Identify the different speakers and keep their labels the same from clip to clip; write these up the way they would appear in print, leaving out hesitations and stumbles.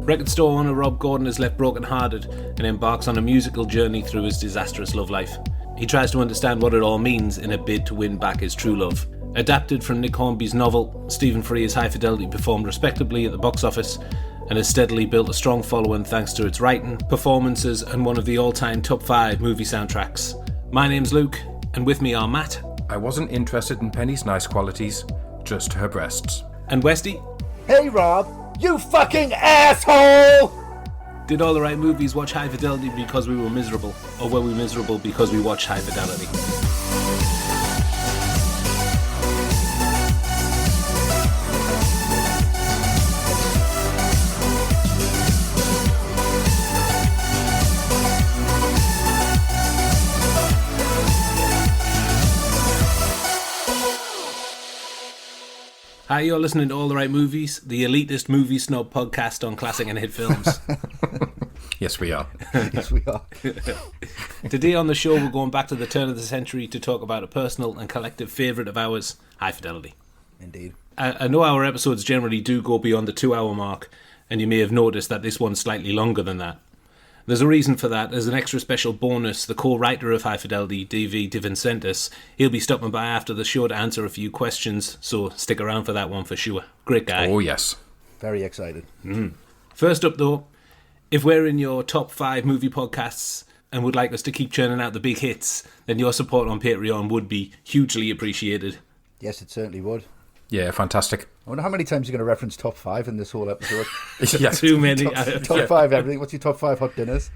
Speaker 1: Record store owner Rob Gordon is left broken-hearted and embarks on a musical journey through his disastrous love life. He tries to understand what it all means in a bid to win back his true love. Adapted from Nick Hornby's novel, Stephen Frears' High Fidelity performed respectably at the box office and has steadily built a strong following thanks to its writing, performances and one of the all-time top 5 movie soundtracks. My name's Luke, and with me are Matt.
Speaker 2: I wasn't interested in Penny's nice qualities, just her breasts.
Speaker 1: And Westy.
Speaker 3: Hey Rob, you fucking asshole!
Speaker 1: Did All the Right Movies watch High Fidelity because we were miserable, or were we miserable because we watched High Fidelity? Hi, you're listening to All the Right Movies, the elitist movie snob podcast on classic and hit films.
Speaker 2: Yes, we are.
Speaker 3: Yes, we are.
Speaker 1: Today on the show, we're going back to the turn of the century to talk about a personal and collective favourite of ours, High Fidelity.
Speaker 3: Indeed.
Speaker 1: I know our episodes generally do go beyond the 2-hour mark, and you may have noticed that this one's slightly longer than that. There's a reason for that. As an extra special bonus, the co-writer of High Fidelity, D.V. DeVincentis, he'll be stopping by after the show to answer a few questions, so stick around for that one for sure. Great guy.
Speaker 2: Oh, yes.
Speaker 3: Very excited.
Speaker 1: First up, though, if we're in your top 5 movie podcasts and would like us to keep churning out the big hits, then your support on Patreon would be hugely appreciated.
Speaker 3: Yes, it certainly would.
Speaker 2: Yeah, fantastic.
Speaker 3: I wonder how many times you're going to reference top 5 in this whole episode.
Speaker 2: Yeah.
Speaker 1: Too many.
Speaker 3: Top 5 everything. What's your top 5 hot dinners?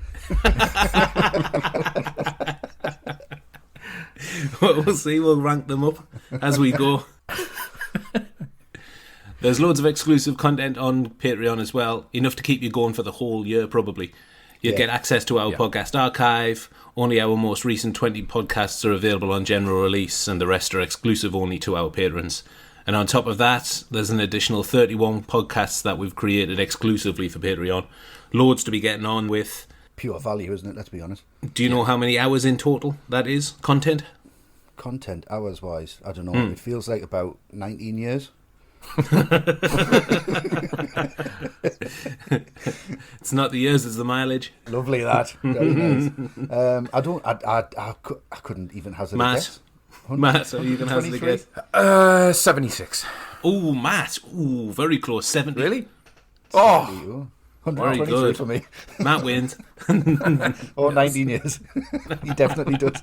Speaker 1: We'll see, we'll rank them up as we go. There's loads of exclusive content on Patreon as well, enough to keep you going for the whole year probably. You'll get access to our podcast archive. Only our most recent 20 podcasts are available on general release, and the rest are exclusive only to our patrons. And on top of that, there's an additional 31 podcasts that we've created exclusively for Patreon. Loads to be getting on with.
Speaker 3: Pure value, isn't it? Let's be honest.
Speaker 1: Do you know how many hours in total that is? Content?
Speaker 3: Content, hours-wise, I don't know. It feels like about 19 years.
Speaker 1: It's not the years, it's the mileage.
Speaker 3: Lovely, that. Very nice. I couldn't even hazard a guess.
Speaker 1: Matt, are you going to hazard a guess?
Speaker 2: 76.
Speaker 1: Oh, Matt. Oh, very close. 70.
Speaker 2: Really?
Speaker 3: Oh, 123
Speaker 1: good.
Speaker 3: for me.
Speaker 1: Matt wins.
Speaker 3: 19 years. He definitely does.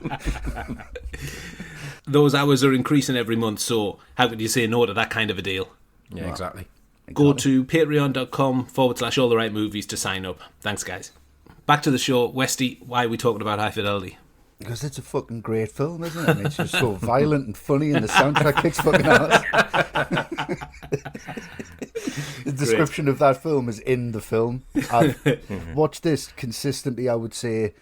Speaker 1: Those hours are increasing every month, so how could you say no to that kind of a deal?
Speaker 2: Yeah, exactly.
Speaker 1: Go to patreon.com/all the right movies to sign up. Thanks, guys. Back to the show. Westy, why are we talking about High Fidelity?
Speaker 3: Because it's a fucking great film, isn't it? I mean, it's just so violent and funny, and the soundtrack kicks fucking ass. The description of that film is in the film. I've watched this consistently, I would say,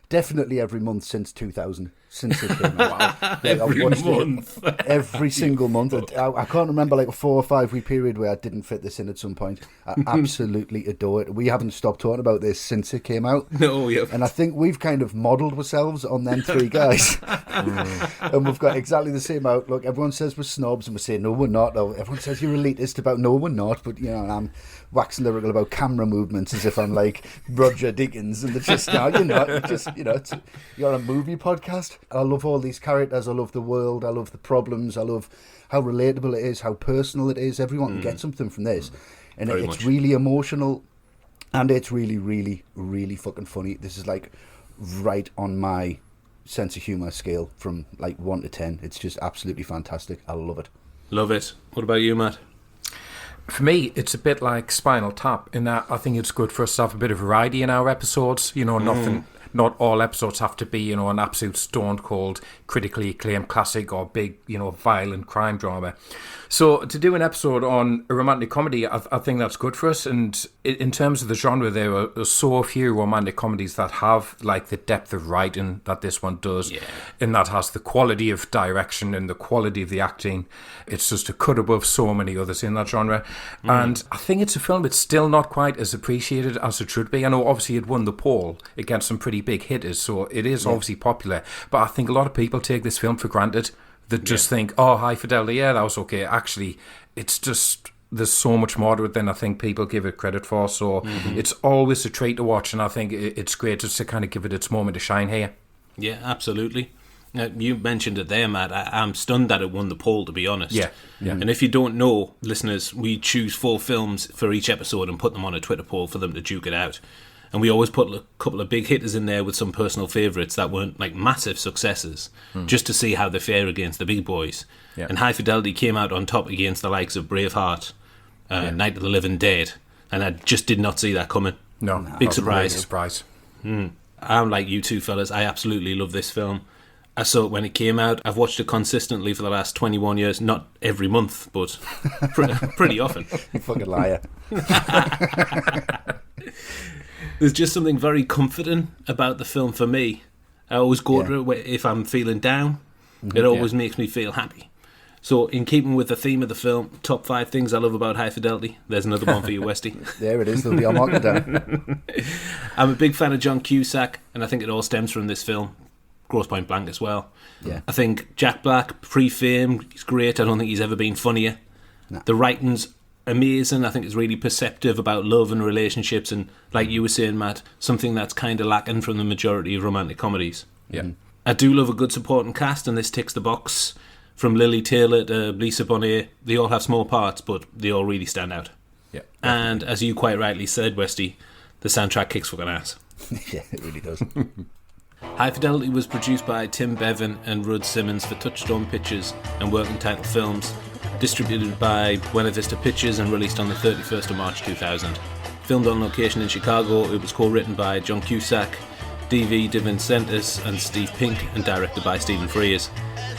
Speaker 3: definitely every month since 2000, since it came out. Wow.
Speaker 1: Every month.
Speaker 3: Every single month. I can't remember like a 4 or 5 week period where I didn't fit this in at some point. I absolutely adore it. We haven't stopped talking about this since it came out.
Speaker 1: No, we haven't.
Speaker 3: And I think we've kind of modelled ourselves on them 3 guys. And we've got exactly the same outlook. Everyone says we're snobs and we say, no, we're not. Everyone says you're elitist about, no, we're not. But, you know, and I'm waxing lyrical about camera movements as if I'm like Roger Deakins. And it's just, no, you're not. Just, you know, you're a movie podcast. I love all these characters. I love the world. I love the problems. I love how relatable it is, how personal it is. Everyone can get something from this. And it's really emotional, and it's really, really, really fucking funny. This is like right on my sense of humour scale from like 1 to 10. It's just absolutely fantastic. I love it.
Speaker 1: Love it. What about you, Matt?
Speaker 2: For me, it's a bit like Spinal Tap in that I think it's good for us to have a bit of variety in our episodes. You know, not all episodes have to be, you know, an absolute stone cold, critically acclaimed classic or big, you know, violent crime drama. So to do an episode on a romantic comedy, I think that's good for us. And in terms of the genre, there are so few romantic comedies that have like the depth of writing that this one does, and that has the quality of direction and the quality of the acting. It's just a cut above so many others in that genre. And I think it's a film that's still not quite as appreciated as it should be. I know obviously it won the poll against some pretty big hitters, so it is obviously popular. But I think a lot of people take this film for granted. That just think, oh, High Fidelity, yeah, that was okay. Actually, it's just there's so much more to it than I think people give it credit for. So it's always a treat to watch, and I think it's great just to kind of give it its moment to shine here.
Speaker 1: Yeah, absolutely. You mentioned it there, Matt. I'm stunned that it won the poll, to be honest.
Speaker 2: Yeah.
Speaker 1: And if you don't know, listeners, we choose 4 films for each episode and put them on a Twitter poll for them to duke it out. And we always put a couple of big hitters in there with some personal favourites that weren't like massive successes, just to see how they fare against the big boys.
Speaker 2: Yeah.
Speaker 1: And High Fidelity came out on top against the likes of Braveheart, Night of the Living Dead, and I just did not see that coming.
Speaker 2: No,
Speaker 1: Big
Speaker 2: that's a
Speaker 1: surprise.
Speaker 2: great surprise.
Speaker 1: I'm like you two fellas. I absolutely love this film. I saw it when it came out. I've watched it consistently for the last 21 years. Not every month, but pretty often.
Speaker 3: You fucking liar.
Speaker 1: There's just something very comforting about the film for me. I always go to it if I'm feeling down. It always makes me feel happy. So, in keeping with the theme of the film, top 5 things I love about High Fidelity. There's another one for you, Westy.
Speaker 3: There it is. There'll be on market down.
Speaker 1: I'm a big fan of John Cusack, and I think it all stems from this film. Grosse Point Blank as well.
Speaker 3: Yeah.
Speaker 1: I think Jack Black, pre-fame, he's great. I don't think he's ever been funnier.
Speaker 3: No.
Speaker 1: The writing's amazing. I think it's really perceptive about love and relationships, and like you were saying, Matt, something that's kind of lacking from the majority of romantic comedies.
Speaker 2: Yeah.
Speaker 1: I do love a good supporting cast, and this ticks the box. From Lily Taylor to Lisa Bonet, they all have small parts, but they all really stand out.
Speaker 2: Yeah.
Speaker 1: And as you quite rightly said, Westy, the soundtrack kicks fucking ass.
Speaker 3: Yeah, it really does.
Speaker 1: High Fidelity was produced by Tim Bevan and Rudd Simmons for Touchstone Pictures and Working Title Films, distributed by Buena Vista Pictures and released on the 31st of March 2000. Filmed on location in Chicago, it was co-written by John Cusack, D.V. DeVincentis and Steve Pink, and directed by Stephen Frears.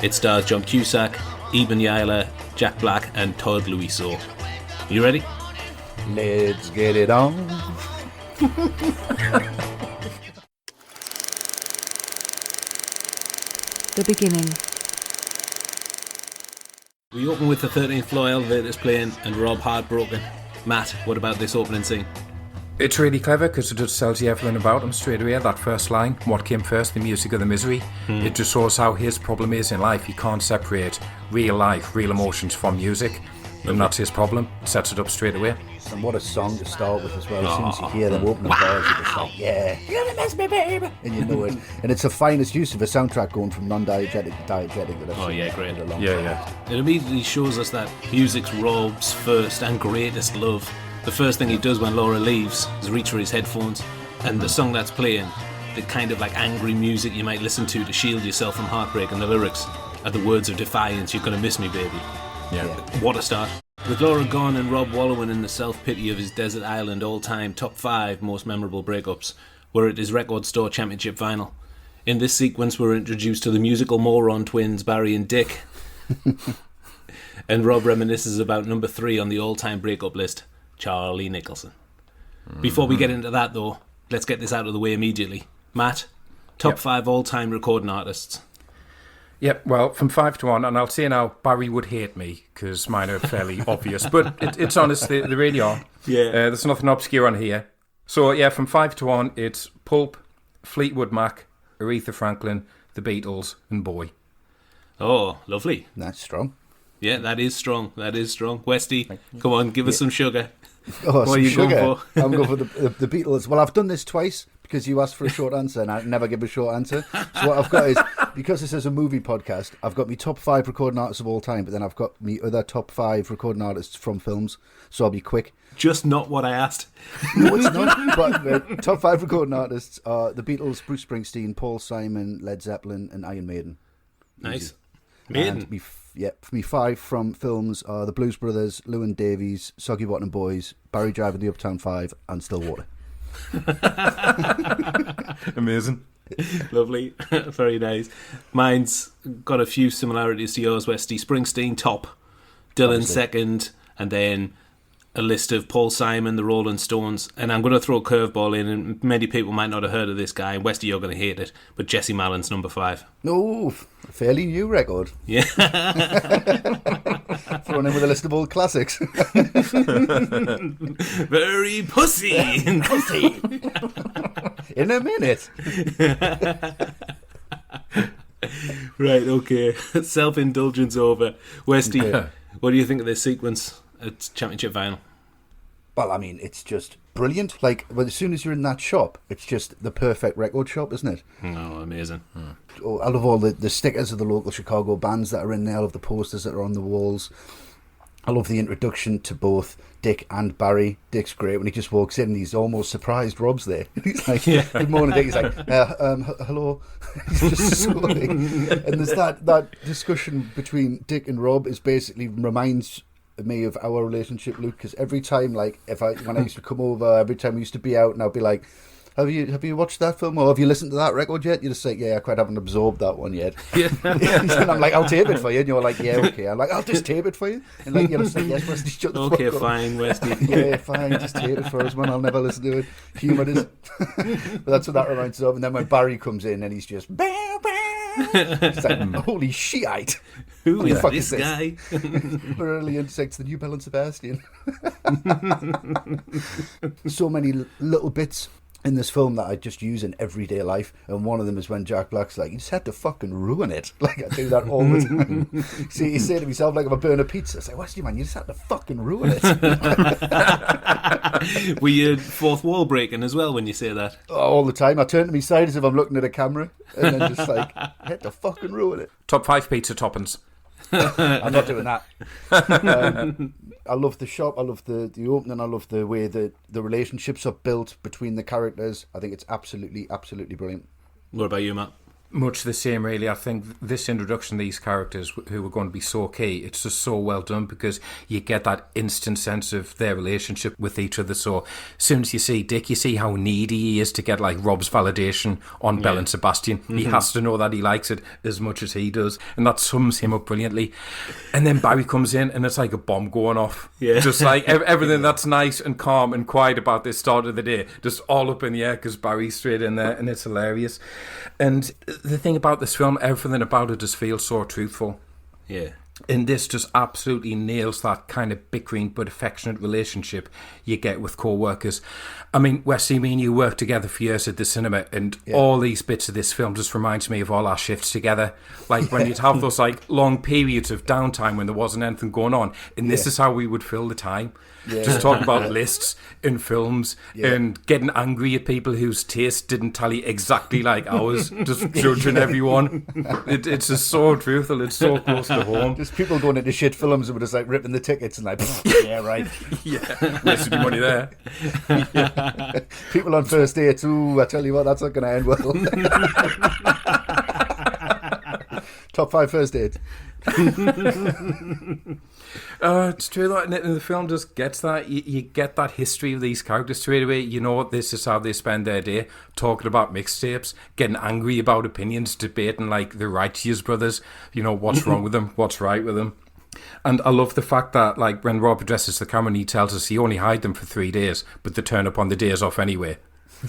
Speaker 1: It stars John Cusack, Eben Yiler, Jack Black and Todd Louiso. You ready?
Speaker 3: Let's get it on.
Speaker 4: The beginning.
Speaker 1: We open with the 13th floor elevators playing and Rob heartbroken. Matt, what about this opening scene?
Speaker 2: It's really clever because it just tells you everything about him straight away. That first line, what came first, the music or the misery. It just shows how his problem is in life. He can't separate real life, real emotions from music. And that's his problem. Sets it up straight away.
Speaker 3: And what a song to start with as well. As soon as you hear them opening bars, you're just like, yeah, you're gonna miss me, baby. And you know it. And it's the finest use of a soundtrack going from non-diegetic to diegetic that I've seen.
Speaker 1: Yeah, great.
Speaker 3: in a long time.
Speaker 1: It immediately shows us that music's Rob's first and greatest love. The first thing he does when Laura leaves is reach for his headphones, and the song that's playing, the kind of like angry music you might listen to shield yourself from heartbreak, and the lyrics are the words of defiance, you're gonna miss me, baby.
Speaker 2: Yeah.
Speaker 1: What a start. With Laura gone and Rob wallowing in the self-pity of his desert island, all-time top 5 most memorable breakups were at his record store championship vinyl. In this sequence we're introduced to the musical moron twins Barry and Dick, and Rob reminisces about number 3 on the all-time breakup list, Charlie Nicholson. Before we get into that though, let's get this out of the way immediately. Matt, top 5 all-time recording artists.
Speaker 2: Yep, well, from 5 to 1, and I'll say now, Barry would hate me, because mine are fairly obvious, but it's honest, they really are.
Speaker 1: Yeah.
Speaker 2: There's nothing obscure on here. So, yeah, from 5 to 1, it's Pulp, Fleetwood Mac, Aretha Franklin, The Beatles, and Boy.
Speaker 1: Oh, lovely.
Speaker 3: That's strong.
Speaker 1: Yeah, that is strong. Westy, come on, give us some sugar.
Speaker 3: Oh,
Speaker 1: What are you
Speaker 3: sugar.
Speaker 1: going for?
Speaker 3: I'm going for the Beatles. Well, I've done this twice because you asked for a short answer and I never give a short answer. So what I've got is, because this is a movie podcast, I've got my top 5 recording artists of all time, but then I've got my other top 5 recording artists from films. So I'll be quick.
Speaker 1: Just not what I asked.
Speaker 3: No, it's not. But top 5 recording artists are the Beatles, Bruce Springsteen, Paul Simon, Led Zeppelin, and Iron Maiden.
Speaker 1: Nice.
Speaker 3: And for me 5 from films are the Blues Brothers, Llewyn Davies, Soggy Bottom Boys, Barry Driver, the Uptown 5, and Stillwater.
Speaker 2: Amazing.
Speaker 1: Lovely. Very nice. Mine's got a few similarities to yours, Westy. Springsteen top, Dylan
Speaker 3: Obviously.
Speaker 1: second, and then a list of Paul Simon, the Rolling Stones, and I'm going to throw a curveball in, and many people might not have heard of this guy. Westy, you're going to hate it, but Jesse Mallin's number 5.
Speaker 3: No, a fairly new record.
Speaker 1: Yeah.
Speaker 3: Thrown in with a list of old classics.
Speaker 1: Very pussy. Pussy.
Speaker 3: In a minute.
Speaker 1: Right, okay. Self-indulgence over. Westy,
Speaker 2: Yeah.
Speaker 1: what do you think of this sequence It's championship vinyl.
Speaker 3: Well, I mean, it's just brilliant. Like, well, as soon as you're in that shop, it's just the perfect record shop, isn't it?
Speaker 1: Oh, amazing.
Speaker 3: Oh, I love all the stickers of the local Chicago bands that are in there. I love the posters that are on the walls. I love the introduction to both Dick and Barry. Dick's great when he just walks in and he's almost surprised Rob's there. He's like, good morning, Dick. He's like, hello. He's just so like, and there's that discussion between Dick and Rob is basically reminds me of our relationship, Luke, because every time, like, when I used to come over, every time we used to be out, and I'd be like, have you watched that film, or have you listened to that record yet? You're just like, yeah, I quite haven't absorbed that one yet. And I'm like, I'll tape it for you, and you're like, yeah, okay. I'm like, I'll just tape it for you, and like, you're just like, yes, Westy, shut the fuck up.
Speaker 1: Okay, fine, Westy.
Speaker 3: Yeah, fine, just tape it for us, man. I'll never listen to it. Humour is. But that's what that reminds us of. And then when Barry comes in, and he's just, it's like, holy shit.
Speaker 1: Who is this guy?
Speaker 3: Literally intersects the New Balance Sebastian. So many little bits in this film that I just use in everyday life, and one of them is when Jack Black's like, you just had to fucking ruin it. Like, I do that all the time. See, you say to myself, like, if I burn a pizza, I say, Westy, man, you just had to fucking ruin it.
Speaker 1: Were you fourth wall breaking as well when you say that?
Speaker 3: All the time. I turn to my side as if I'm looking at a camera, and then just like, I had to fucking ruin it.
Speaker 2: Top 5 pizza toppings.
Speaker 3: I'm not doing that. I love the shop. I love the opening. I love the way the relationships are built between the characters. I think it's absolutely brilliant.
Speaker 1: What about you, Matt?
Speaker 2: Much the same, really. I think this introduction of these characters who are going to be so key, it's just so well done because you get that instant sense of their relationship with each other. So as soon as you see Dick, you see how needy he is to get like Rob's validation on Belle and Sebastian. Mm-hmm. He has to know that he likes it as much as he does, and that sums him up brilliantly. And then Barry comes in and it's like a bomb going off. Yeah. Just like everything that's nice and calm and quiet about this start of the day, just all up in the air because Barry's straight in there, and it's hilarious. And the thing about this film, everything about it just feels so truthful.
Speaker 1: Yeah.
Speaker 2: And this just absolutely nails that kind of bickering but affectionate relationship you get with co-workers. I mean, Wesley, me and you worked together for years at the cinema, and all these bits of this film just reminds me of all our shifts together. Like when you'd have those like long periods of downtime when there wasn't anything going on, and this is how we would fill the time. Yeah. Just talking about lists in films and getting angry at people whose taste didn't tally exactly like ours, just judging everyone. It's just so truthful, it's so close to home.
Speaker 3: Just people going into shit films and were just like ripping the tickets and like, yeah, right.
Speaker 2: Yeah, wasted your money there.
Speaker 3: People on first dates, ooh, I tell you what, that's not going to end well. Top 5 first dates.
Speaker 2: It's true that and the film just gets that. You get that history of these characters straight away. You know this is how they spend their day, talking about mixtapes, getting angry about opinions, debating like the Righteous Brothers, you know, what's wrong with them, what's right with them. And I love the fact that like when Rob addresses the camera and he tells us he only hired them for 3 days, but they turn up on the days off anyway.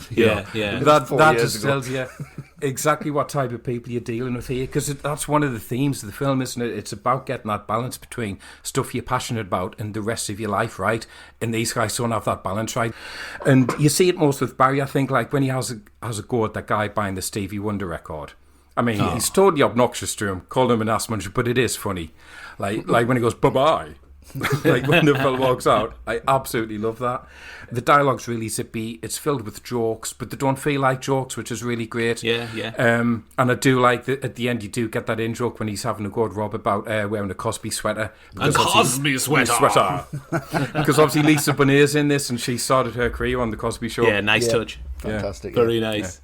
Speaker 1: Yeah.
Speaker 2: That just tells you exactly what type of people you're dealing with here, because that's one of the themes of the film, isn't it? It's about getting that balance between stuff you're passionate about and the rest of your life, right? And these guys don't have that balance, right? And you see it most with Barry, I think, like when he has a go at that guy buying the Stevie Wonder record. I mean, he's totally obnoxious to him, called him an ass muncher, but it is funny. Like when he goes, bye-bye. Like when the film walks out, I absolutely love that. The dialogue's really zippy. It's filled with jokes, but they don't feel like jokes, which is really great.
Speaker 1: Yeah.
Speaker 2: And I do like that at the end you do get that in joke when he's having a go at Rob about wearing a Cosby sweater.
Speaker 1: A Cosby sweater.
Speaker 2: Because obviously Lisa Bonier's in this, and she started her career on the Cosby Show.
Speaker 1: Yeah, nice touch.
Speaker 3: Fantastic.
Speaker 1: Very nice.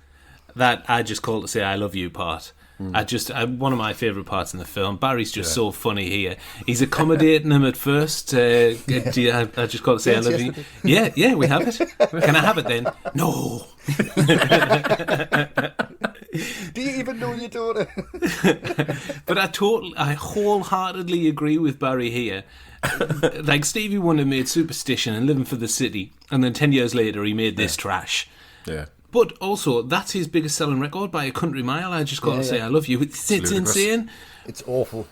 Speaker 1: That I just call to say I love you part. One of my favourite parts in the film. Barry's just so funny here. He's accommodating him at first. I just got to say I love you. Yeah, we have it. Can I have it then? No.
Speaker 3: Do you even know your daughter?
Speaker 1: But I wholeheartedly agree with Barry here. Like Stevie Wonder made Superstition and Living for the City, and then 10 years later he made this trash.
Speaker 2: Yeah.
Speaker 1: But also, that's his biggest selling record by a country mile. I just got to say I love you. It's insane.
Speaker 3: It's awful.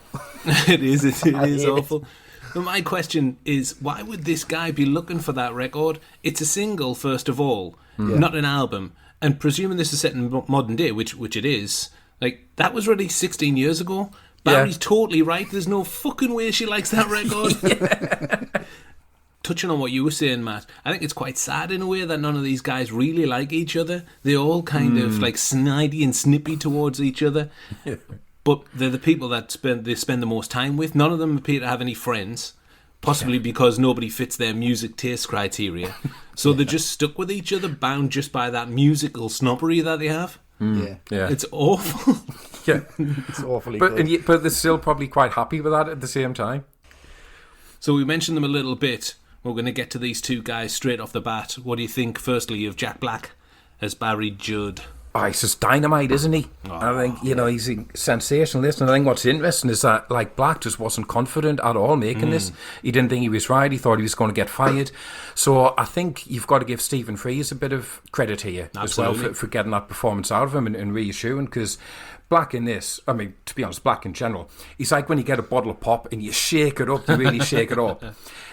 Speaker 1: It is awful. But my question is, why would this guy be looking for that record? It's a single, first of all, not an album. And presuming this is set in modern day, which it is, like, that was released 16 years ago. Barry's totally right. There's no fucking way she likes that record. touching on what you were saying, Matt, I think it's quite sad in a way that none of these guys really like each other. They're all kind of like snidey and snippy towards each other. But they're the people that spend the most time with. None of them appear to have any friends, possibly because nobody fits their music taste criteria. So they're just stuck with each other, bound just by that musical snobbery that they have.
Speaker 3: Yeah.
Speaker 1: It's awful.
Speaker 3: It's awfully good.
Speaker 2: But they're still probably quite happy with that at the same time.
Speaker 1: So we mentioned them a little bit. We're going to get to these two guys straight off the bat. What do you think, firstly, of Jack Black as Barry Judd?
Speaker 2: Oh, he's just dynamite, isn't he? I think, he's a sensationalist. And I think what's interesting is that, like, Black just wasn't confident at all making this. He didn't think he was right. He thought he was going to get fired. So I think you've got to give Stephen Frears a bit of credit here as well for getting that performance out of him and reassuring, because Black in this, I mean, to be honest, Black in general, he's like when you get a bottle of pop and you shake it up, you really shake it up.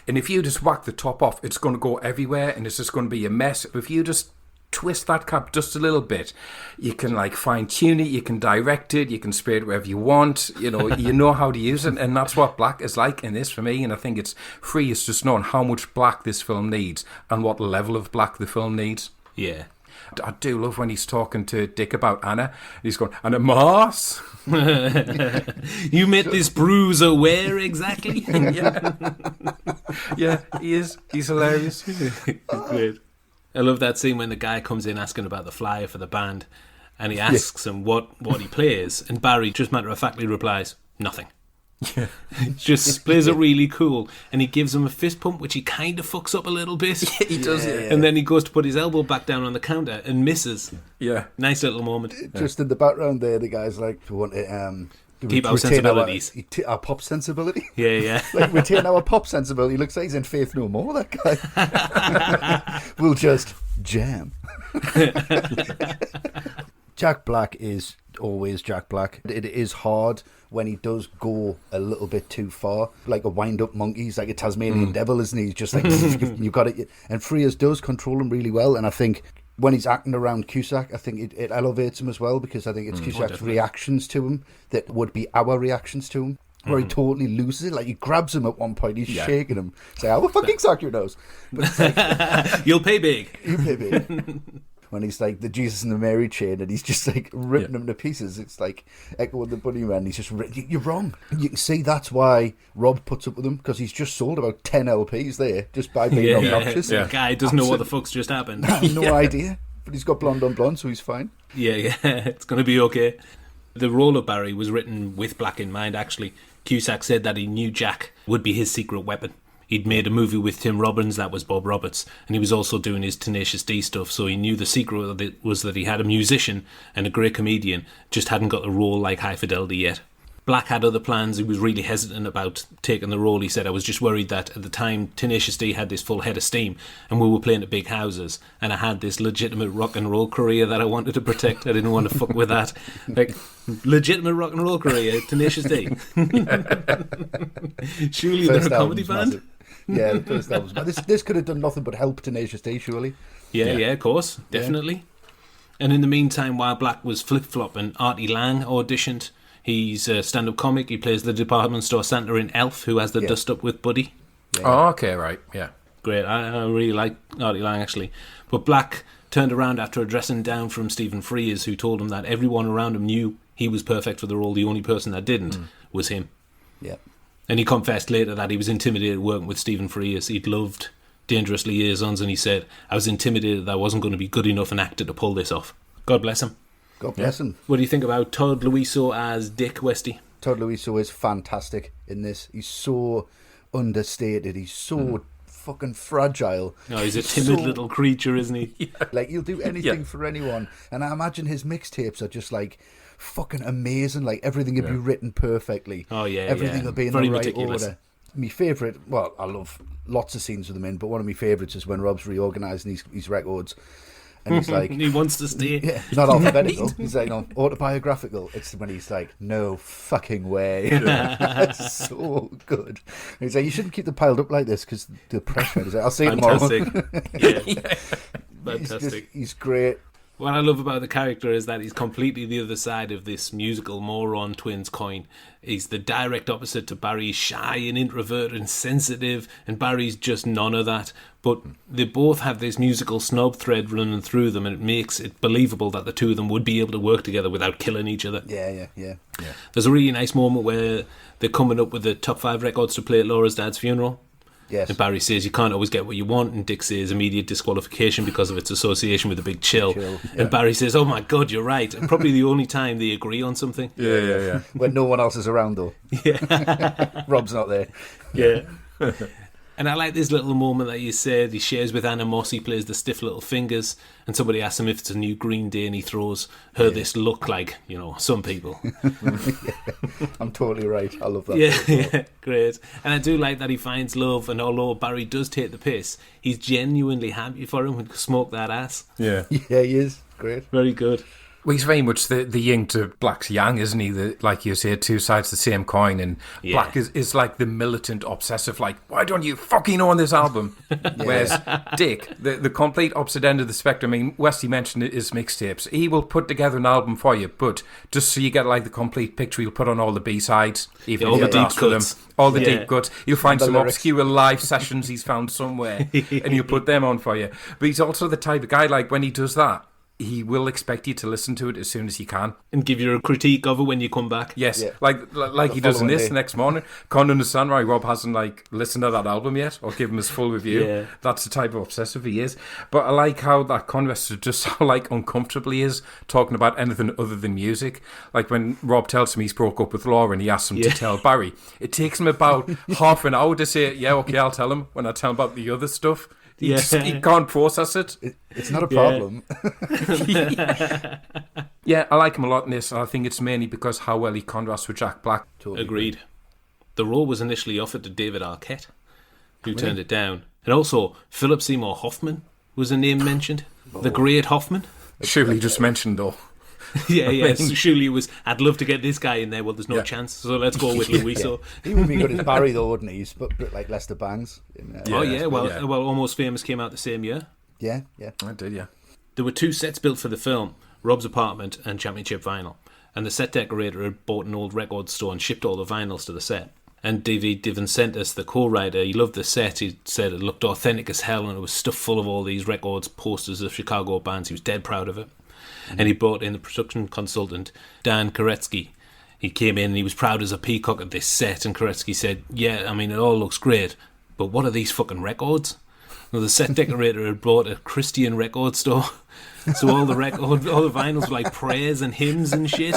Speaker 2: And if you just whack the top off, it's going to go everywhere and it's just going to be a mess. If you just twist that cap just a little bit, you can like fine tune it, you can direct it, you can spray it wherever you want, you know how to use it, and that's what Black is like in this for me. And I think it's Frears just knowing how much Black this film needs and what level of Black the film needs.
Speaker 1: Yeah.
Speaker 2: I do love when he's talking to Dick about Anna. He's going, Anna Mars?
Speaker 1: You met this bruiser where exactly?
Speaker 2: Yeah, he is. He's hilarious.
Speaker 1: Great. I love that scene when the guy comes in asking about the flyer for the band, and he asks him what he plays, and Barry just matter-of-factly replies, nothing.
Speaker 2: Yeah.
Speaker 1: Just plays it really cool, and he gives him a fist pump, which he kind of fucks up a little bit.
Speaker 2: He does, yeah.
Speaker 1: And then he goes to put his elbow back down on the counter and misses.
Speaker 2: Yeah.
Speaker 1: Nice little moment.
Speaker 3: Just in the background there, the guy's like, we want to
Speaker 1: keep our sensibilities.
Speaker 3: Our pop sensibility?
Speaker 1: Yeah.
Speaker 3: Like, retain our pop sensibility. Looks like he's in Faith No More, that guy. We'll just jam. Jack Black is always Jack Black. It is hard when he does go a little bit too far, like a wind-up monkey. He's like a Tasmanian devil, isn't he? He's just like, you got it. And Frears does control him really well, and I think when he's acting around Cusack, I think it elevates him as well, because I think it's Cusack's reactions to him that would be our reactions to him, where he totally loses it. Like, he grabs him at one point, he's shaking him, say, I will fucking suck your nose. But it's like,
Speaker 1: You'll pay big.
Speaker 3: You pay big. When he's like the Jesus and the Mary chain and he's just like ripping them to pieces. It's like Echo and the Bunnyman. He's just, you're wrong. You can see that's why Rob puts up with him, because he's just sold about 10 LPs there just by being obnoxious.
Speaker 1: Yeah. Guy doesn't know what the fuck's just happened.
Speaker 3: No idea. But he's got blonde on blonde, so he's fine.
Speaker 1: Yeah, it's going to be okay. The role of Barry was written with Black in mind, actually. Cusack said that he knew Jack would be his secret weapon. He'd made a movie with Tim Robbins, that was Bob Roberts, and he was also doing his Tenacious D stuff, so he knew the secret of it was that he had a musician and a great comedian, just hadn't got the role like High Fidelity yet. Black had other plans. He was really hesitant about taking the role. He said, I was just worried that at the time Tenacious D had this full head of steam and we were playing at big houses and I had this legitimate rock and roll career that I wanted to protect. I didn't want to fuck with that. Like, legitimate rock and roll career, Tenacious D. Surely they're a comedy band.
Speaker 3: Massive. Yeah, the first album. This could have done nothing but help Tenacious D, surely.
Speaker 1: Yeah, of course, definitely. Yeah. And in the meantime, while Black was flip-flopping, Artie Lang auditioned. He's a stand-up comic. He plays the department store Santa in Elf, who has the dust-up with Buddy.
Speaker 2: Yeah. Oh, okay, right, yeah.
Speaker 1: Great, I really like Artie Lang, actually. But Black turned around after addressing down from Stephen Frears, who told him that everyone around him knew he was perfect for the role. The only person that didn't was him.
Speaker 3: Yeah.
Speaker 1: And he confessed later that he was intimidated working with Stephen Frears. He'd loved Dangerous Liaisons, and he said, I was intimidated that I wasn't going to be good enough an actor to pull this off. God bless him.
Speaker 3: God bless him.
Speaker 1: What do you think about Todd Louiso as Dick Westy?
Speaker 3: Todd Louiso is fantastic in this. He's so understated. He's so fucking fragile.
Speaker 1: No, he's a timid little creature, isn't he?
Speaker 3: Like, he'll do anything for anyone. And I imagine his mixtapes are just like fucking amazing. Like, everything will be written perfectly.
Speaker 1: Oh, yeah,
Speaker 3: everything will be in
Speaker 1: very
Speaker 3: the right
Speaker 1: meticulous
Speaker 3: order. My favourite, well, I love lots of scenes with him in, but one of my favourites is when Rob's reorganising his records. And he's like,
Speaker 1: he wants to stay.
Speaker 3: Yeah, not alphabetical. He's like, no, autobiographical. It's when he's like, no fucking way. That's so good. And he's like, you shouldn't keep them piled up like this because the pressure. He's like, I'll see you tomorrow.
Speaker 1: Fantastic. Yeah. Fantastic.
Speaker 3: He's great.
Speaker 1: What I love about the character is that he's completely the other side of this musical moron twins coin. He's the direct opposite to Barry. He's shy and introverted and sensitive, and Barry's just none of that. But they both have this musical snob thread running through them, and it makes it believable that the two of them would be able to work together without killing each other.
Speaker 3: Yeah.
Speaker 1: There's a really nice moment where they're coming up with the top 5 records to play at Laura's dad's funeral.
Speaker 3: Yes.
Speaker 1: And Barry says you can't always get what you want, and Dick says immediate disqualification because of its association with a big chill.
Speaker 3: Yeah.
Speaker 1: And Barry says, oh my God, you're right. And probably the only time they agree on something.
Speaker 2: Yeah.
Speaker 3: When no one else is around, though.
Speaker 1: Yeah.
Speaker 3: Rob's not there.
Speaker 1: Yeah. And I like this little moment that you said he shares with Anna Moss. He plays the stiff little fingers, and somebody asks him if it's a new Green Day, and he throws her this look like, some people.
Speaker 3: I'm totally right. I love that.
Speaker 1: Yeah, great. And I do like that he finds love, and although Barry does take the piss, he's genuinely happy for him and smoke that ass.
Speaker 2: Yeah.
Speaker 3: Yeah, he is. Great.
Speaker 1: Very good.
Speaker 2: Well, he's very much the yin to Black's yang, isn't he? Like you say, two sides of the same coin. And Black is like the militant obsessive, like, why don't you fucking own this album? Whereas Dick, the complete opposite end of the spectrum, I mean, Westy mentioned his mixtapes. He will put together an album for you, but just so you get like the complete picture, he'll put on all the B-sides, even
Speaker 1: all the deep cuts.
Speaker 2: All the deep cuts. You'll find some
Speaker 3: lyrics.
Speaker 2: obscure live sessions he's found somewhere, and he'll put them on for you. But he's also the type of guy, like, when he does that, he will expect you to listen to it as soon as he can.
Speaker 1: And give you a critique of it when you come back.
Speaker 2: Yes, like he does in this next morning. Can't understand why Rob hasn't listened to that album yet or give him his full review.
Speaker 1: Yeah.
Speaker 2: That's the type of obsessive he is. But I like how that contrast is just how uncomfortable he is talking about anything other than music. Like when Rob tells him he's broke up with Laura and he asks him to tell Barry. It takes him about half an hour to say, yeah, okay, I'll tell him when I tell him about the other stuff. He can't process it.
Speaker 3: It's not a problem.
Speaker 2: Yeah, I like him a lot in this, and I think it's mainly because how well he contrasts with Jack Black.
Speaker 3: Totally
Speaker 1: Agreed. The role was initially offered to David Arquette, who turned it down. And also, Philip Seymour Hoffman was a name mentioned. The great Hoffman.
Speaker 2: Surely just mentioned, though.
Speaker 1: Yeah. So surely it was, I'd love to get this guy in there. Well, there's no chance. So let's go with Louiso.
Speaker 3: He would be good as Barry, though, wouldn't he? He's a bit like Lester Bangs.
Speaker 1: Well, Almost Famous came out the same year.
Speaker 3: Yeah.
Speaker 2: I did, yeah.
Speaker 1: There were 2 sets built for the film, Rob's apartment and Championship Vinyl. And the set decorator had bought an old record store and shipped all the vinyls to the set. And David Divan sent us, the co-writer, he loved the set. He said it looked authentic as hell and it was stuffed full of all these records, posters of Chicago bands. He was dead proud of it. And he brought in the production consultant, Dan Koretsky. He came in and he was proud as a peacock at this set. And Koretsky said, yeah, I mean, it all looks great, but what are these fucking records? Well, the set decorator had brought a Christian record store. So all the vinyls were like prayers and hymns and shit.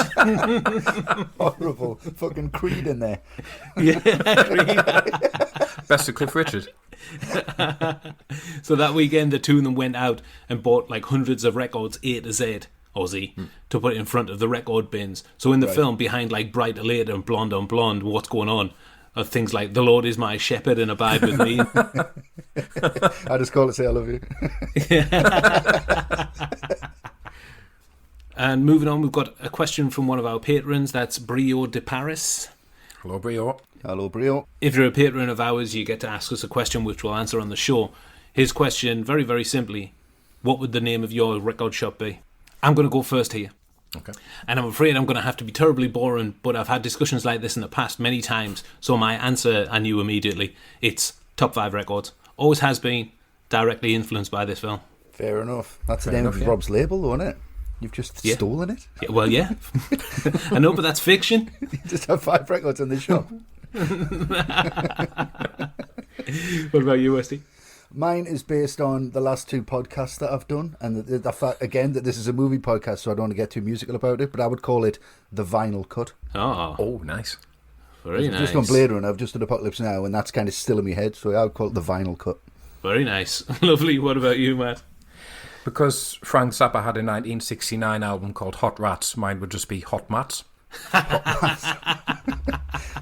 Speaker 3: Horrible. Fucking Creed in there.
Speaker 1: Yeah,
Speaker 2: Best of Cliff Richard.
Speaker 1: So that weekend, the two of them went out and bought like hundreds of records, A to Z, Aussie, to put in front of the record bins. So in the film, behind like Brighter Later and Blonde on Blonde, what's going on? Are things like The Lord is my shepherd and abide with me.
Speaker 3: I just call it Say I Love You.
Speaker 1: And moving on, we've got a question from one of our patrons. That's Brio de Paris.
Speaker 2: Hello, Brio.
Speaker 3: Hello, Brio.
Speaker 1: If you're a patron of ours, you get to ask us a question which we'll answer on the show. His question, very, very simply, what would the name of your record shop be? I'm going to go first here.
Speaker 2: Okay.
Speaker 1: And I'm afraid I'm going to have to be terribly boring, but I've had discussions like this in the past many times, so my answer I knew immediately. It's Top 5 Records. Always has been, directly influenced by this film.
Speaker 3: Fair enough. That's the name of Rob's label, though, isn't it? You've just stolen it.
Speaker 1: Yeah, well, yeah. I know, but that's fiction.
Speaker 3: You just have 5 records in the shop.
Speaker 1: What about you, Westy?
Speaker 3: Mine is based on the last 2 podcasts that I've done, and the fact, again, that this is a movie podcast, so I don't want to get too musical about it, but I would call it The Vinyl Cut.
Speaker 2: Oh, nice.
Speaker 1: Very nice.
Speaker 3: I've just done Blade Runner, I've just done Apocalypse Now, and that's kind of still in my head, so I would call it The Vinyl Cut.
Speaker 1: Very nice. Lovely. What about you, Matt?
Speaker 2: Because Frank Zappa had a 1969 album called Hot Rats, mine would just be Hot Mats.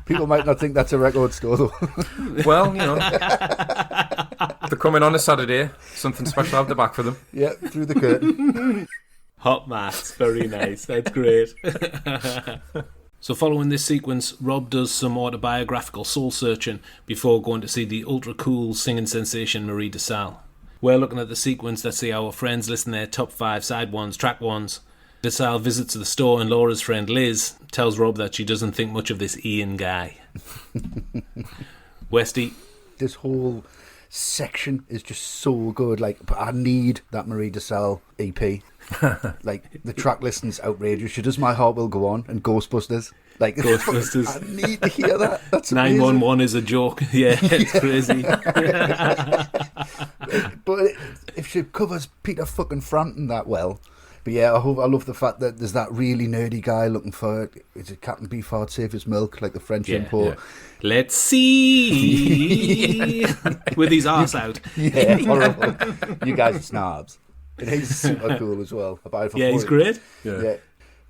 Speaker 3: People might not think that's a record store, though.
Speaker 2: Well, you know, they're coming on a Saturday. Something special out the back for them.
Speaker 3: Yeah, through the curtain.
Speaker 1: Hot Mats. Very nice. That's great. So following this sequence, Rob does some autobiographical soul searching before going to see the ultra cool singing sensation Marie DeSalle. We're looking at the sequence that see our friends listen their top 5 side ones, track ones. DeSalle visits the store and Laura's friend Liz tells Rob that she doesn't think much of this Ian guy. Westy.
Speaker 3: This whole section is just so good. Like, but I need that Marie DeSalle EP. Like, the track listing's outrageous. She does My Heart Will Go On and Ghostbusters. Like,
Speaker 1: Ghostbusters.
Speaker 3: I need to hear that. That's amazing.
Speaker 1: 911 is a joke. Yeah, it's crazy.
Speaker 3: But if she covers Peter fucking Frampton that well. But yeah, I love the fact that there's that really nerdy guy looking for, is it Captain Beefheart Save His Milk, like the French import?
Speaker 1: Yeah. Let's see. With his arse out.
Speaker 3: Yeah, horrible. You guys are snobs. And he's super cool as well.
Speaker 1: He's great.
Speaker 3: Yeah.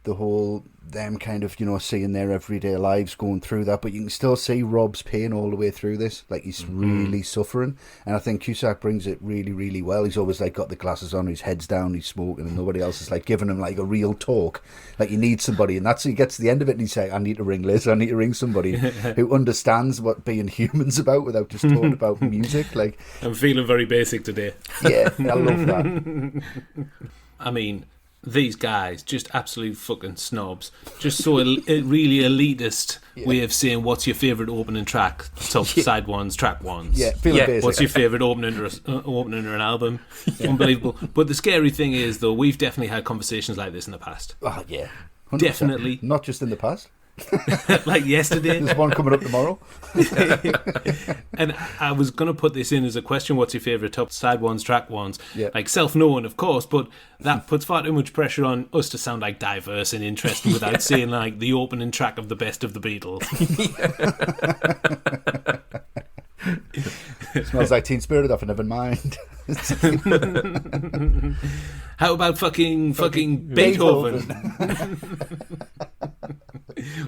Speaker 3: The whole, them kind of, seeing their everyday lives going through that, but you can still see Rob's pain all the way through this. Like, he's really suffering. And I think Cusack brings it really, really well. He's always, like, got the glasses on, his head's down, he's smoking, and nobody else is, like, giving him, like, a real talk. Like, he needs somebody. And he gets to the end of it and he's like, I need to ring Liz, I need to ring somebody who understands what being human's about without just talking about music. Like,
Speaker 1: I'm feeling very basic today.
Speaker 3: Yeah, I love that.
Speaker 1: I mean, these guys, just absolute fucking snobs. Just so really elitist way of saying what's your favourite opening track, top side ones, track ones.
Speaker 3: Yeah, feeling basic.
Speaker 1: What's your favourite opening or an album? Unbelievable. But the scary thing is, though, we've definitely had conversations like this in the past.
Speaker 3: Oh, yeah. 100%.
Speaker 1: Definitely.
Speaker 3: Not just in the past.
Speaker 1: Like yesterday.
Speaker 3: There's one coming up tomorrow.
Speaker 1: And I was going to put this in as a question, what's your favourite top side ones, track ones?
Speaker 3: Yeah.
Speaker 1: Like self-knowing, of course, but that puts far too much pressure on us to sound like diverse and interesting without saying like the opening track of the best of the Beatles.
Speaker 3: Smells like Teen Spirit off, never mind.
Speaker 1: How about fucking Beethoven?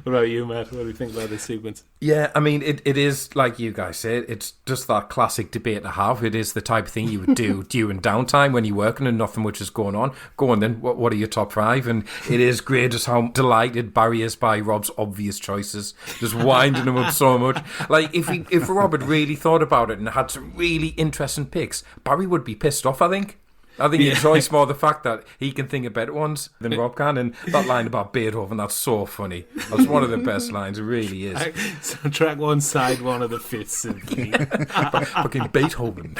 Speaker 1: What about you, Matt? What do you think about this sequence?
Speaker 2: Yeah, I mean, it is, like you guys said, it's just that classic debate to have. It is the type of thing you would do during downtime when you're working and nothing much is going on. Go on then, what are your top 5? And it is great just how delighted Barry is by Rob's obvious choices, just winding him up so much. Like, if Rob had really thought about it and had some really interesting picks, Barry would be pissed off, I think. He enjoys more the fact that he can think of better ones than Rob can. And that line about Beethoven, that's so funny. That's one of the best lines, it really is.
Speaker 1: So track 1, side 1 of the 5th Symphony.
Speaker 2: Fucking Beethoven.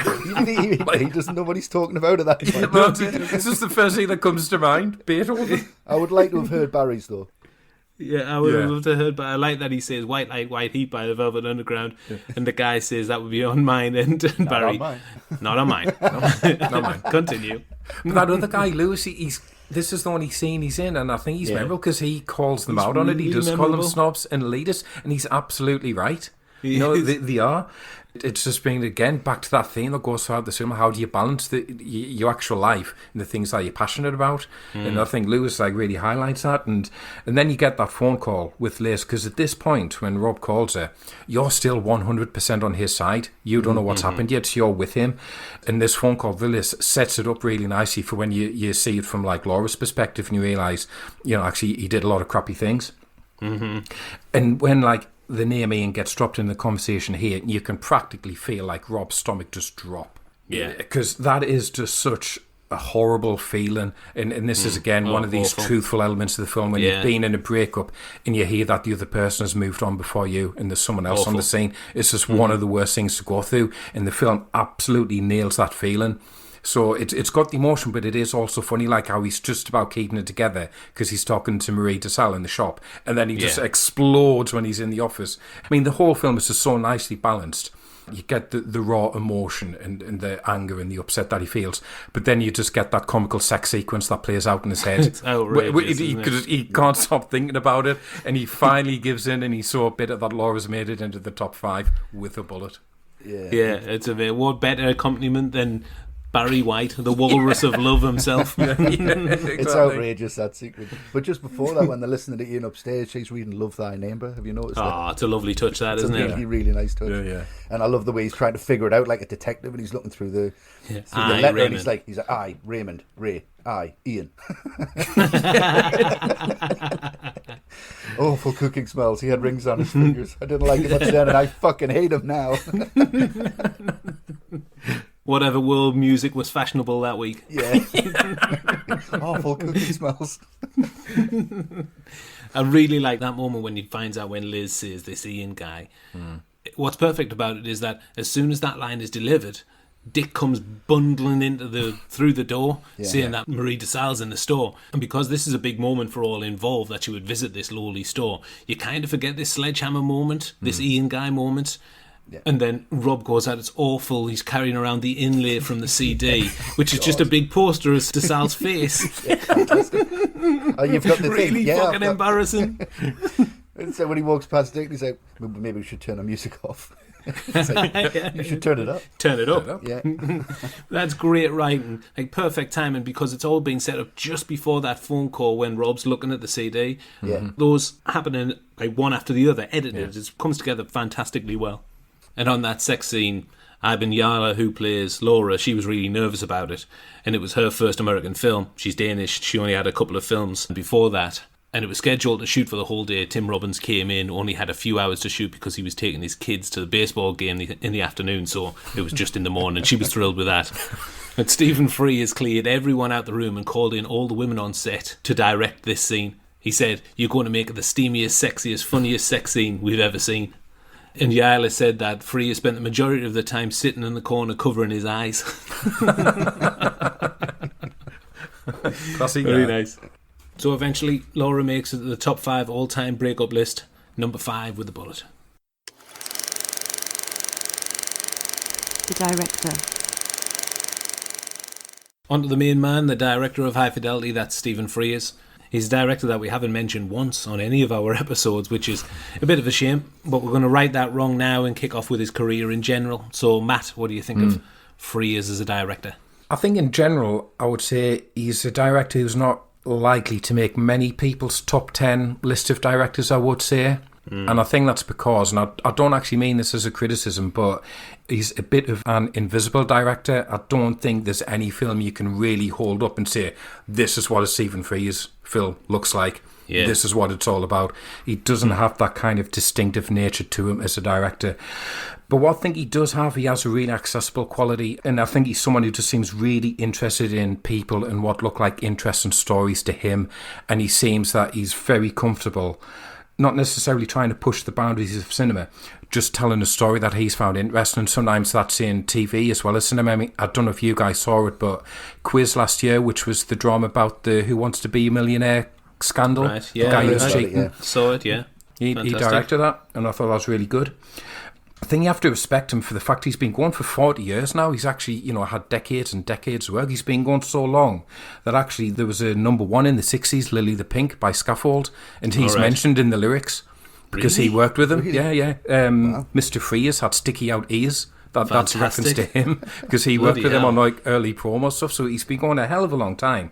Speaker 3: He doesn't know what he's talking about at that point.
Speaker 2: No, it's just the first thing that comes to mind, Beethoven.
Speaker 3: I would like to have heard Barry's, though.
Speaker 1: Yeah, I would have loved to have heard, but I like that he says White Light, White Heat by the Velvet Underground, and the guy says that would be on mine, and Barry, not on mine. Not mine. Continue.
Speaker 2: But that other guy, Lewis, this is the only scene he's in, and I think he's memorable because he calls them out on it. He does call them snobs and elitists, and he's absolutely right. They are. It's just bringing, again, back to that theme that goes throughout the cinema. How do you balance your actual life and the things that you're passionate about? And I think Lewis really highlights that. And then you get that phone call with Liz, because at this point, when Rob calls her, you're still 100% on his side. You don't know what's happened yet, so you're with him. And this phone call, Liz, sets it up really nicely for when you see it from Laura's perspective and you realise, actually he did a lot of crappy things. And when the name Ian gets dropped in the conversation here, you can practically feel Rob's stomach just drop.
Speaker 1: Yeah.
Speaker 2: Because that is just such a horrible feeling. And this is, again, one of these truthful elements of the film when you've been in a breakup and you hear that the other person has moved on before you and there's someone else on the scene. It's just one of the worst things to go through. And the film absolutely nails that feeling. So it's got the emotion, but it is also funny, how he's just about keeping it together because he's talking to Marie DeSalle in the shop, and then he just explodes when he's in the office. I mean, the whole film is just so nicely balanced. You get the raw emotion and the anger and the upset that he feels, but then you just get that comical sex sequence that plays out in his head.
Speaker 1: It's outrageous,
Speaker 2: he can't stop thinking about it, and he finally gives in, and he's so bitter that Laura's made it into the top 5 with a bullet.
Speaker 1: Yeah, it's what better accompaniment than Barry White, the walrus of love himself.
Speaker 2: Exactly.
Speaker 3: It's outrageous, that sequence. But just before that, when they're listening to Ian upstairs, she's reading Love Thy Neighbour. Have you noticed that?
Speaker 1: It's a lovely touch, that, isn't it?
Speaker 3: It's a really, really nice touch.
Speaker 2: Yeah.
Speaker 3: And I love the way he's trying to figure it out like a detective, and he's looking through the letter,
Speaker 1: Raymond.
Speaker 3: and he's like, I, Raymond, Ray, I, Ian. Awful cooking smells. He had rings on his fingers. I didn't like him much then, and I fucking hate him now.
Speaker 1: whatever world music was fashionable that week.
Speaker 3: Yeah. Awful cookie smells.
Speaker 1: I really like that moment when he finds out when Liz says this Ian guy. What's perfect about it is that as soon as that line is delivered, Dick comes bundling through the door, saying that Marie DeSalle's in the store. And because this is a big moment for all involved, that you would visit this lowly store, you kind of forget this sledgehammer moment, this Ian guy moment. Yeah. And then Rob goes out, it's awful, he's carrying around the inlay from the CD, which is just a big poster of DeSalle's face.
Speaker 3: Oh, you've got the
Speaker 1: really
Speaker 3: thing.
Speaker 1: fucking embarrassing.
Speaker 3: And so when he walks past Dick, he's like, maybe we should turn the music off. Like, you should turn it up.
Speaker 1: Turn it up.
Speaker 3: Yeah.
Speaker 1: That's great writing, like perfect timing, because it's all been set up just before that phone call when Rob's looking at the CD.
Speaker 3: Yeah.
Speaker 1: Those happening like one after the other, edited. It comes together fantastically well. And on that sex scene, Iben Yala, who plays Laura, she was really nervous about it, and it was her first American film. She's Danish. She only had a couple of films before that. And it was scheduled to shoot for the whole day. Tim Robbins came in, only had a few hours to shoot because he was taking his kids to the baseball game in the afternoon, so it was just in the morning. She was thrilled with that. But Stephen Frears cleared everyone out the room and called in all the women on set to direct this scene. He said, "You're going to make it the steamiest, sexiest, funniest sex scene we've ever seen." And Yala said that Frears spent the majority of the time sitting in the corner covering his eyes. Very nice. So eventually, Laura makes it to the top 5 all-time breakup list, number 5 with a bullet.
Speaker 4: The director.
Speaker 1: On to the main man, the director of High Fidelity, that's Stephen Frears. He's a director that we haven't mentioned once on any of our episodes, which is a bit of a shame, but we're going to right that wrong now and kick off with his career in general. So, Matt, what do you think of Frears as a director?
Speaker 2: I think in general, I would say he's a director who's not likely to make many people's top 10 list of directors, I would say. And I think that's because, and I don't actually mean this as a criticism, but he's a bit of an invisible director. I don't think there's any film you can really hold up and say, this is what a Stephen Frears film looks like. Yeah. This is what it's all about. He doesn't have that kind of distinctive nature to him as a director. But what I think he does have, he has a really accessible quality. And I think he's someone who just seems really interested in people and what look like interesting stories to him. And he seems that he's very comfortable, not necessarily trying to push the boundaries of cinema, just telling a story that he's found interesting. And sometimes that's in TV as well as cinema. I mean, I don't know if you guys saw it, but Quiz last year, which was the drama about the Who Wants to Be a Millionaire scandal.
Speaker 1: Right, yeah.
Speaker 2: The guy who was cheating.
Speaker 1: Saw it, yeah.
Speaker 2: He directed that, and I thought that was really good. I think you have to respect him for the fact he's been going for 40 years now. He's actually, had decades and decades of work. He's been going so long that actually there was a number 1 in the 60s, Lily the Pink by Scaffold, and he's mentioned in the lyrics because he worked with him. Really? Yeah. Wow. Mr. Frears had sticky out ears. That's a reference to him because he worked with him on like early promo stuff. So he's been going a hell of a long time.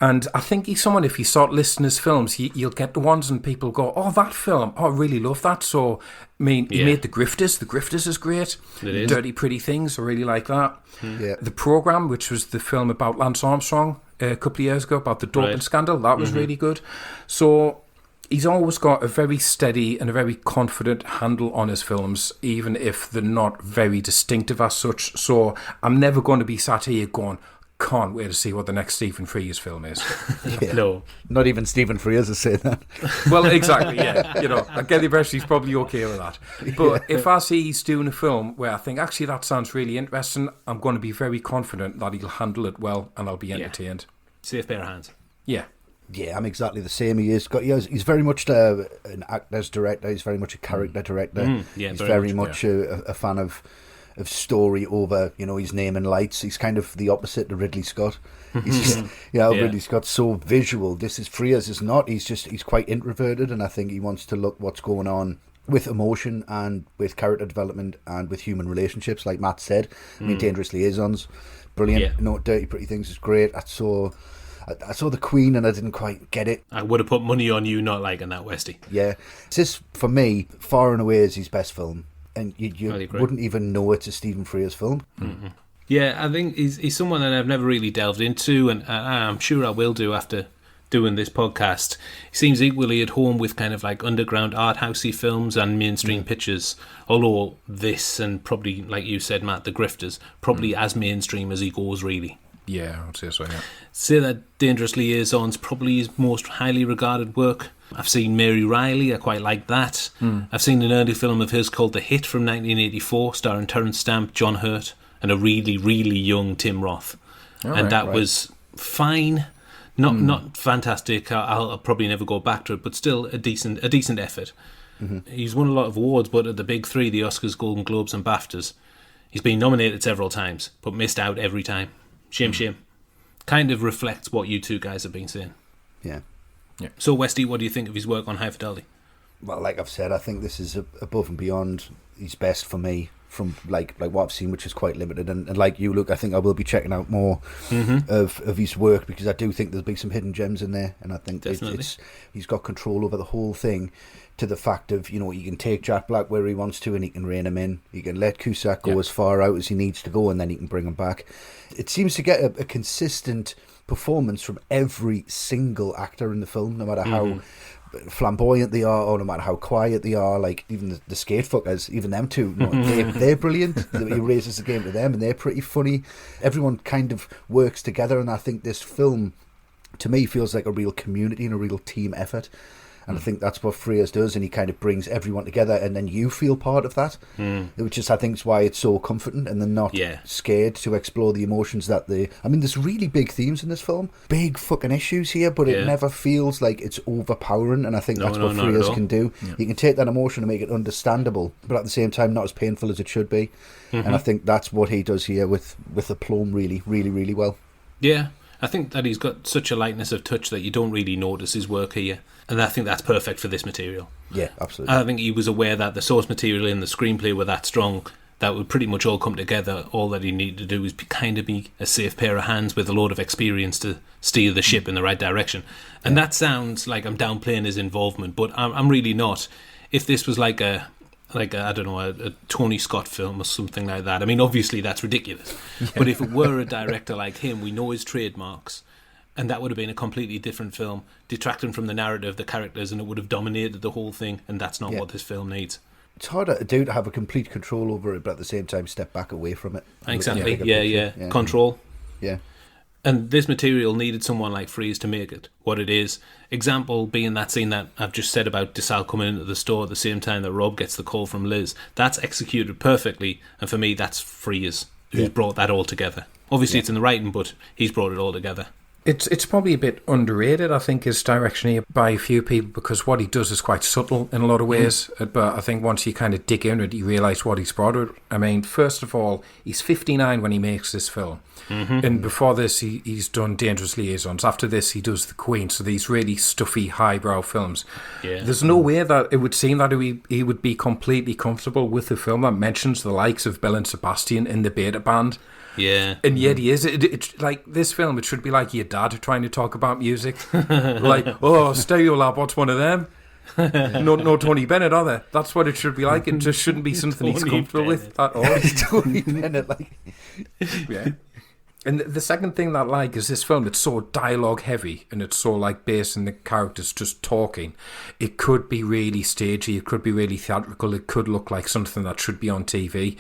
Speaker 2: And I think he's someone, if you start listing his films, you'll get the ones and people go, oh, that film, oh, I really love that. So, I mean, he made The Grifters. The Grifters is great. It is. Dirty Pretty Things, I really like that. Yeah. The Programme, which was the film about Lance Armstrong a couple of years ago, about the doping scandal, that was really good. So he's always got a very steady and a very confident handle on his films, even if they're not very distinctive as such. So I'm never going to be sat here going, can't wait to see what the next Stephen Frears film is.
Speaker 1: No.
Speaker 3: Not even Stephen Frears has said that.
Speaker 2: Well, exactly, yeah. I get the impression he's probably okay with that. But if I see he's doing a film where I think, actually, that sounds really interesting, I'm going to be very confident that he'll handle it well and I'll be entertained.
Speaker 1: Safe pair of hands.
Speaker 2: Yeah.
Speaker 3: Yeah, I'm exactly the same. He's very much an actor's director. He's very much a character director. He's very much a fan of story over, his name and lights. He's kind of the opposite to Ridley Scott. He's just, Ridley Scott's so visual. Frears is not. He's quite introverted, and I think he wants to look what's going on with emotion and with character development and with human relationships, like Matt said. I mean, Dangerous Liaisons, brilliant. Dirty Pretty Things is great. I saw The Queen and I didn't quite get it.
Speaker 1: I would have put money on you not liking that, Westy.
Speaker 3: Yeah. This, for me, far and away is his best film. And you wouldn't even know it's a Stephen Frears film.
Speaker 1: Mm-hmm. Yeah, I think he's someone that I've never really delved into, and I'm sure I will do after doing this podcast, he seems equally at home with kind of like underground art housey films and mainstream pictures. Although this, and probably like you said, Matt, The Grifters, probably as mainstream as he goes, really.
Speaker 2: Yeah, I would say so, yeah.
Speaker 1: Say that Dangerous Liaison's probably his most highly regarded work. I've seen Mary Riley, I quite like that. I've seen an early film of his called The Hit from 1984, starring Terence Stamp, John Hurt, and a really, really young Tim Roth. Was fine. Not fantastic. I'll probably never go back to it, but still a decent effort. He's won a lot of awards, but at the big three, the Oscars, Golden Globes and BAFTAs, he's been nominated several times, but missed out every time. Shame. Kind of reflects what you two guys have been saying.
Speaker 3: Yeah.
Speaker 1: So, Westy, what do you think of his work on High Fidelity?
Speaker 3: Well, like I've said, I think this is above and beyond his best for me from like what I've seen, which is quite limited. And like you, Luke, I think I will be checking out more of his work, because I do think there'll be some hidden gems in there, and I think he's got control over the whole thing, to the fact of, you know, he can take Jack Black where he wants to and he can rein him in. He can let Cusack go as far out as he needs to go, and then he can bring him back. It seems to get a consistent performance from every single actor in the film, no matter how flamboyant they are or no matter how quiet they are. Like even the skate fuckers, even them two, you know, they're brilliant. He raises the game to them and they're pretty funny. Everyone kind of works together, and I think this film to me feels like a real community and a real team effort. And I think that's what Frears does, and he kind of brings everyone together, and then you feel part of that, which is, I think, is why it's so comforting, and they're not scared to explore the emotions that they... I mean, there's really big themes in this film, big fucking issues here, but it never feels like it's overpowering, and I think that's what Frears can do. Yeah. He can take that emotion and make it understandable, but at the same time, not as painful as it should be. And I think that's what he does here with aplomb really, really, really well.
Speaker 1: Yeah. I think that he's got such a lightness of touch that you don't really notice his work here. And I think that's perfect for this material.
Speaker 3: Yeah, absolutely.
Speaker 1: I think he was aware that the source material and the screenplay were that strong that would pretty much all come together. All that he needed to do was kind of be a safe pair of hands with a load of experience to steer the ship in the right direction. And that sounds like I'm downplaying his involvement, but I'm really not. If this was like a I don't know, a Tony Scott film or something like that. I mean, obviously that's ridiculous. But if it were a director like him, we know his trademarks, and that would have been a completely different film, detracting from the narrative, the characters, and it would have dominated the whole thing, and that's not what this film needs.
Speaker 3: It's harder to do, to have a complete control over it, but at the same time step back away from it.
Speaker 1: Exactly, yeah. Control.
Speaker 3: Yeah.
Speaker 1: And this material needed someone like Frears to make it what it is. Example being that scene that I've just said about DeSalle coming into the store at the same time that Rob gets the call from Liz. That's executed perfectly, and for me that's Frears who's brought that all together. Obviously it's in the writing, but he's brought it all together.
Speaker 2: It's probably a bit underrated, I think, his direction here by a few people, because what he does is quite subtle in a lot of ways. But I think once you kind of dig in it, you realise what he's brought it. I mean, first of all, he's 59 when he makes this film. And before this, he's done Dangerous Liaisons. After this, he does The Queen. So these really stuffy, highbrow films. Yeah. There's no way that it would seem that he would be completely comfortable with a film that mentions the likes of Bill and Sebastian in the Beta Band.
Speaker 1: Yeah.
Speaker 2: And yet he is. It's like this film, it should be like your dad trying to talk about music. Like, oh, Stereolab, what's one of them? No Tony Bennett, are there? That's what it should be like. It just shouldn't be something he's comfortable with at all.
Speaker 3: Tony Bennett, like...
Speaker 2: Yeah. And the second thing that I like is this film, it's so dialogue heavy and it's so like based in the characters just talking. It could be really stagey, it could be really theatrical, it could look like something that should be on TV.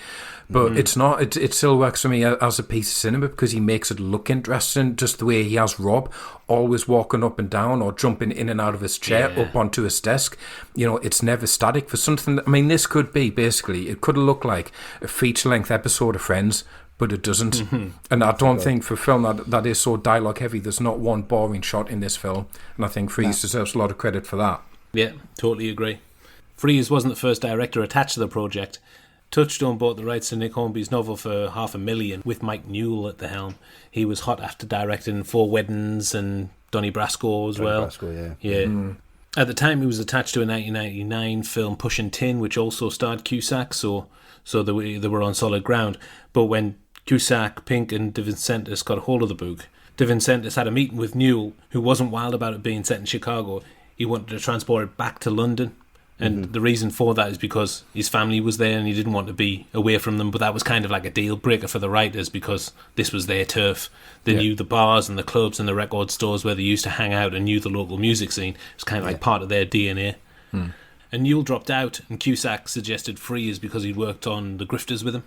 Speaker 2: But it's not, it still works for me as a piece of cinema because he makes it look interesting, just the way he has Rob always walking up and down or jumping in and out of his chair up onto his desk. You know, it's never static for something. I mean, this could be basically, it could look like a feature-length episode of Friends, but it doesn't. And I don't think for a film that is so dialogue heavy, there's not one boring shot in this film. And I think Frears deserves a lot of credit for that.
Speaker 1: Yeah, totally agree. Frears wasn't the first director attached to the project. Touchstone bought the rights to Nick Hornby's novel for $500,000 with Mike Newell at the helm. He was hot after directing Four Weddings and Donnie Brasco as well.
Speaker 3: Brasco,
Speaker 1: yeah. At the time, he was attached to a 1999 film Pushing Tin, which also starred Cusack, so they were on solid ground. But when Cusack, Pink and De Vincentis got a hold of the book, De Vincentis had a meeting with Newell, who wasn't wild about it being set in Chicago. He wanted to transport it back to London And the reason for that is because his family was there and he didn't want to be away from them, but that was kind of like a deal breaker for the writers because this was their turf. They knew the bars and the clubs and the record stores where they used to hang out and knew the local music scene. It was kind of like part of their DNA. And Newell dropped out, and Cusack suggested Frears because he'd worked on The Grifters with him.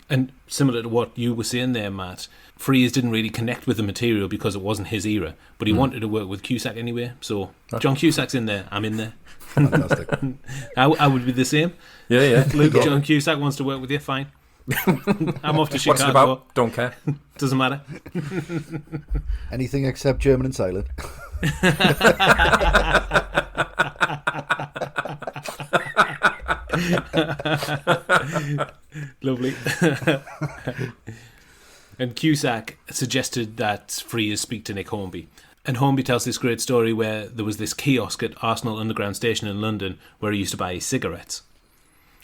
Speaker 1: And similar to what you were saying there, Matt, Frears didn't really connect with the material because it wasn't his era, but he wanted to work with Cusack anyway. So John Cusack's in there, I'm in there.
Speaker 3: Fantastic.
Speaker 1: I would be the same.
Speaker 2: Yeah.
Speaker 1: Luke, John Cusack wants to work with you, fine. I'm off to Chicago.
Speaker 2: What's it about? Don't care.
Speaker 1: Doesn't matter.
Speaker 3: Anything except German and silent.
Speaker 1: Lovely. And Cusack suggested that Frears speak to Nick Hornby. And Hornby tells this great story where there was this kiosk at Arsenal Underground Station in London where he used to buy his cigarettes.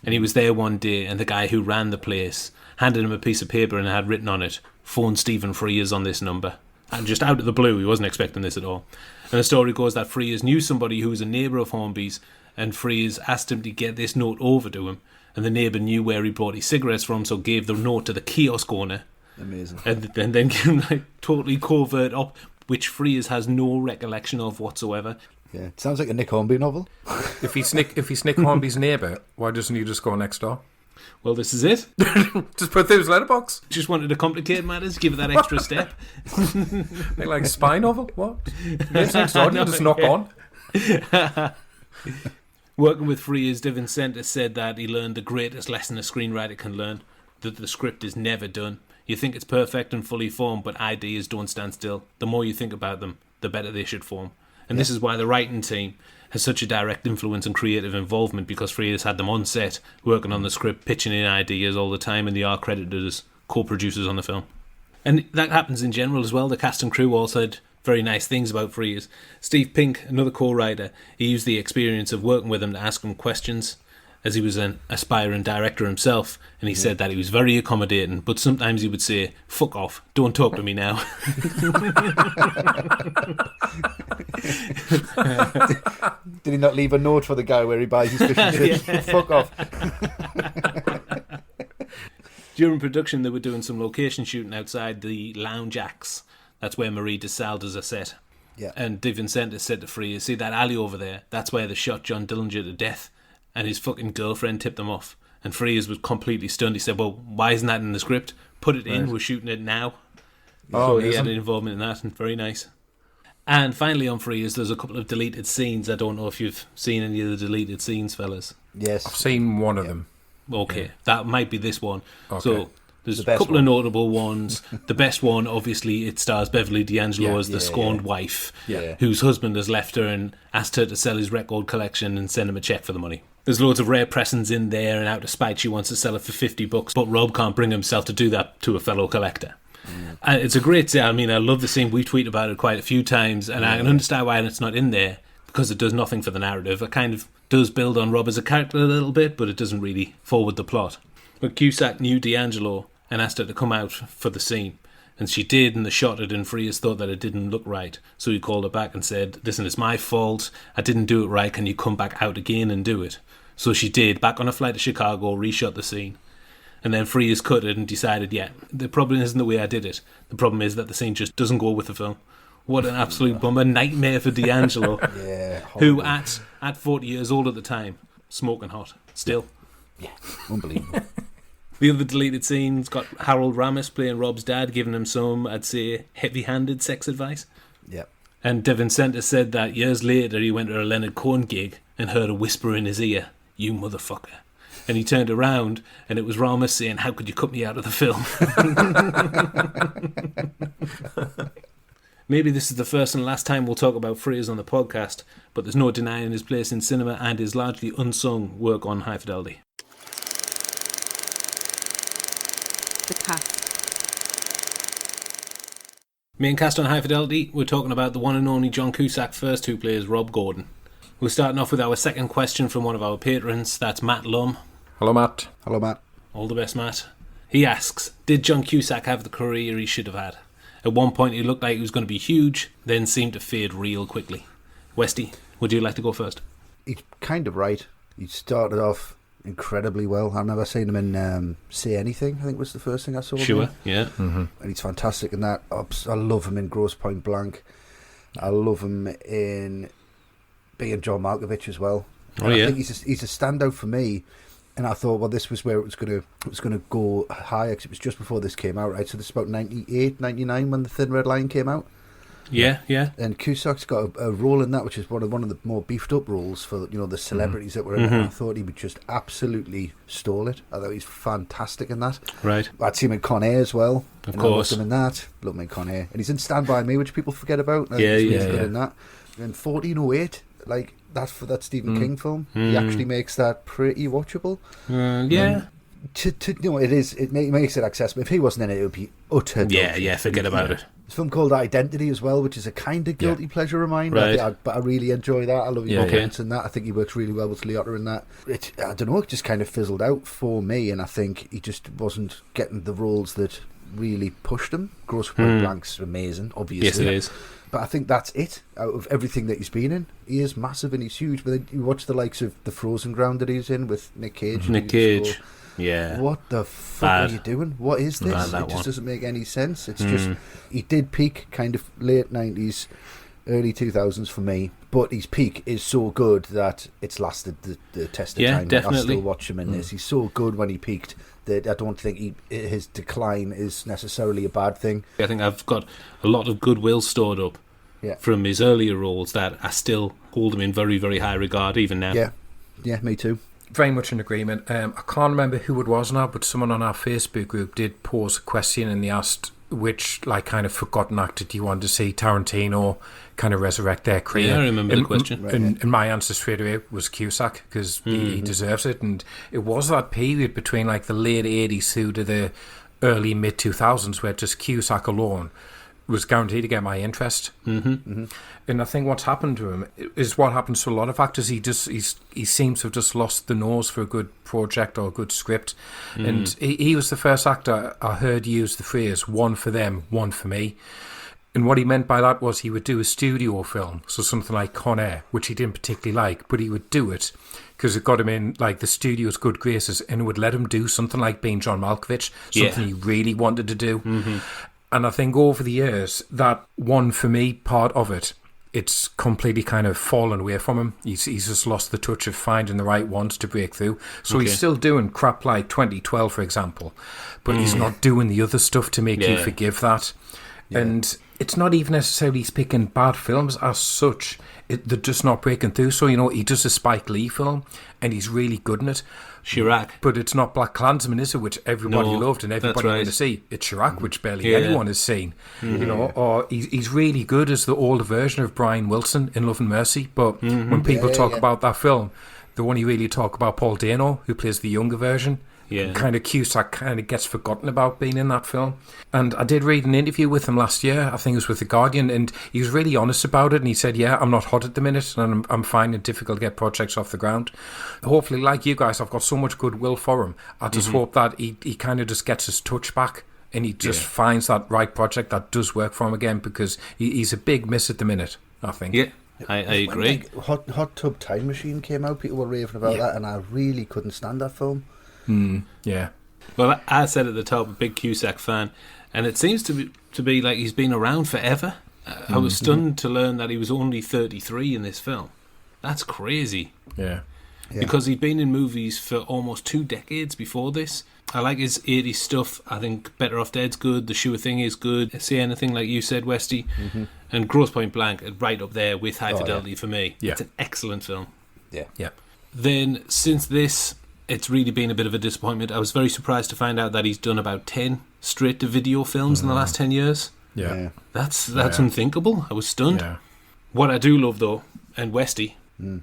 Speaker 1: And he was there one day, and the guy who ran the place handed him a piece of paper and had written on it, "Phone Stephen Frears on this number." And just out of the blue, he wasn't expecting this at all. And the story goes that Frears knew somebody who was a neighbour of Hornby's, and Frears asked him to get this note over to him. And the neighbour knew where he bought his cigarettes from, so gave the note to the kiosk owner.
Speaker 3: Amazing.
Speaker 1: And then gave him like totally covert up, which Frears has no recollection of whatsoever.
Speaker 3: Yeah, it sounds like a Nick Hornby novel.
Speaker 2: If he's Nick Hornby's neighbour, why doesn't he just go next door?
Speaker 1: Well, this is it.
Speaker 2: Just put through his letterbox.
Speaker 1: Just wanted to complicate matters, give it that extra step.
Speaker 2: Like a spy novel? What? Yes, next door, you just knock on.
Speaker 1: Working with Frears, Vincent said that he learned the greatest lesson a screenwriter can learn, that the script is never done. You think it's perfect and fully formed, but ideas don't stand still. The more you think about them, the better they should form. And this is why the writing team has such a direct influence and creative involvement, because Frears had them on set, working on the script, pitching in ideas all the time, and they are credited as co-producers on the film. And that happens in general as well. The cast and crew all said very nice things about Frears. Steve Pink, another co-writer, he used the experience of working with him to ask him questions, as he was an aspiring director himself, and he said that he was very accommodating, but sometimes he would say, "Fuck off, don't talk to me now."
Speaker 3: Did he not leave a note for the guy where he buys his fish and chips? Fuck off.
Speaker 1: During production, they were doing some location shooting outside the Lounge Acts. That's where Marie de Salles are set.
Speaker 3: Yeah.
Speaker 1: And De Vincent said to Frears, "See that alley over there? That's where they shot John Dillinger to death." And his fucking girlfriend tipped them off. And Frears was completely stunned. He said, "Well, why isn't that in the script? Put it in, we're shooting it now." So he had an involvement in that, and very nice. And finally on Frears, there's a couple of deleted scenes. I don't know if you've seen any of the deleted scenes, fellas.
Speaker 3: Yes.
Speaker 2: I've seen one of them.
Speaker 1: Okay, that might be this one.
Speaker 2: Okay.
Speaker 1: So there's
Speaker 3: The
Speaker 1: a couple
Speaker 3: best
Speaker 1: of
Speaker 3: one.
Speaker 1: notable ones. The best one, obviously, it stars Beverly D'Angelo as the scorned wife, whose husband has left her and asked her to sell his record collection and send him a check for the money. There's loads of rare pressings in there, and out of spite she wants to sell it for $50, but Rob can't bring himself to do that to a fellow collector. And it's a great scene. I mean, I love the scene. We tweet about it quite a few times, and I can understand why it's not in there, because it does nothing for the narrative. It kind of does build on Rob as a character a little bit, but it doesn't really forward the plot. But Cusack knew D'Angelo and asked her to come out for the scene. And she did, and they shot it, and Frears thought that it didn't look right. So he called her back and said, "Listen, it's my fault. I didn't do it right. Can you come back out again and do it?" So she did, back on a flight to Chicago, reshot the scene. And then Frears cut it and decided, yeah, the problem isn't the way I did it. The problem is that the scene just doesn't go with the film. What an absolute bummer. Nightmare for D'Angelo, who at 40 years old at the time, smoking hot, still.
Speaker 3: Yeah, unbelievable.
Speaker 1: The other deleted scenes got Harold Ramis playing Rob's dad, giving him some, I'd say, heavy-handed sex advice.
Speaker 3: Yeah.
Speaker 1: And De Vincent said that years later he went to a Leonard Cohen gig and heard a whisper in his ear, "You motherfucker." And he turned around and it was Ramis saying, "How could you cut me out of the film?" Maybe this is the first and last time we'll talk about Frears on the podcast, but there's no denying his place in cinema and his largely unsung work on High Fidelity.
Speaker 4: The cast.
Speaker 1: Main cast on High Fidelity, we're talking about the one and only John Cusack first, who plays Rob Gordon. We're starting off with our second question from one of our patrons. That's Matt Lum.
Speaker 2: Hello, Matt.
Speaker 3: Hello, Matt.
Speaker 1: All the best, Matt. He asks, did John Cusack have the career he should have had? At one point he looked like he was going to be huge, then seemed to fade real quickly. Westy, would you like to go first?
Speaker 3: he's kind of right. He started off incredibly well. I remember seeing him in Say Anything, I think was the first thing I saw.
Speaker 1: Sure,
Speaker 3: him.
Speaker 1: yeah.
Speaker 3: And he's fantastic in that. I love him in Grosse Pointe Blank. I love him in being John Malkovich as well. And I think he's a standout for me. And I thought, well, this was where it was gonna go higher, because it was just before this came out, right? So this is about 98, 99 when The Thin Red Line came out.
Speaker 1: Yeah.
Speaker 3: And Cusack's got a role in that, which is one of the more beefed up roles for the celebrities that were in it. And I thought he would just absolutely stole it. I thought he's fantastic in that.
Speaker 1: Right.
Speaker 3: I'd see him in Con Air as well.
Speaker 1: Of course.
Speaker 3: I loved him in that. Love him in Con Air. And he's in Stand By Me, which people forget about.
Speaker 1: Yeah,
Speaker 3: he's really good in that. In 1408, like that for that Stephen King film, he actually makes that pretty watchable.
Speaker 1: Yeah.
Speaker 3: It makes it accessible. If he wasn't in it would be utter.
Speaker 1: Yeah. Forget about it.
Speaker 3: There's a film called Identity as well, which is a kind of guilty pleasure of mine.
Speaker 1: Right.
Speaker 3: But I really enjoy that. I love his performance in that. I think he works really well with Liotta in that. I don't know, it just kind of fizzled out for me, and I think he just wasn't getting the roles that really pushed him. Grosse Pointe Blank's amazing, obviously.
Speaker 1: Yes, it is.
Speaker 3: But I think that's it. Out of everything that he's been in, he is massive and he's huge. But then you watch the likes of The Frozen Ground that he's in with Nick Cage.
Speaker 1: Nick Cage. Yeah.
Speaker 3: What the fuck are you doing? What is this? It just doesn't make any sense. It's just, he did peak kind of late 90s, early 2000s for me, but his peak is so good that it's lasted the test of time.
Speaker 1: Definitely.
Speaker 3: I still watch him in this. He's so good when he peaked that I don't think his decline is necessarily a bad thing.
Speaker 1: I think I've got a lot of goodwill stored up from his earlier roles that I still hold him in very, very high regard even now.
Speaker 3: Yeah, me too.
Speaker 2: Very much in agreement. I can't remember who it was now, but someone on our Facebook group did pose a question and they asked which kind of forgotten actor do you want to see Tarantino kind of resurrect their career.
Speaker 1: Yeah, I remember the question.
Speaker 2: And my answer straight away was Cusack, because he deserves it. And it was that period between the late 80s through to the early mid-2000s where just Cusack alone was guaranteed to get my interest. And I think what's happened to him is what happens to a lot of actors. He seems to have just lost the nose for a good project or a good script. And he was the first actor I heard use the phrase "one for them, one for me." And what he meant by that was he would do a studio film, so something like Con Air, which he didn't particularly like, but he would do it because it got him in the studio's good graces, and it would let him do something like being John Malkovich, something he really wanted to do. And I think over the years, that one for me part of it, it's completely kind of fallen away from him. He's just lost the touch of finding the right ones to break through. So he's still doing crap like 2012, for example, but he's not doing the other stuff to make you forgive that. Yeah. And it's not even necessarily he's picking bad films as such. They're just not breaking through. So, he does a Spike Lee film and he's really good in it.
Speaker 1: Chirac.
Speaker 2: But it's not Black Klansman, is it? Which everybody loved and everybody wanted to see. It's Chirac, which barely anyone has seen. Or he's really good as the older version of Brian Wilson in Love and Mercy. But when people talk about that film, they only really talk about Paul Dano, who plays the younger version. Yeah. Kind of Cusack kind of gets forgotten about being in that film. And I did read an interview with him last year, I think it was with The Guardian, and he was really honest about it, and he said, I'm not hot at the minute, and I'm finding it difficult to get projects off the ground. Hopefully, like you guys, I've got so much goodwill for him. I just hope that he kind of just gets his touch back, and he just finds that right project that does work for him again, because he's a big miss at the minute, I think.
Speaker 1: Yeah. I agree.
Speaker 3: When Hot Tub Time Machine came out, people were raving about that, and I really couldn't stand that film.
Speaker 2: Yeah.
Speaker 1: Well, I said at the top, a big Cusack fan, and it seems to be like he's been around forever. I was stunned to learn that he was only 33 in this film. That's crazy.
Speaker 2: Yeah.
Speaker 1: Because he'd been in movies for almost 2 decades before this. I like his 80s stuff. I think Better Off Dead's good. The Sure Thing is good. See Anything, like you said, Westy. And Grosse Pointe Blank, right up there with High Fidelity for me. Yeah. It's an excellent film.
Speaker 3: Yeah.
Speaker 1: Then, since this, it's really been a bit of a disappointment. I was very surprised to find out that he's done about 10 straight-to-video films in the last 10 years.
Speaker 2: Yeah.
Speaker 1: That's unthinkable. I was stunned. Yeah. What I do love, though, and Westy,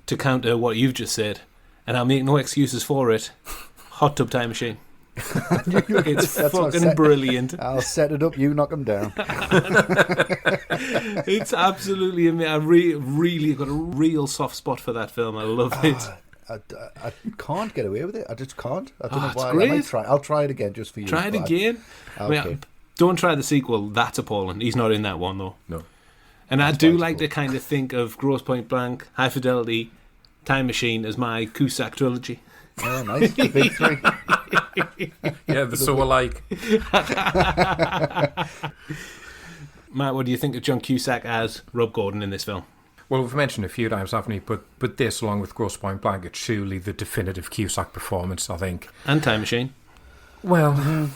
Speaker 1: to counter what you've just said, and I'll make no excuses for it, Hot Tub Time Machine. It's fucking brilliant.
Speaker 3: I'll set it up, you knock them down.
Speaker 1: It's absolutely amazing. I really got a real soft spot for that film. I love it.
Speaker 3: I can't get away with it. I just can't. I don't know why.
Speaker 1: Great.
Speaker 3: I might try. I'll try it again just for you.
Speaker 1: Try it again.
Speaker 3: Okay.
Speaker 1: I mean, don't try the sequel. That's appalling. He's not in that one though.
Speaker 2: No.
Speaker 1: And I do like to kind of think of Grosse Pointe Blank, High Fidelity, Time Machine as my Cusack trilogy.
Speaker 3: Oh, nice. The big three.
Speaker 2: Yeah, they're so alike.
Speaker 1: Matt, what do you think of John Cusack as Rob Gordon in this film?
Speaker 2: Well, we've mentioned a few times, haven't we? But this, along with Grosse Pointe Blank, it's surely the definitive Cusack performance, I think.
Speaker 1: And Time Machine.
Speaker 2: Well,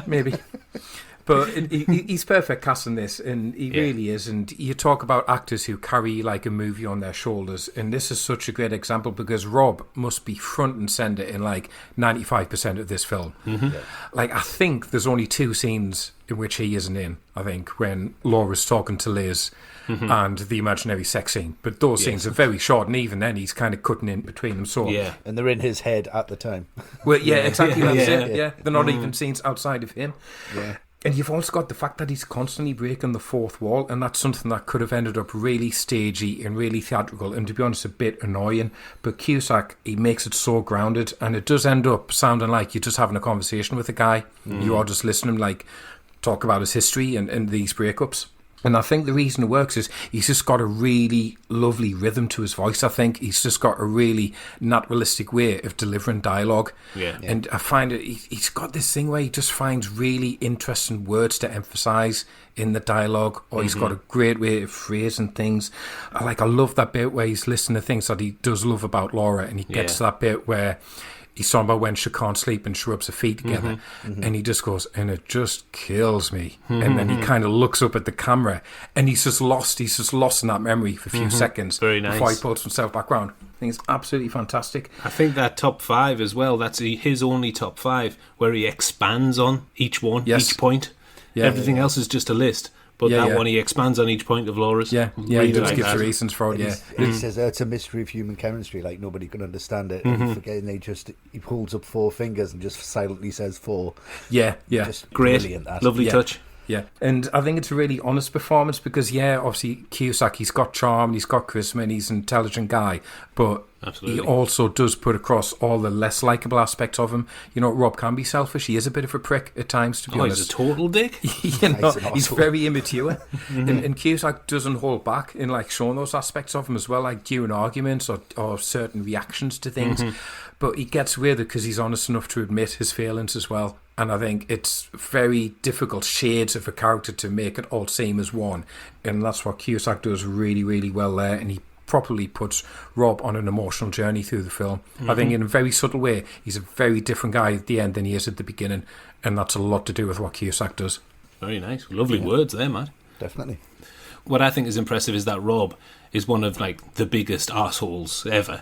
Speaker 2: maybe. But he's perfect casting this, and he really is. And you talk about actors who carry like a movie on their shoulders, and this is such a great example because Rob must be front and centre in like 95% of this film.
Speaker 1: Mm-hmm.
Speaker 3: Yeah.
Speaker 2: Like, I think there's only 2 scenes in which he isn't in, I think, when Laura's talking to Liz and the imaginary sex scene. But those scenes are very short, and even then he's kind of cutting in between them. So,
Speaker 3: And they're in his head at the time.
Speaker 2: well, exactly. That's it.
Speaker 3: Yeah.
Speaker 2: Yeah, they're not even scenes outside of him.
Speaker 3: Yeah.
Speaker 2: And you've also got the fact that he's constantly breaking the fourth wall, and that's something that could have ended up really stagey and really theatrical, and to be honest, a bit annoying. But Cusack, he makes it so grounded, and it does end up sounding like you're just having a conversation with a guy. You are just listening, like, talk about his history and these breakups. And I think the reason it works is he's just got a really lovely rhythm to his voice, I think. He's just got a really naturalistic way of delivering dialogue.
Speaker 1: Yeah.
Speaker 2: And I find it, he's got this thing where he just finds really interesting words to emphasise in the dialogue, or he's got a great way of phrasing things. I love that bit where he's listening to things that he does love about Laura, and he gets to that bit where he's talking about when she can't sleep and she rubs her feet together, and he just goes, and it just kills me. And then he kind of looks up at the camera, and he's just lost in that memory for a few seconds
Speaker 1: Very nice.
Speaker 2: before he pulls himself back round. I think it's absolutely fantastic.
Speaker 1: I think that top 5 as well, that's his only top 5, where he expands on each one, each point. Everything else is just a list. But that one, he expands on each point of Laura's.
Speaker 2: He just gives the reasons for it,
Speaker 3: He says it's a mystery of human chemistry, like nobody can understand it. And he holds up 4 fingers and just silently says 4. Just
Speaker 1: Great,
Speaker 3: brilliant, that.
Speaker 1: lovely touch.
Speaker 2: Yeah, and I think it's a really honest performance because, obviously Cusack, he's got charm, he's got charisma, and he's an intelligent guy, but he also does put across all the less likeable aspects of him. You know, Rob can be selfish. He is a bit of a prick at times, to be honest.
Speaker 1: He's a total dick.
Speaker 2: He's very immature. And Cusack doesn't hold back in like showing those aspects of him as well, like during arguments or certain reactions to things. But he gets away with it because he's honest enough to admit his failings as well. And I think it's very difficult shades of a character to make it all seem as one. And that's what Cusack does really, really well there. And he properly puts Rob on an emotional journey through the film. I think in a very subtle way, he's a very different guy at the end than he is at the beginning. And that's a lot to do with what Cusack does.
Speaker 1: Very nice. Lovely words there, Matt.
Speaker 3: Definitely.
Speaker 1: What I think is impressive is that Rob is one of like the biggest arseholes ever.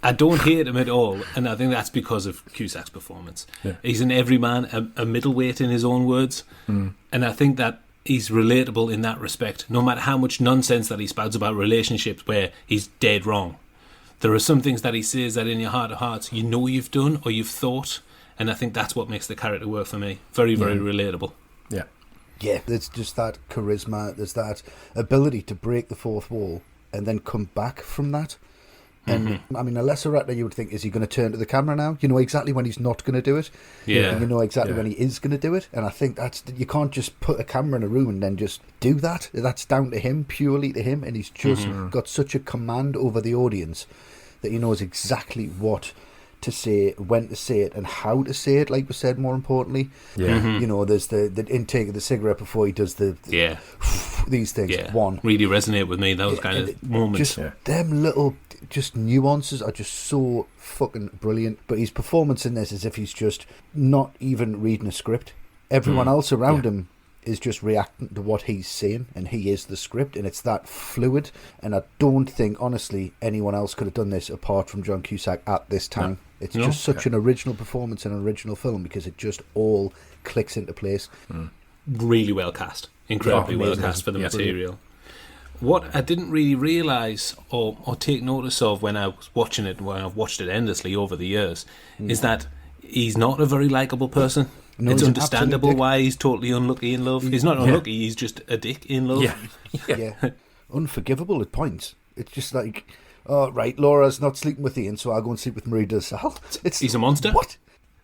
Speaker 1: I don't hate him at all, and I think that's because of Cusack's performance. He's an everyman, a middleweight in his own words, and I think that he's relatable in that respect, no matter how much nonsense that he spouts about relationships where he's dead wrong. There are some things that he says that in your heart of hearts you know you've done or you've thought, and I think that's what makes the character work for me. Very, very relatable.
Speaker 3: Yeah, there's just that charisma, there's that ability to break the fourth wall and then come back from that. And I mean, a lesser actor, you would think, is he going to turn to the camera now? You know exactly when he's not going to do it. And you know exactly when he is going to do it. And I think you can't just put a camera in a room and then just do that. That's down to him, purely to him. And he's just got such a command over the audience that he knows exactly what to say, when to say it, and how to say it, like we said, more importantly. You know, there's the intake of the cigarette before he does the these things. One
Speaker 1: really resonate with me, those kind of moments.
Speaker 3: Just them little just nuances are just so fucking brilliant. But his performance in this is if he's just not even reading a script. Everyone else around him is just reacting to what he's saying, and he is the script, and it's that fluid. And I don't think, honestly, anyone else could have done this apart from John Cusack at this time. It's just such an original performance in an original film because it just all clicks into place.
Speaker 1: Really well cast. Incredibly well cast for the material. What I didn't really realise or take notice of when I was watching it, when I've watched it endlessly over the years, is that he's not a very likeable person. No, it's understandable why he's totally unlucky in love. He's not unlucky, he's just a dick in love.
Speaker 3: Unforgivable at points. It's just like, oh, right, Laura's not sleeping with Ian, so I'll go and sleep with Marie Sal.
Speaker 1: He's a monster.
Speaker 3: What?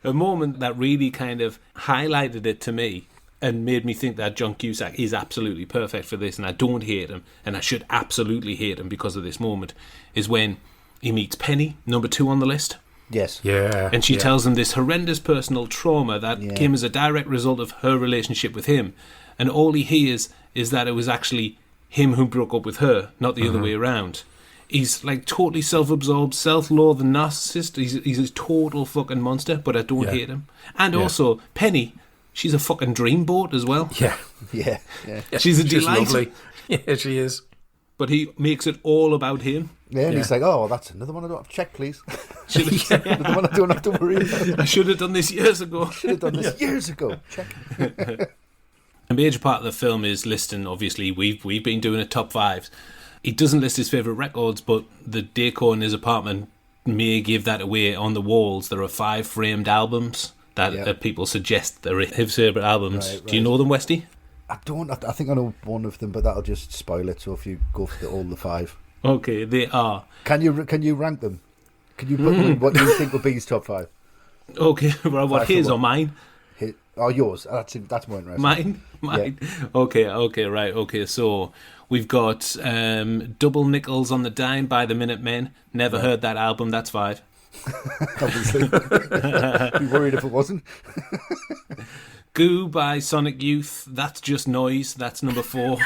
Speaker 1: A moment that really kind of highlighted it to me and made me think that John Cusack is absolutely perfect for this, and I don't hate him, and I should absolutely hate him because of this moment, is when he meets Penny, number 2 on the list.
Speaker 3: Yes.
Speaker 2: Yeah.
Speaker 1: And she tells him this horrendous personal trauma that came as a direct result of her relationship with him. And all he hears is that it was actually him who broke up with her, not the other way around. He's like totally self-absorbed, self-loathing narcissist. He's a total fucking monster, but I don't hate him. And also, Penny, she's a fucking dreamboat as well.
Speaker 2: Yeah.
Speaker 3: Yeah.
Speaker 1: She's a delight.
Speaker 2: Lovely. Yeah, she is.
Speaker 1: But he makes it all about him.
Speaker 3: Yeah, and he's like, oh, that's another one I don't have to check, please. Another one I don't have to worry about.
Speaker 1: I should have done this years ago.
Speaker 3: Should have done this years ago. Check.
Speaker 1: A major part of the film is listing, obviously, we've been doing a top 5s. He doesn't list his favourite records, but the decor in his apartment may give that away. On the walls, there are 5 framed albums that people suggest are his favourite albums.
Speaker 3: Right.
Speaker 1: Do you know them, Westy?
Speaker 3: I don't. I think I know one of them, but that'll just spoil it. So if you go for all the 5,
Speaker 1: Okay, they are.
Speaker 3: can you rank them? Can you put what you think would be his top 5?
Speaker 1: Okay, well, what,
Speaker 3: 5 for
Speaker 1: his
Speaker 3: what?
Speaker 1: or mine?
Speaker 3: Yours. That's more interesting.
Speaker 1: Mine?
Speaker 3: Yeah.
Speaker 1: Okay, right. Okay, so we've got Double Nickels on the Dime by the Minutemen. Never heard that album. That's 5.
Speaker 3: Obviously. Be worried if it wasn't.
Speaker 1: Goo by Sonic Youth. That's just noise. That's number 4.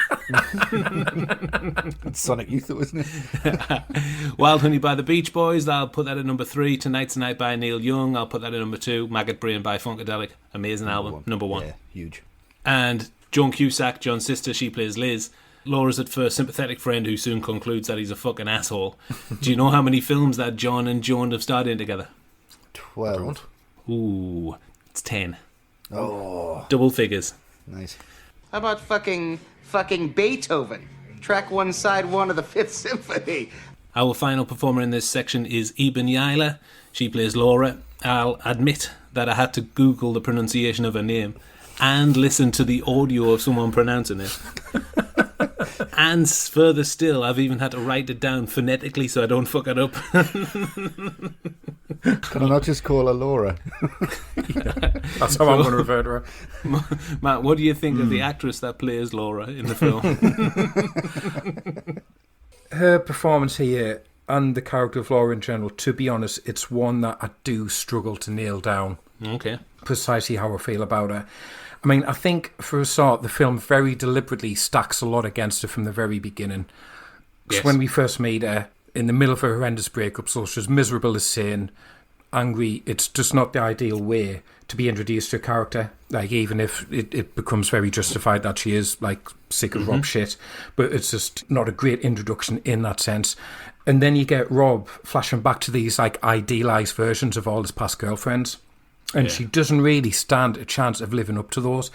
Speaker 3: It's Sonic Youth, wasn't it?
Speaker 1: Wild Honey by the Beach Boys. I'll put that at number 3. Tonight's the Night by Neil Young. I'll put that at number 2. Maggot Brain by Funkadelic. Amazing album. Number 1.
Speaker 3: Yeah, huge.
Speaker 1: And Joan Cusack, John's sister, she plays Liz. Laura's at first sympathetic friend who soon concludes that he's a fucking asshole. Do you know how many films that John and Joan have starred in together?
Speaker 3: 12.
Speaker 1: Ooh, it's 10.
Speaker 3: Oh,
Speaker 1: Double figures.
Speaker 3: nice.
Speaker 5: How about fucking Beethoven? Track 1, side 1 of the 5th Symphony.
Speaker 1: Our final performer in this section is Eben Yila. She plays Laura. I'll admit that I had to Google the pronunciation of her name and listen to the audio of someone pronouncing it. And further still, I've even had to write it down phonetically so I don't fuck it up.
Speaker 3: Can I not just call her Laura?
Speaker 2: That's how I'm going to refer to her.
Speaker 1: Matt, what do you think of the actress that plays Laura in the film?
Speaker 2: Her performance here and the character of Laura in general, to be honest, it's one that I do struggle to nail down.
Speaker 1: Okay.
Speaker 2: Precisely how I feel about her. I mean, I think for a start, the film very deliberately stacks a lot against her from the very beginning. Because when we first meet her, in the middle of her horrendous breakup, so she's miserable as sin, angry, it's just not the ideal way to be introduced to a character. Like, even if it becomes very justified that she is, like, sick of Rob's shit. But it's just not a great introduction in that sense. And then you get Rob flashing back to these, like, idealised versions of all his past girlfriends. And she doesn't really stand a chance of living up to those.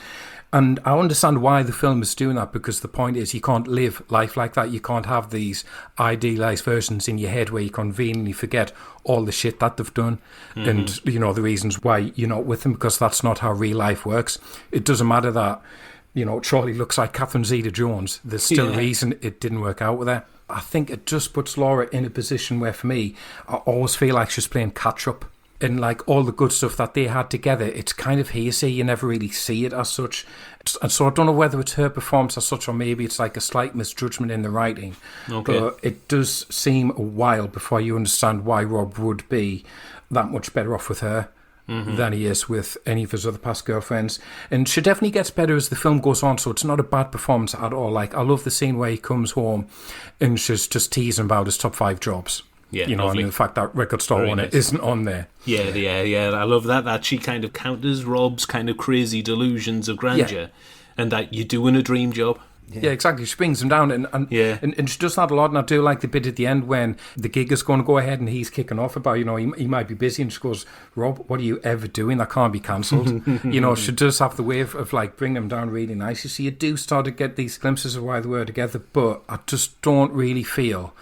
Speaker 2: And I understand why the film is doing that, because the point is you can't live life like that. You can't have these idealised versions in your head where you conveniently forget all the shit that they've done and, you know, the reasons why you're not with them, because that's not how real life works. It doesn't matter that, you know, Charlie looks like Catherine Zeta-Jones. There's still a reason it didn't work out with her. I think it just puts Laura in a position where, for me, I always feel like she's playing catch-up. And like all the good stuff that they had together, it's kind of hearsay. You never really see it as such. And so I don't know whether it's her performance as such, or maybe it's like a slight misjudgment in the writing.
Speaker 1: Okay.
Speaker 2: But it does seem a while before you understand why Rob would be that much better off with her than he is with any of his other past girlfriends. And she definitely gets better as the film goes on, so it's not a bad performance at all. Like, I love the scene where he comes home and she's just teasing about his top 5 jobs.
Speaker 1: Yeah,
Speaker 2: you know,
Speaker 1: lovely.
Speaker 2: and the fact that Record Store Owner isn't on there.
Speaker 1: Yeah. I love that she kind of counters Rob's kind of crazy delusions of grandeur, and that you're doing a dream job.
Speaker 2: Yeah, exactly. She brings him down, and she does that a lot. And I do like the bit at the end when the gig is going to go ahead and he's kicking off about, you know, he might be busy, and she goes, "Rob, what are you ever doing? That can't be cancelled." You know, she does have the way of like bringing him down really nicely. So you do start to get these glimpses of why they were together, but I just don't really feel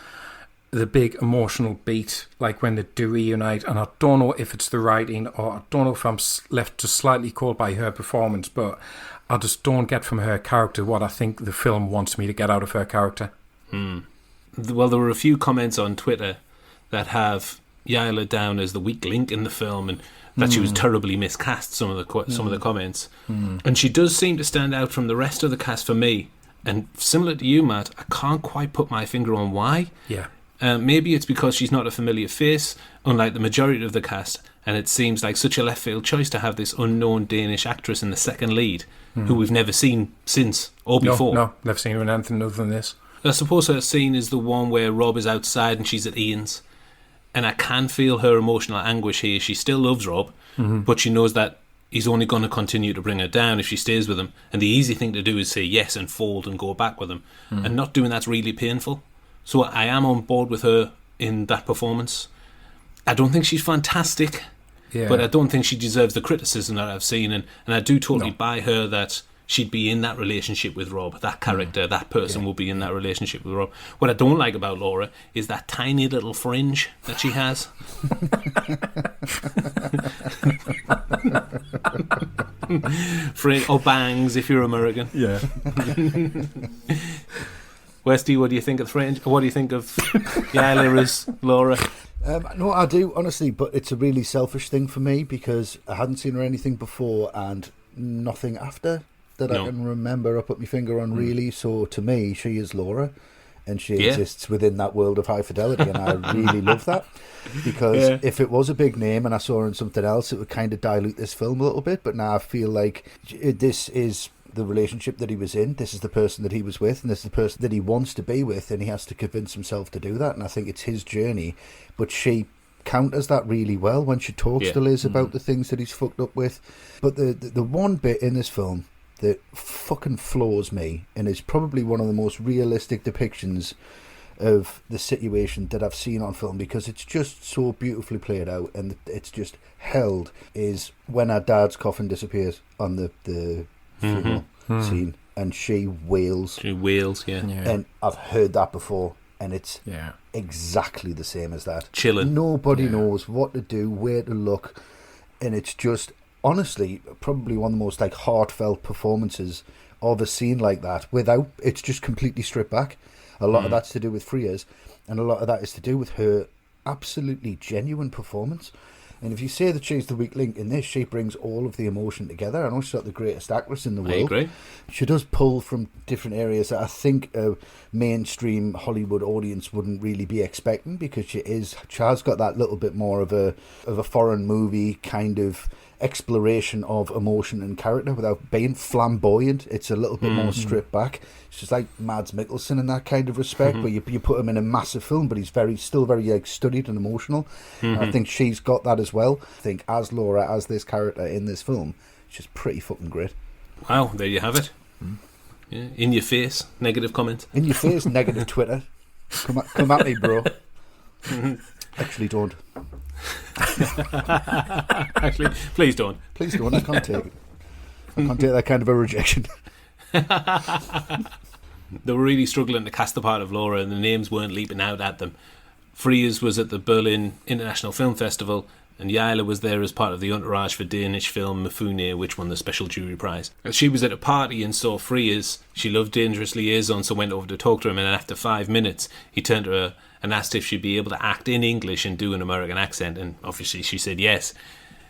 Speaker 2: the big emotional beat like when they do reunite. And I don't know if it's the writing, or I don't know if I'm left just slightly cold by her performance, but I just don't get from her character what I think the film wants me to get out of her character.
Speaker 1: Well, there were a few comments on Twitter that have Yaela down as the weak link in the film, and that she was terribly miscast. Some of the comments, and she does seem to stand out from the rest of the cast for me. And similar to you, Matt, I can't quite put my finger on why.
Speaker 2: Yeah.
Speaker 1: Maybe it's because she's not a familiar face, unlike the majority of the cast, and it seems like such a left field choice to have this unknown Danish actress in the second lead, who we've never seen since or before.
Speaker 2: No, never seen her in anything other than this.
Speaker 1: I suppose her scene is the one where Rob is outside and she's at Ian's, and I can feel her emotional anguish here. She still loves Rob, but she knows that he's only going to continue to bring her down if she stays with him, and the easy thing to do is say yes and fold and go back with him, and not doing that's really painful. So I am on board with her in that performance. I don't think she's fantastic, but I don't think she deserves the criticism that I've seen, and I do totally buy her that she'd be in that relationship with Rob. That character, that person will be in that relationship with Rob. What I don't like about Laura is that tiny little fringe that she has. Or bangs if you're American.
Speaker 2: Yeah.
Speaker 1: Westy, what do you think of the fringe? What do you think of Yaela as Laura?
Speaker 3: No, I do, honestly, but it's a really selfish thing for me because I hadn't seen her anything before and nothing after that I can remember or put my finger on, really. So to me, she is Laura, and she exists within that world of High Fidelity, and I really love that, because if it was a big name and I saw her in something else, it would kind of dilute this film a little bit. But now I feel like this is the relationship that he was in, this is the person that he was with, and this is the person that he wants to be with, and he has to convince himself to do that, and I think it's his journey. But she counters that really well when she talks to Liz about the things that he's fucked up with. But the one bit in this film that fucking floors me, and is probably one of the most realistic depictions of the situation that I've seen on film, because it's just so beautifully played out and it's just held, is when her dad's coffin disappears on the funeral scene, and she wails.
Speaker 1: She wails,
Speaker 3: And I've heard that before, and it's exactly the same as that.
Speaker 1: Chilling.
Speaker 3: Nobody knows what to do, where to look, and it's just, honestly, probably one of the most heartfelt performances of a scene like that, without, it's just completely stripped back. A lot of that's to do with Frears, and a lot of that is to do with her absolutely genuine performance. And if you say that she's the weak link in this, she brings all of the emotion together. I know she's not the greatest actress in the world.
Speaker 1: I agree.
Speaker 3: She does pull from different areas that I think a mainstream Hollywood audience wouldn't really be expecting, because she has got that little bit more of a foreign movie kind of exploration of emotion and character without being flamboyant. It's a little bit more stripped back. She's like Mads Mikkelsen in that kind of respect, but you put him in a massive film, but he's still very studied and emotional. And I think she's got that as well. I think as Laura, as this character in this film, she's pretty fucking great.
Speaker 1: Wow, there you have it. Yeah, in your face, negative comments.
Speaker 3: In your face, negative Twitter. Come at me, bro. Actually, don't.
Speaker 1: Actually, please don't.
Speaker 3: Please don't. I can't take it. I can't take that kind of a rejection.
Speaker 1: They were really struggling to cast the part of Laura, and the names weren't leaping out at them. Frears was at the Berlin International Film Festival, and Yaela was there as part of the entourage for Danish film Mifune, which won the special jury prize. She was at a party and saw Frears. She loved Dangerous Liaison, so went over to talk to him, and after 5 minutes he turned to her and asked if she'd be able to act in English and do an American accent, and obviously she said yes.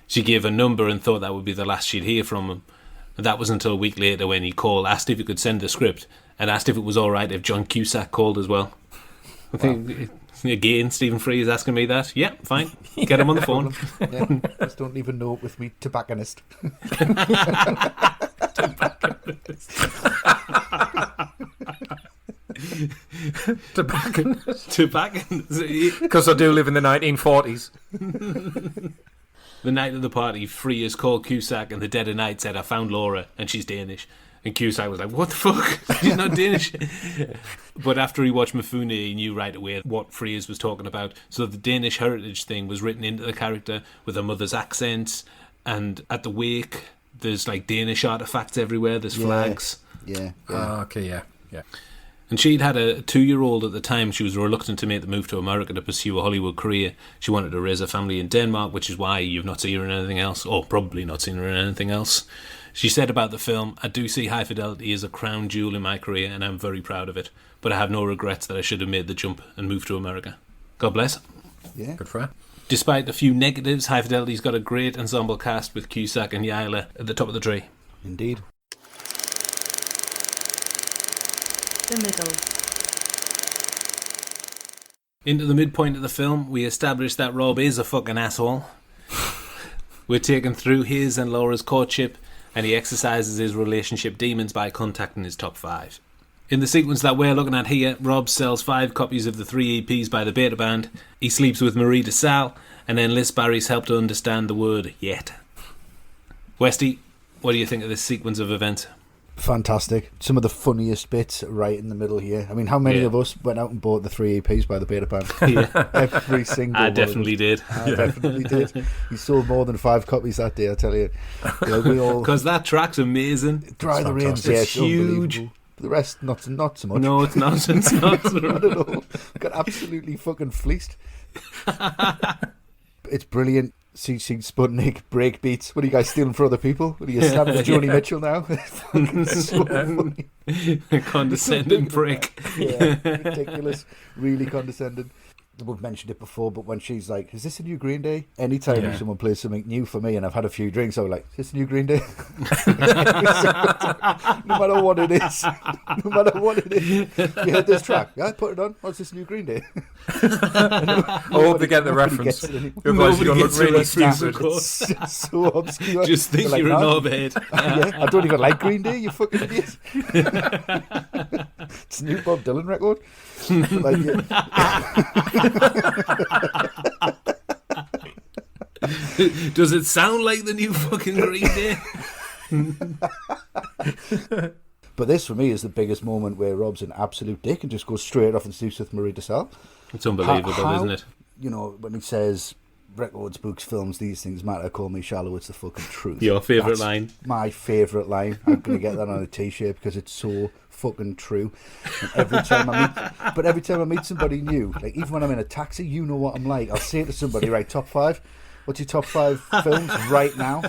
Speaker 1: She gave a number and thought that would be the last she'd hear from him. And that was until a week later when he called, asked if he could send the script, and asked if it was alright if John Cusack called as well. I think, again, Stephen Frears asking me that. Yeah, fine. Get him on the phone.
Speaker 3: Just don't even know it with me, tobacconist.
Speaker 1: Tobacconist.
Speaker 2: Because I do live in the 1940s.
Speaker 1: The night of the party, Frears called Cusack, and the dead of night said, I found Laura, and she's Danish. And Cusack was like, what the fuck? She's not Danish. But after he watched Mifune, he knew right away what Frears was talking about. So the Danish heritage thing was written into the character with her mother's accents. And at the wake, there's Danish artifacts everywhere. There's flags.
Speaker 3: Yeah.
Speaker 2: Okay.
Speaker 1: And she'd had a 2-year-old at the time. She was reluctant to make the move to America to pursue a Hollywood career. She wanted to raise a family in Denmark, which is why you've not seen her in anything else, or probably not seen her in anything else. She said about the film, I do see High Fidelity as a crown jewel in my career, and I'm very proud of it. But I have no regrets that I should have made the jump and moved to America. God bless.
Speaker 3: Yeah.
Speaker 2: Good for her.
Speaker 1: Despite the few negatives, High Fidelity's got a great ensemble cast with Cusack and Yila at the top of the tree.
Speaker 3: Indeed.
Speaker 4: The middle.
Speaker 1: Into the midpoint of the film, we establish that Rob is a fucking asshole. We're taken through his and Laura's courtship, and he exercises his relationship demons by contacting his top 5. In the sequence that we're looking at here, Rob sells 5 copies of the 3 EPs by the Beta Band, he sleeps with Marie DeSalle, and then enlists Barry's help to understand the word yet. Westy, what do you think of this sequence of events?
Speaker 3: Fantastic. Some of the funniest bits right in the middle here. I mean, how many of us went out and bought the 3 EPs by the Beta Band?
Speaker 1: Yeah.
Speaker 3: Every single
Speaker 1: I
Speaker 3: one.
Speaker 1: definitely did.
Speaker 3: I definitely did. We sold more than 5 copies that day, I tell you. We all
Speaker 1: Because that track's amazing.
Speaker 3: dry the reins.
Speaker 1: It's
Speaker 3: Yeah, it's
Speaker 1: huge.
Speaker 3: unbelievable. The rest, not so much.
Speaker 1: No, it's not. It's not.
Speaker 3: Not at all. Got absolutely fucking fleeced. It's brilliant. CC Sputnik breakbeats. What are you guys stealing for other people? What are you snapping at Joni Mitchell now? It's so funny.
Speaker 1: Condescending prick.
Speaker 3: Yeah, ridiculous. Really condescending. We've mentioned it before, but when she's like, "Is this a new Green Day?" Anytime someone plays something new for me and I've had a few drinks, I'm like, "Is this a new Green Day?" No matter what it is. No matter what it is. You heard this track? Yeah, put it on. What's this new Green Day?
Speaker 2: I hope they get the reference. Otherwise you're going to look really stupid.
Speaker 3: It's so obscure.
Speaker 1: Just think
Speaker 3: They're
Speaker 1: you're
Speaker 3: like,
Speaker 1: an
Speaker 3: "No,
Speaker 1: knobhead.
Speaker 3: yeah, I don't even like Green Day, you fucking idiot." It's a new Bob Dylan record. Like,
Speaker 1: Does it sound like the new fucking Green Day?
Speaker 3: but this for me is the biggest moment where Rob's an absolute dick and just goes straight off and sleeps with Marie DeSalle.
Speaker 1: It's unbelievable,
Speaker 3: How,
Speaker 1: isn't it?
Speaker 3: You know, when he says records, books, films, these things matter, call me shallow, it's the fucking truth.
Speaker 1: Your favourite
Speaker 3: That's
Speaker 1: line?
Speaker 3: My favourite line. I'm going to get that on a t-shirt because it's so fucking true. And every time I meet somebody new, like even when I'm in a taxi, you know what I'm like. I'll say to somebody, right, top 5. What's your top 5 films right now?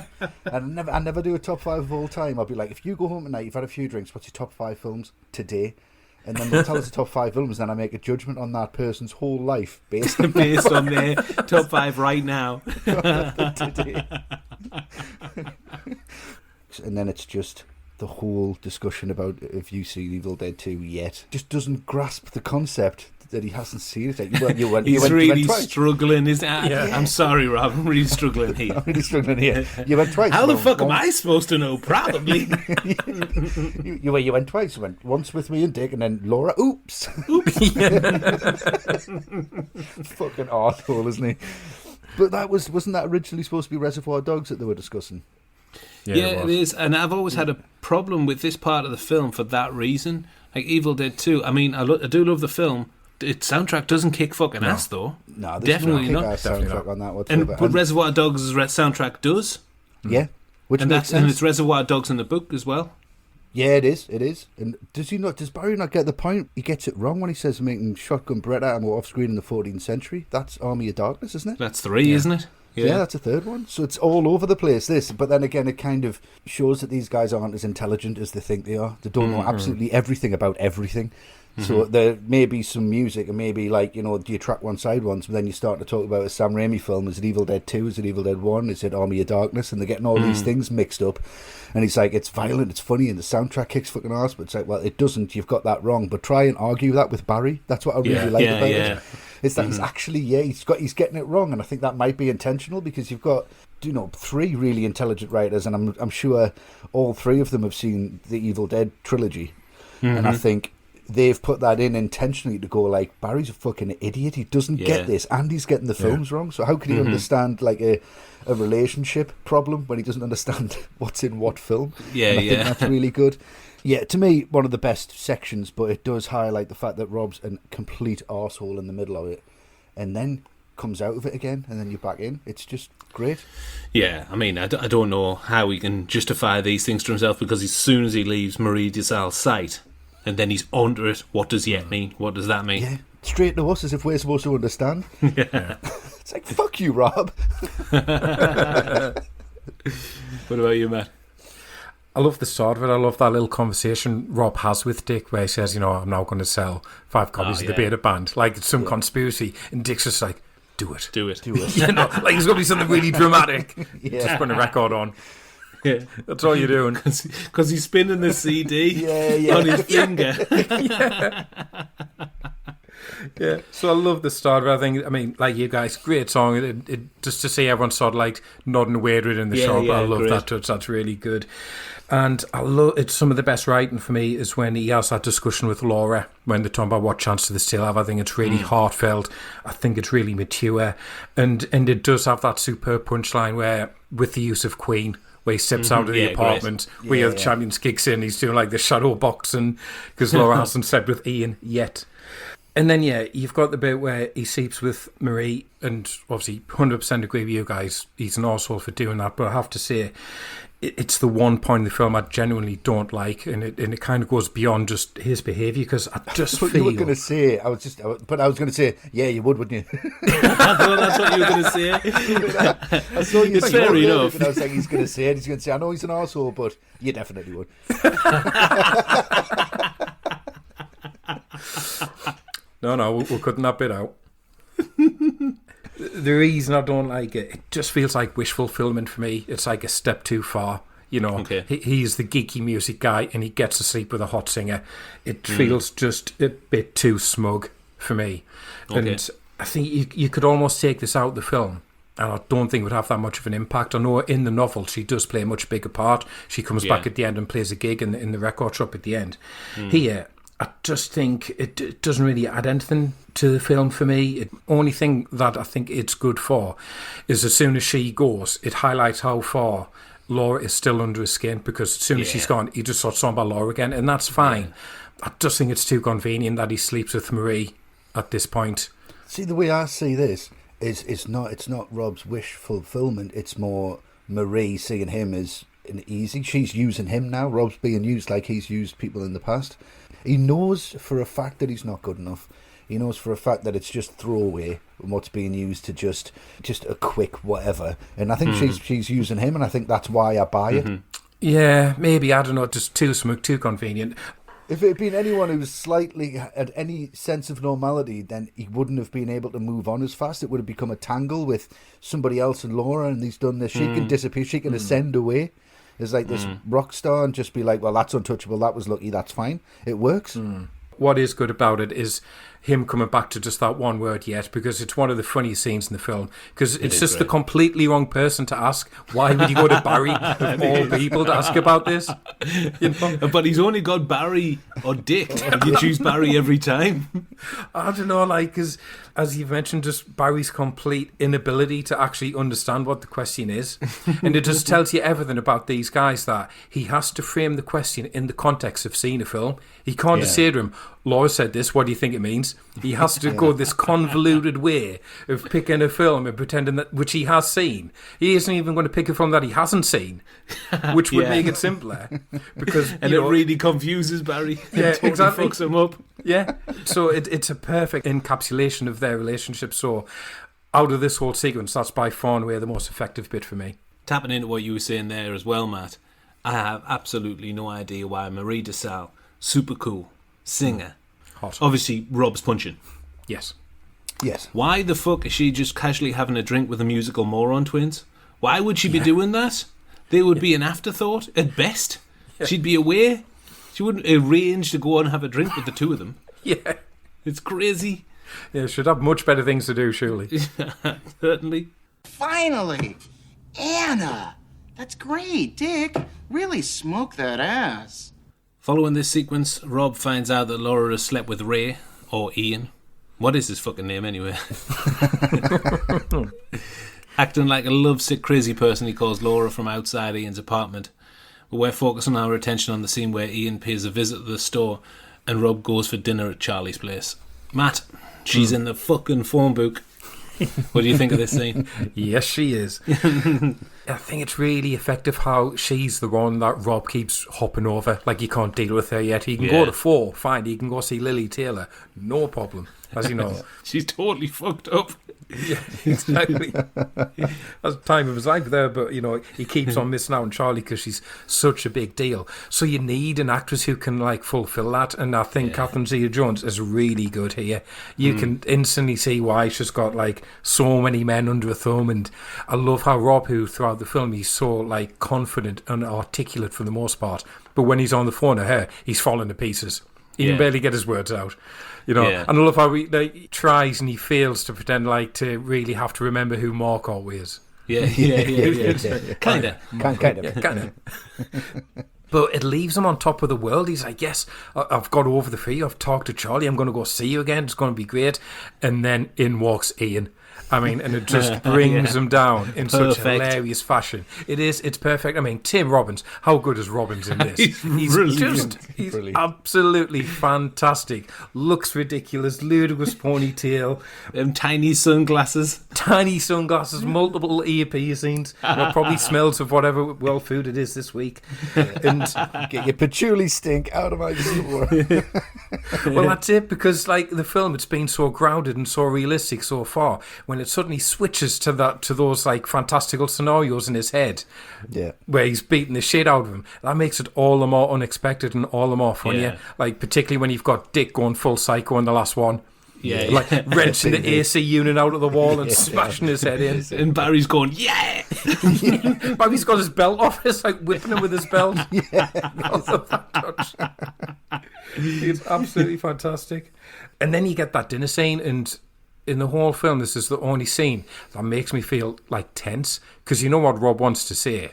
Speaker 3: And I never do a top 5 of all time. I'll be like, if you go home tonight, you've had a few drinks, what's your top 5 films today? And then they'll tell us the top 5 films, then I make a judgment on that person's whole life based on
Speaker 1: their top 5 right now.
Speaker 3: today. And then it's just the whole discussion about if you see Evil Dead 2 yet. Just doesn't grasp the concept that he hasn't seen it. Like, you went
Speaker 1: really
Speaker 3: twice.
Speaker 1: struggling. I'm sorry, Rob. I'm really struggling here.
Speaker 3: I'm really struggling here. You went twice.
Speaker 1: How the fuck am I supposed to know? Probably.
Speaker 3: You went twice. You went once with me and Dick, and then Laura. Oops. Fucking arsehole, isn't he? But wasn't that originally supposed to be Reservoir Dogs that they were discussing?
Speaker 1: Yeah, it is. And I've always had a problem with this part of the film for that reason. Like Evil Dead 2. I mean, I do love the film. Its soundtrack doesn't kick fucking ass, though.
Speaker 3: No,
Speaker 1: definitely
Speaker 3: no
Speaker 1: not.
Speaker 3: soundtrack on that whatsoever.
Speaker 1: But Reservoir Dogs' soundtrack does.
Speaker 3: Yeah, which makes sense.
Speaker 1: And it's Reservoir Dogs in the book as well.
Speaker 3: Yeah, it is. It is. And does Barry not get the point? He gets it wrong when he says making shotgun Beretta ammo off screen in the 14th century. That's Army of Darkness, isn't it?
Speaker 1: That's 3, isn't it?
Speaker 3: Yeah, that's a third one. So it's all over the place, this. But then again, it kind of shows that these guys aren't as intelligent as they think they are. They don't know absolutely everything about everything. So there may be some music, and maybe like, you know, do you track one side once, but then you start to talk about a Sam Raimi film. Is it Evil Dead 2? Is it Evil Dead 1? Is it Army of Darkness? And they're getting all these things mixed up. And he's like, it's violent, it's funny, and the soundtrack kicks fucking ass. But it's like, well, it doesn't. You've got that wrong. But try and argue that with Barry. That's what I really like about it. It's that he's actually, he's getting it wrong. And I think that might be intentional because you've got, 3 really intelligent writers, and I'm sure all 3 of them have seen the Evil Dead trilogy. And I think they've put that in intentionally to go like, Barry's a fucking idiot. He doesn't get this, and he's getting the films wrong. So how can he understand like a relationship problem when he doesn't understand what's in what film? I think that's really good. Yeah, to me, one of the best sections, but it does highlight the fact that Rob's a complete arsehole in the middle of it, and then comes out of it again, and then you're back in. It's just great.
Speaker 1: Yeah, I mean, I don't know how he can justify these things to himself, because as soon as he leaves Marie DeSalle's sight, and then he's onto it, what does yet mean? What does that mean?
Speaker 3: Yeah, straight to us as if we're supposed to understand. It's like, fuck you, Rob.
Speaker 1: What about you, Matt?
Speaker 2: I love the start of it. I love that little conversation Rob has with Dick where he says, I'm now going to sell 5 copies of the Beta Band. Like, it's some conspiracy. And Dick's just like, do it.
Speaker 1: Do it.
Speaker 2: You know, like it's going to be something really dramatic.
Speaker 3: Yeah.
Speaker 2: Just putting a record on.
Speaker 1: Yeah.
Speaker 2: That's all you're doing.
Speaker 1: Because he's spinning the CD
Speaker 3: Yeah.
Speaker 1: on his finger.
Speaker 2: Yeah, so I love the start of it. I mean, like you guys, great song. It just to see everyone sort of like nodding away to it in the shop. I love
Speaker 1: great.
Speaker 2: that touch. That's really good. And I love it's some of the best writing for me is when he has that discussion with Laura when they're talking about what chance do they still have. I think it's really heartfelt. I think it's really mature, and it does have that superb punchline where with the use of Queen. Where he steps out of the apartment, where the Champions kicks in, he's doing like the shadow boxing because Laura hasn't slept with Ian yet. And then, you've got the bit where he sleeps with Marie, and obviously 100% agree with you guys, he's an arsehole for doing that, but I have to say, it's the one point in the film I genuinely don't like, and it kind of goes beyond just his behaviour, because I just feel...
Speaker 3: You were going to say, I was going to say, yeah, you would, wouldn't you?
Speaker 1: I thought that's what you were going to say.
Speaker 3: I saw you.
Speaker 1: It's fair enough.
Speaker 3: And I was saying he's going to say it. He's going to say, I know he's an arsehole, but you definitely would.
Speaker 2: No, we're cutting that bit out. The reason I don't like it just feels like wish fulfillment for me. It's like a step too far. You know, he's the geeky music guy and he gets to sleep with a hot singer. It feels just a bit too smug for me. Okay. And I think you could almost take this out of the film. And I don't think it would have that much of an impact. I know in the novel she does play a much bigger part. She comes back at the end and plays a gig in the record shop at the end. Here, I just think it doesn't really add anything to the film for me. The only thing that I think it's good for is as soon as she goes, it highlights how far Laura is still under his skin, because as soon as she's gone, he just starts talking about Laura again, and that's fine. I just think it's too convenient that he sleeps with Marie at this point.
Speaker 3: See, the way I see this is it's not Rob's wish fulfillment, it's more Marie seeing him as an easy. She's using him now. Rob's being used like he's used people in the past. He knows for a fact that he's not good enough. He knows for a fact that it's just throwaway what's being used to just a quick whatever. And I think she's using him, and I think that's why I buy it.
Speaker 2: Yeah, maybe, I don't know, just too smug, too convenient.
Speaker 3: If it had been anyone who was slightly had any sense of normality, then he wouldn't have been able to move on as fast. It would have become a tangle with somebody else and Laura, and he's done this. She can disappear, she can ascend away as like this rock star and just be like, well, that's untouchable, that was lucky, that's fine. It works. What
Speaker 2: is good about it is him coming back to just that one word yet, because it's one of the funniest scenes in the film, because it's just the completely wrong person to ask. Why would you go to Barry of all people to ask about this? You know?
Speaker 1: But he's only got Barry or Dick. You choose Barry every time.
Speaker 2: I don't know, like, because as you've mentioned, just Barry's complete inability to actually understand what the question is. And it just tells you everything about these guys, that he has to frame the question in the context of seeing a film. He can't just say to him, Laura said this, what do you think it means? He has to go this convoluted way of picking a film and pretending that, which he has seen. He isn't even going to pick a film that he hasn't seen, which would make it simpler. Because
Speaker 1: and it really confuses Barry.
Speaker 2: Yeah,
Speaker 1: totally
Speaker 2: exactly.
Speaker 1: Fucks him up.
Speaker 2: Yeah, so it's a perfect encapsulation of their relationship. So out of this whole sequence, that's by far and away the most effective bit for me.
Speaker 1: Tapping into what you were saying there as well, Matt, I have absolutely no idea why Marie DeSalle, super cool, singer,
Speaker 2: hot.
Speaker 1: Obviously Rob's punching.
Speaker 2: Yes.
Speaker 1: Why the fuck is she just casually having a drink with the musical moron twins? Why would she be doing that? They would be an afterthought at best. She'd be away. She wouldn't arrange to go and have a drink with the two of them.
Speaker 2: Yeah.
Speaker 1: It's crazy.
Speaker 2: Yeah, should have much better things to do, surely.
Speaker 1: Certainly.
Speaker 5: Finally! Anna! That's great, Dick. Really smoke that ass.
Speaker 1: Following this sequence, Rob finds out that Laura has slept with Ray, or Ian. What is his fucking name anyway? Acting like a lovesick crazy person, he calls Laura from outside Ian's apartment. But we're focusing our attention on the scene where Ian pays a visit to the store and Rob goes for dinner at Charlie's place. Matt, she's in the fucking phone book. What do you think of this scene?
Speaker 2: Yes, she is. I think it's really effective how she's the one that Rob keeps hopping over. Like, he can't deal with her yet. He can go to 4, fine. He can go see Lily Taylor, no problem, as you know.
Speaker 1: She's totally fucked up.
Speaker 2: Yeah, exactly. That's the time of his life there, but he keeps on missing out on Charlie because she's such a big deal. So you need an actress who can fulfill that, and I think Catherine Zeta-Jones is really good here. You can instantly see why she's got so many men under her thumb, and I love how Rob, who throughout the film he's so confident and articulate for the most part, but when he's on the phone to her, he's falling to pieces. He can barely get his words out. And I love how he tries and he fails to pretend to really have to remember who Marco is.
Speaker 1: Yeah. Kind of.
Speaker 2: But it leaves him on top of the world. He's like, yes, I've got over the fear. I've talked to Charlie. I'm going to go see you again. It's going to be great. And then in walks Ian. And it just brings him down in such hilarious fashion. It's perfect. Tim Robbins, how good is Robbins in this? He's
Speaker 3: brilliant.
Speaker 2: Absolutely fantastic. Looks ridiculous, ludicrous ponytail.
Speaker 1: Tiny sunglasses,
Speaker 2: multiple ear piercings. Probably smells of whatever well food it is this week. And
Speaker 3: get your patchouli stink out of my store.
Speaker 2: Well, that's it, because the film, it's been so grounded and so realistic so far. When it suddenly switches to those fantastical scenarios in his head, where he's beating the shit out of him, that makes it all the more unexpected and all the more funnier. Particularly when you've got Dick going full psycho in the last one. Wrenching the AC unit out of the wall and smashing his head in.
Speaker 1: And Barry's going, yeah!
Speaker 2: Barry's got his belt off. It's whipping him with his belt. I love that touch. It's absolutely fantastic. And then you get that dinner scene, and in the whole film, this is the only scene that makes me feel tense, because you know what Rob wants to say.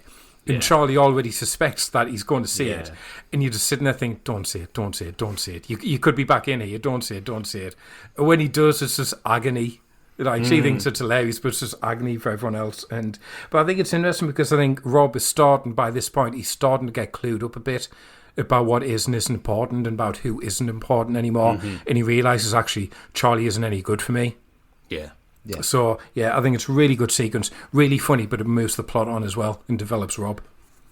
Speaker 2: And Charlie already suspects that he's going to say it. And you're just sitting there thinking, don't say it, don't say it, don't say it. You could be back in here, don't say it, don't say it. And when he does, it's just agony. She thinks it's hilarious, but it's just agony for everyone else. But I think it's interesting because I think Rob is starting, by this point, he's starting to get clued up a bit about what is and isn't important and about who isn't important anymore. And he realises, actually, Charlie isn't any good for me.
Speaker 1: Yeah.
Speaker 2: So, I think it's a really good sequence, really funny, but it moves the plot on as well and develops Rob.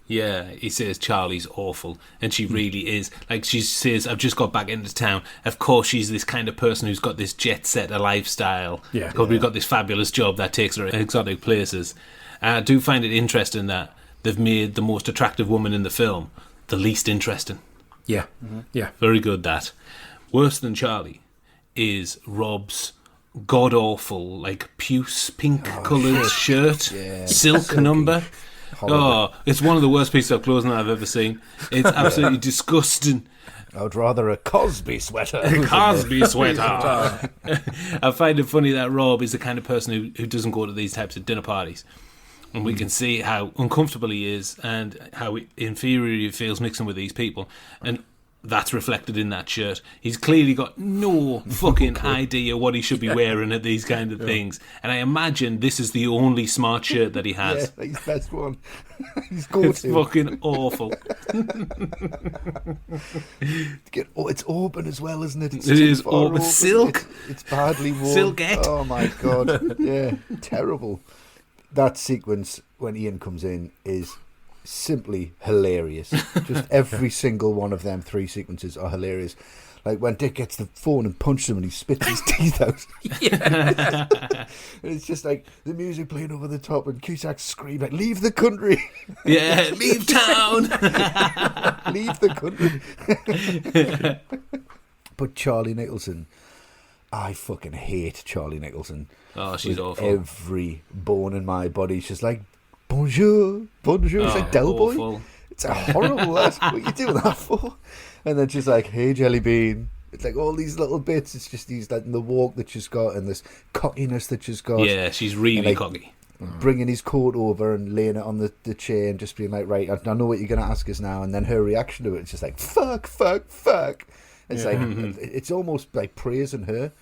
Speaker 1: Yeah, he says Charlie's awful, and she really is. She says, I've just got back into town. Of course, she's this kind of person who's got this jet-setter lifestyle. We've got this fabulous job that takes her to exotic places. I do find it interesting that they've made the most attractive woman in the film the least interesting.
Speaker 2: Yeah.
Speaker 1: Very good, that. Worse than Charlie is Rob's god-awful, puce pink-coloured shirt, silk number. Horrible. It's one of the worst pieces of clothing I've ever seen. It's absolutely disgusting.
Speaker 3: I'd rather a Cosby sweater.
Speaker 1: I find it funny that Rob is the kind of person who doesn't go to these types of dinner parties. And we can see how uncomfortable he is and how inferior he feels mixing with these people. And that's reflected in that shirt. He's clearly got no fucking idea what he should be wearing at these kind of things. And I imagine this is the only smart shirt that he has.
Speaker 3: Yeah, his best one. He's go-to.
Speaker 1: It's fucking awful.
Speaker 3: It's open as well, isn't it?
Speaker 1: It is open. Silk.
Speaker 3: It's badly worn.
Speaker 1: Silkette.
Speaker 3: Oh my God. Yeah, terrible. That sequence when Ian comes in is simply hilarious. Just every single one of them 3 sequences are hilarious. When Dick gets the phone and punches him and he spits his teeth out. And it's just the music playing over the top and Cusack screaming leave the country.
Speaker 1: Yeah, leave town.
Speaker 3: Leave the country. But Charlie Nicholson, I fucking hate Charlie Nicholson.
Speaker 1: Oh, she's awful.
Speaker 3: Every bone in my body. She's like, bonjour. It's like Del Boy. It's a horrible. What are you doing that for? And then she's like, hey, Jelly Bean. It's all these little bits. It's just these, the walk that she's got and this cockiness that she's got.
Speaker 1: Yeah, she's really cocky.
Speaker 3: Bringing his coat over and laying it on the chair and just being like, right, I know what you're going to ask us now. And then her reaction to it, it's just like, fuck. It's it's almost like praising her.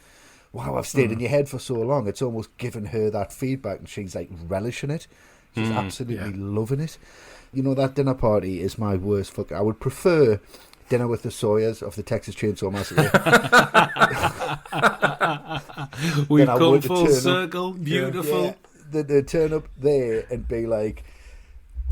Speaker 3: Wow, I've stayed in your head for so long. It's almost giving her that feedback and she's relishing it. She's absolutely loving it. That dinner party is my worst fuck. I would prefer Dinner with the Sawyers of the Texas Chainsaw Massacre.
Speaker 1: We've come full circle. Beautiful.
Speaker 3: They'd turn up there and be like,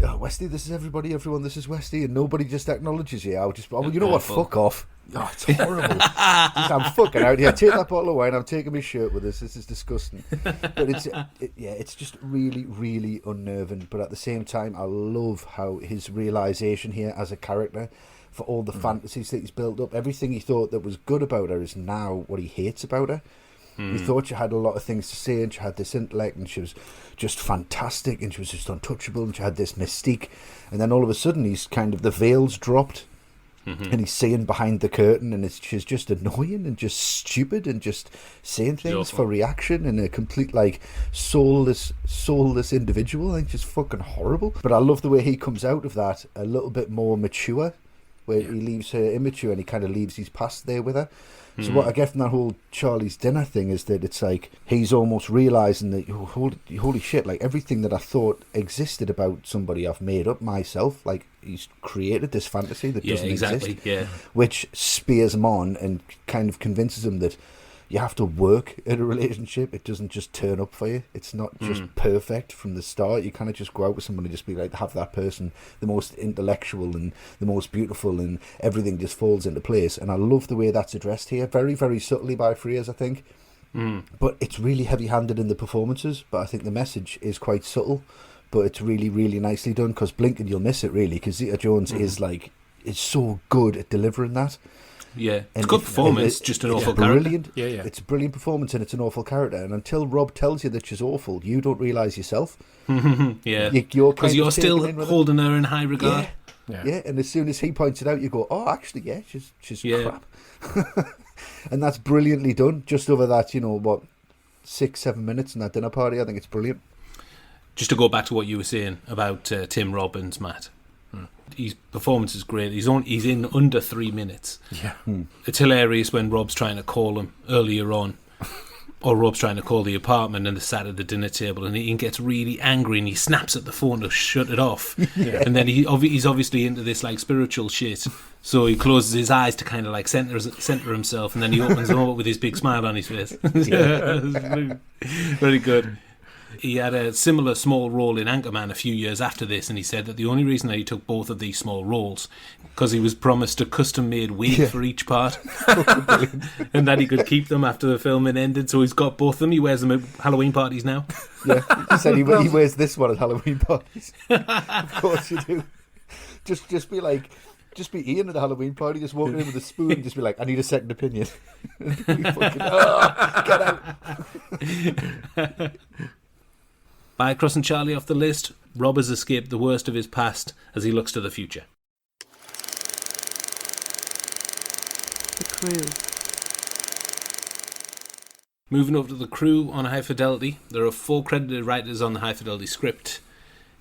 Speaker 3: oh, Westy, this is everybody, everyone, this is Westy, and nobody just acknowledges you. I'll just, well, you know what, fuck off. Oh, it's horrible. I'm fucking out here. Take that bottle of wine. I'm taking my shirt with this. This is disgusting. But it's just really, really unnerving. But at the same time, I love how his realisation here as a character, for all the fantasies that he's built up, everything he thought that was good about her is now what he hates about her. He thought she had a lot of things to say, and she had this intellect, and she was just fantastic, and she was just untouchable, and she had this mystique. And then all of a sudden, he's kind of, the veil's dropped, and he's seeing behind the curtain, and she's just annoying and just stupid and just saying things for reaction, and a complete, like, soulless individual. I think just fucking horrible. But I love the way he comes out of that a little bit more mature, where he leaves her immature and he kind of leaves his past there with her. So what I get from that whole Charlie's dinner thing is that it's like he's almost realising that, holy shit, like everything that I thought existed about somebody I've made up myself. Like he's created this fantasy that doesn't exist, which spears him on and kind of convinces him that you have to work at a relationship. It doesn't just turn up for you. It's not just perfect from the start. You kind of just go out with someone and just be like, have that person, the most intellectual and the most beautiful, and everything just falls into place. And I love the way that's addressed here. Very, very subtly by Frears, I think. But it's really heavy-handed in the performances. But I think the message is quite subtle. But it's really, really nicely done. Because blink and you'll miss it, really. Because Zeta-Jones is so good at delivering that.
Speaker 1: Yeah, it's a good performance, just an awful character.
Speaker 3: Brilliant. Yeah. It's a brilliant performance, and it's an awful character. And until Rob tells you that she's awful, you don't realise yourself.
Speaker 1: Yeah, because you're still holding her in high regard.
Speaker 3: Yeah, and as soon as he points it out, you go, oh, actually, yeah, she's crap. And that's brilliantly done. Just over that, 6-7 minutes in that dinner party, I think it's brilliant.
Speaker 1: Just to go back to what you were saying about Tim Robbins, Matt. His performance is great. He's in under 3 minutes.
Speaker 2: Yeah.
Speaker 1: It's hilarious when Rob's trying to call him earlier on, or Rob's trying to call the apartment, and they're sat at the dinner table, and he gets really angry and he snaps at the phone to shut it off. And then he's obviously into this like spiritual shit, so he closes his eyes to kind of like center himself, and then he opens them up with his big smile on his face. Very, very good. He had a similar small role in Anchorman a few years after this, and he said that the only reason that he took both of these small roles because he was promised a custom-made wig for each part, and that he could keep them after the filming ended. So he's got both of them. He wears them at Halloween parties now.
Speaker 3: Yeah, he said he wears this one at Halloween parties. Of course you do. Just be like. Just be Ian at a Halloween party, just walking in with a spoon and just be like, I need a second opinion. Get out.
Speaker 1: By crossing Charlie off the list, Rob has escaped the worst of his past as he looks to the future.
Speaker 4: The Crew.
Speaker 1: Moving over to The Crew on High Fidelity, there are 4 credited writers on the High Fidelity script.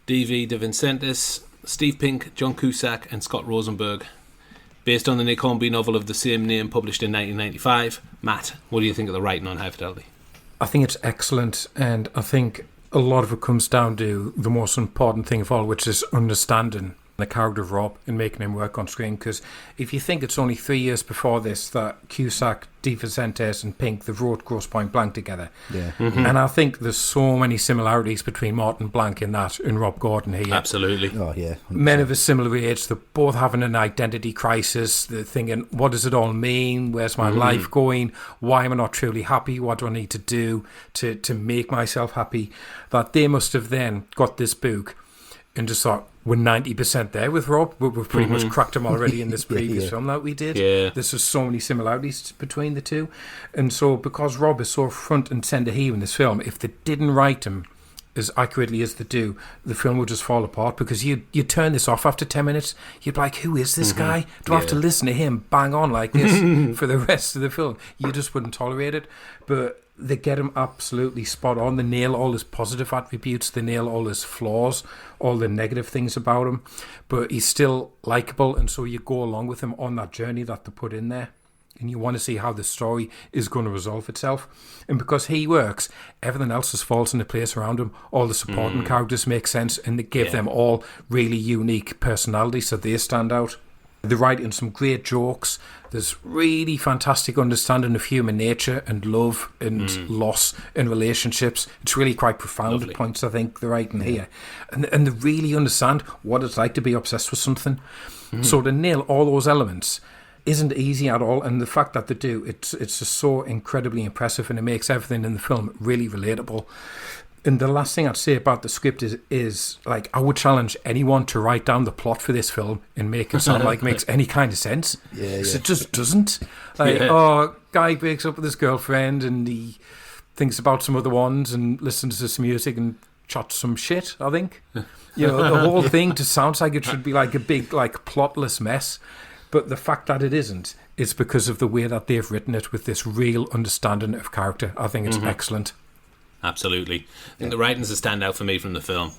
Speaker 1: D.V. De Vincentis, Steve Pink, John Cusack and Scott Rosenberg. Based on the Nick Hornby novel of the same name published in 1995. Matt, what do you think of the writing on High Fidelity?
Speaker 2: I think it's excellent, and I think a lot of it comes down to the most important thing of all, which is understanding the character of Rob and making him work on screen. Because if you think it's only 3 years before this that Cusack, De Vincentis and Pink, they've wrote Grosse Pointe Blank together.
Speaker 3: Yeah.
Speaker 2: And I think there's so many similarities between Martin Blank in that and Rob Gordon here.
Speaker 1: Absolutely.
Speaker 3: Oh, yeah. 100%.
Speaker 2: Men of a similar age, they're both having an identity crisis. They're thinking, what does it all mean? Where's my life going? Why am I not truly happy? What do I need to do to make myself happy? That they must have then got this book and just thought, we're 90% there with Rob. We've pretty much cracked him already in this previous film that we did.
Speaker 1: Yeah.
Speaker 2: There's just so many similarities between the two. And so because Rob is so front and centre here in this film, if they didn't write him as accurately as they do, the film would just fall apart, because you turn this off after 10 minutes. You'd be like, who is this guy? Do I have to listen to him bang on like this for the rest of the film? You just wouldn't tolerate it. But they get him absolutely spot on. They nail all his positive attributes. They nail all his flaws, all the negative things about him. But he's still likeable, and so you go along with him on that journey that they put in there. And you want to see how the story is going to resolve itself. And because he works, everything else just falls into place around him. All the supporting characters make sense, and they give them all really unique personalities, so they stand out. They're writing some great jokes. There's really fantastic understanding of human nature and love and loss in relationships. It's really quite profound
Speaker 1: Lovely.
Speaker 2: at points, I think, they're writing here. And they really understand what it's like to be obsessed with something. So to nail all those elements isn't easy at all, and the fact that they do, it's just so incredibly impressive, and it makes everything in the film really relatable. And the last thing I'd say about the script is like, I would challenge anyone to write down the plot for this film and make it sound like it makes any kind of sense. Because it just doesn't. Like, guy breaks up with his girlfriend and he thinks about some other ones and listens to some music and chats some shit, I think. You know, the whole thing just sounds like it should be like a big, like, plotless mess. But the fact that it isn't is because of the way that they've written it with this real understanding of character. I think it's excellent.
Speaker 1: Absolutely. I think the writing's a standout for me from the film.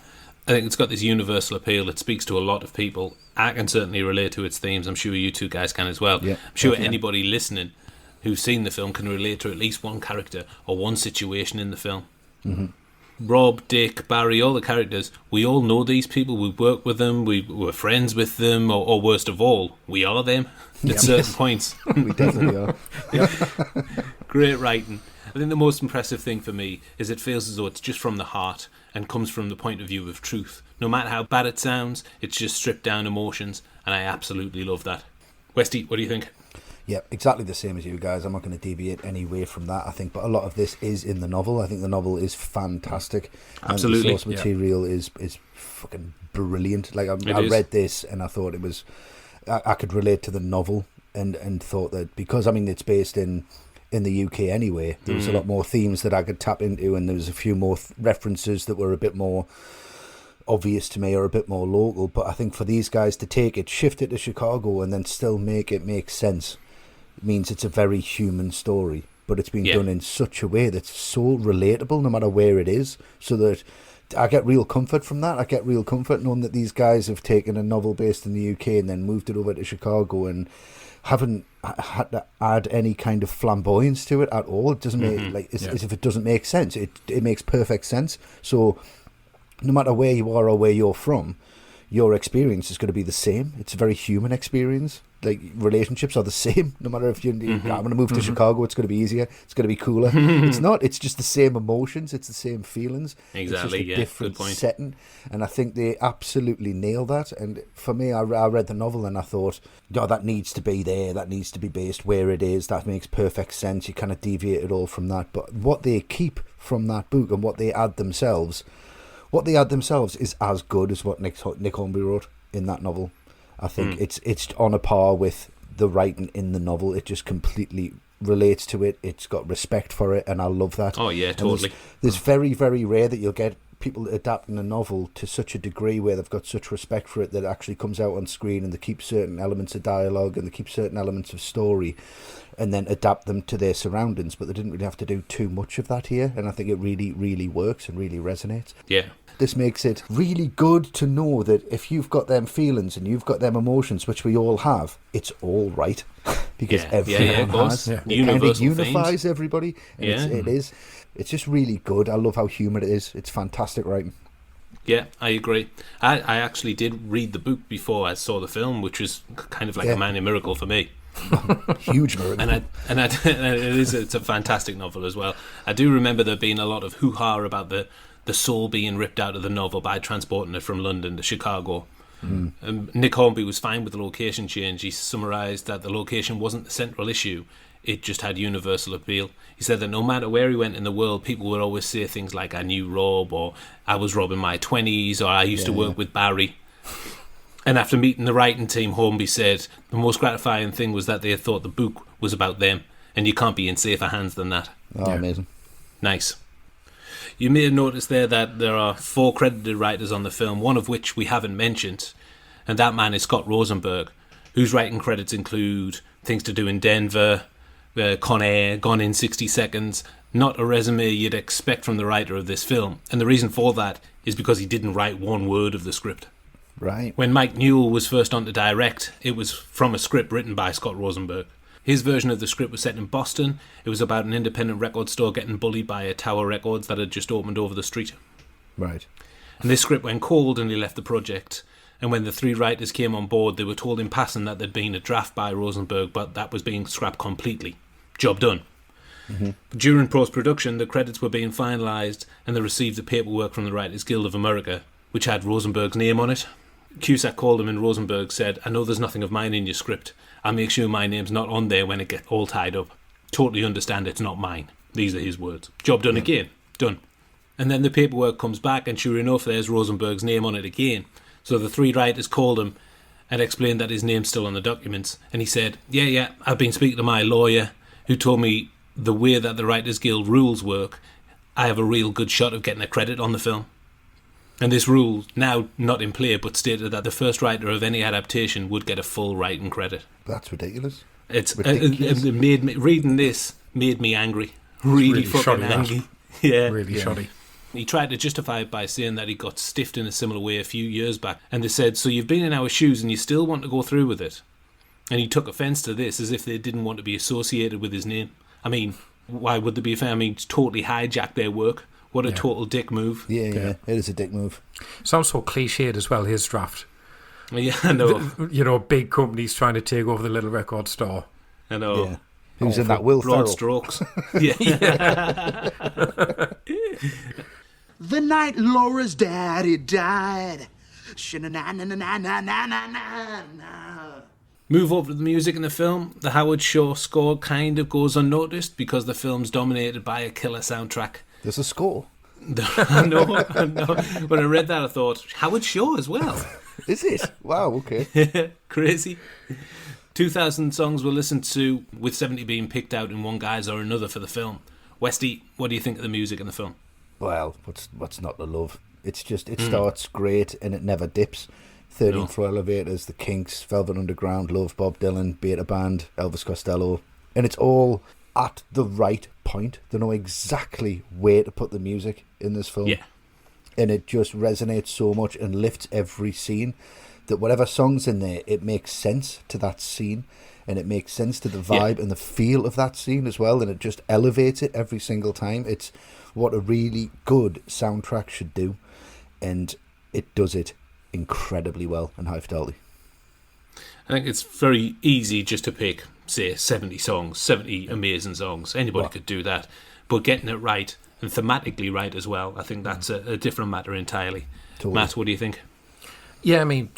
Speaker 1: I think it's got this universal appeal. It speaks to a lot of people. I can certainly relate to its themes. I'm sure you two guys can as well.
Speaker 3: Yeah,
Speaker 1: I'm sure
Speaker 3: definitely.
Speaker 1: anybody listening who's seen the film can relate to at least one character or one situation in the film. Rob, Dick, Barry, all the characters, we all know these people. We work with them. We're friends with them. Or worst of all, we are them at certain points.
Speaker 3: We definitely are.
Speaker 1: Great writing. I think the most impressive thing for me is it feels as though it's just from the heart and comes from the point of view of truth. No matter how bad it sounds, it's just stripped down emotions, and I absolutely love that. Westy, what do you think?
Speaker 3: Yeah, exactly the same as you guys. I'm not going to deviate any way from that, I think. But a lot of this is in the novel. I think the novel is fantastic.
Speaker 1: Absolutely.
Speaker 3: And the source material is fucking brilliant. Like, I read this and I thought it was... I could relate to the novel and thought that because, I mean, it's based in the UK anyway, there was a lot more themes that I could tap into, and there was a few more references that were a bit more obvious to me or a bit more local. But I think for these guys to take it, shift it to Chicago, and then still make it make sense, means it's a very human story, but it's been done in such a way that's so relatable no matter where it is, so that I get real comfort from that. I get real comfort knowing that these guys have taken a novel based in the UK and then moved it over to Chicago and haven't had to add any kind of flamboyance to it at all. It doesn't make as if it doesn't make sense. It makes perfect sense. So no matter where you are or where you're from, your experience is going to be the same. It's a very human experience. Like, relationships are the same. No matter if I'm going to move to Chicago, it's going to be easier. It's going to be cooler. It's not. It's just the same emotions. It's the same feelings.
Speaker 1: Exactly.
Speaker 3: It's just a different setting. And I think they absolutely nail that. And for me, I read the novel and I thought, oh, that needs to be there. That needs to be based where it is. That makes perfect sense. You kind of deviate it all from that. But what they keep from that book and what they add themselves is as good as what Nick Hornby wrote in that novel. I think it's on a par with the writing in the novel. It just completely relates to it. It's got respect for it, and I love that.
Speaker 1: Oh yeah, totally.
Speaker 3: There's very, very rare that you'll get people adapting a novel to such a degree where they've got such respect for it that it actually comes out on screen, and they keep certain elements of dialogue and they keep certain elements of story and then adapt them to their surroundings. But they didn't really have to do too much of that here, and I think it really, really works and really resonates.
Speaker 1: Yeah.
Speaker 3: This makes it really good to know that if you've got them feelings and you've got them emotions, which we all have, it's all right. Because everyone has.
Speaker 1: Yeah.
Speaker 3: It kind of
Speaker 1: Universal
Speaker 3: unifies everybody. And it is. It's just really good. I love how human it is. It's fantastic writing.
Speaker 1: Yeah, I agree. I actually did read the book before I saw the film, which was kind of like a minor miracle for me.
Speaker 3: Huge miracle.
Speaker 1: And it's a fantastic novel as well. I do remember there being a lot of hoo-ha about the soul being ripped out of the novel by transporting it from London to Chicago. Nick Hornby was fine with the location change. He summarised that the location wasn't the central issue, it just had universal appeal. He said that no matter where he went in the world, people would always say things like, I knew Rob, or I was Rob in my 20s, or I used to work with Barry. And after meeting the writing team, Hornby said the most gratifying thing was that they had thought the book was about them, and you can't be in safer hands than that.
Speaker 3: Amazing.
Speaker 1: Nice. You may have noticed there that there are 4 credited writers on the film, one of which we haven't mentioned, and that man is Scott Rosenberg, whose writing credits include Things to Do in Denver, Con Air, Gone in 60 Seconds. Not a resume you'd expect from the writer of this film, and the reason for that is because he didn't write one word of the script.
Speaker 3: Right.
Speaker 1: When Mike Newell was first on to direct, it was from a script written by Scott Rosenberg. His version of the script was set in Boston. It was about an independent record store getting bullied by a Tower Records that had just opened over the street.
Speaker 3: Right.
Speaker 1: And this script went cold and he left the project. And when the three writers came on board, they were told in passing that there'd been a draft by Rosenberg, but that was being scrapped completely. Job done. Mm-hmm. During post-production, the credits were being finalised, and they received the paperwork from the Writers Guild of America, which had Rosenberg's name on it. Cusack called him, and Rosenberg said, "I know there's nothing of mine in your script. I'll make sure my name's not on there when it gets all tied up. Totally understand it's not mine." These are his words. Job done again. Done. And then the paperwork comes back, and sure enough, there's Rosenberg's name on it again. So the three writers called him and explained that his name's still on the documents. And he said, yeah, I've been speaking to my lawyer, who told me the way that the Writers Guild rules work, I have a real good shot of getting a credit on the film. And this rule, now not in play, but stated that the first writer of any adaptation would get a full writing credit.
Speaker 3: That's ridiculous.
Speaker 1: It's
Speaker 3: ridiculous.
Speaker 1: It made me, reading this made me angry. Really fucking
Speaker 2: shoddy,
Speaker 1: angry. Yeah.
Speaker 2: Really shoddy.
Speaker 1: He tried to justify it by saying that he got stiffed in a similar way a few years back. And they said, so you've been in our shoes and you still want to go through with it? And he took offence to this as if they didn't want to be associated with his name. I mean, why would there be a fan? I mean, totally hijacked their work. What a total dick move.
Speaker 3: Yeah, it is a dick move.
Speaker 2: Sounds so cliched as well, his draft.
Speaker 1: Yeah, I know.
Speaker 2: Big companies trying to take over the little record store.
Speaker 1: I know.
Speaker 3: Yeah. Who's in that? Will
Speaker 1: Broad
Speaker 3: Ferrell.
Speaker 1: strokes. Yeah.
Speaker 5: The night Laura's daddy died.
Speaker 1: Move over to the music in the film. The Howard Shore score kind of goes unnoticed because the film's dominated by a killer soundtrack.
Speaker 3: There's a score.
Speaker 1: I know. When I read that, I thought, Howard Shore as well.
Speaker 3: Is it? Wow, okay.
Speaker 1: Crazy. 2,000 songs were listened to, with 70 being picked out in one guise or another for the film. Westy, what do you think of the music in the film?
Speaker 3: Well, what's not to love? It's just, it starts great and it never dips. 13 for Elevators, The Kinks, Velvet Underground, Love, Bob Dylan, Beta Band, Elvis Costello. And it's all at the right point. They know exactly where to put the music in this film.
Speaker 1: Yeah.
Speaker 3: And it just resonates so much and lifts every scene that whatever song's in there, it makes sense to that scene. And it makes sense to the vibe and the feel of that scene as well. And it just elevates it every single time. It's what a really good soundtrack should do. And it does it incredibly well in High Fidelity.
Speaker 1: I think it's very easy just to pick, say, 70 songs, 70 amazing songs. Anybody could do that. But getting it right, and thematically right as well, I think that's a different matter entirely. Totally. Matt, what do you think?
Speaker 2: Yeah, I mean,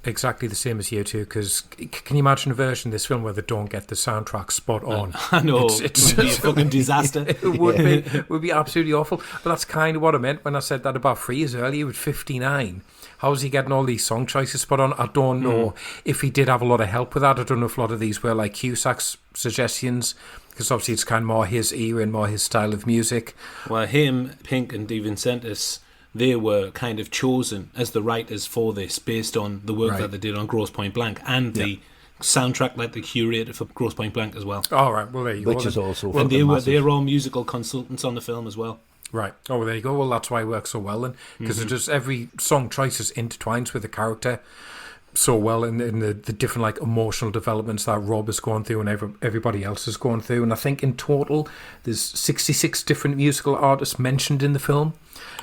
Speaker 2: exactly the same as you two, because can you imagine a version of this film where they don't get the soundtrack spot on?
Speaker 1: I know, it would be a fucking disaster.
Speaker 2: It would be absolutely awful. But that's kind of what I meant when I said that about Frears earlier with 59. How's he getting all these song choices spot on? I don't know if he did have a lot of help with that. I don't know if a lot of these were like Cusack's suggestions, because obviously it's kind of more his era and more his style of music.
Speaker 1: Well, him, Pink and DeVincentis, they were kind of chosen as the writers for this based on the work that they did on Grosse Pointe Blank and the soundtrack that they curated for Grosse Pointe Blank as well.
Speaker 2: All right, well there you go.
Speaker 3: Which is also
Speaker 1: and they're all musical consultants on the film as well.
Speaker 2: Right. Oh, well, there you go. Well, that's why it works so well then, because it just every song choices intertwines with the character so well in the different like emotional developments that Rob is going through and everybody else is going through. And I think in total there's 66 different musical artists mentioned in the film.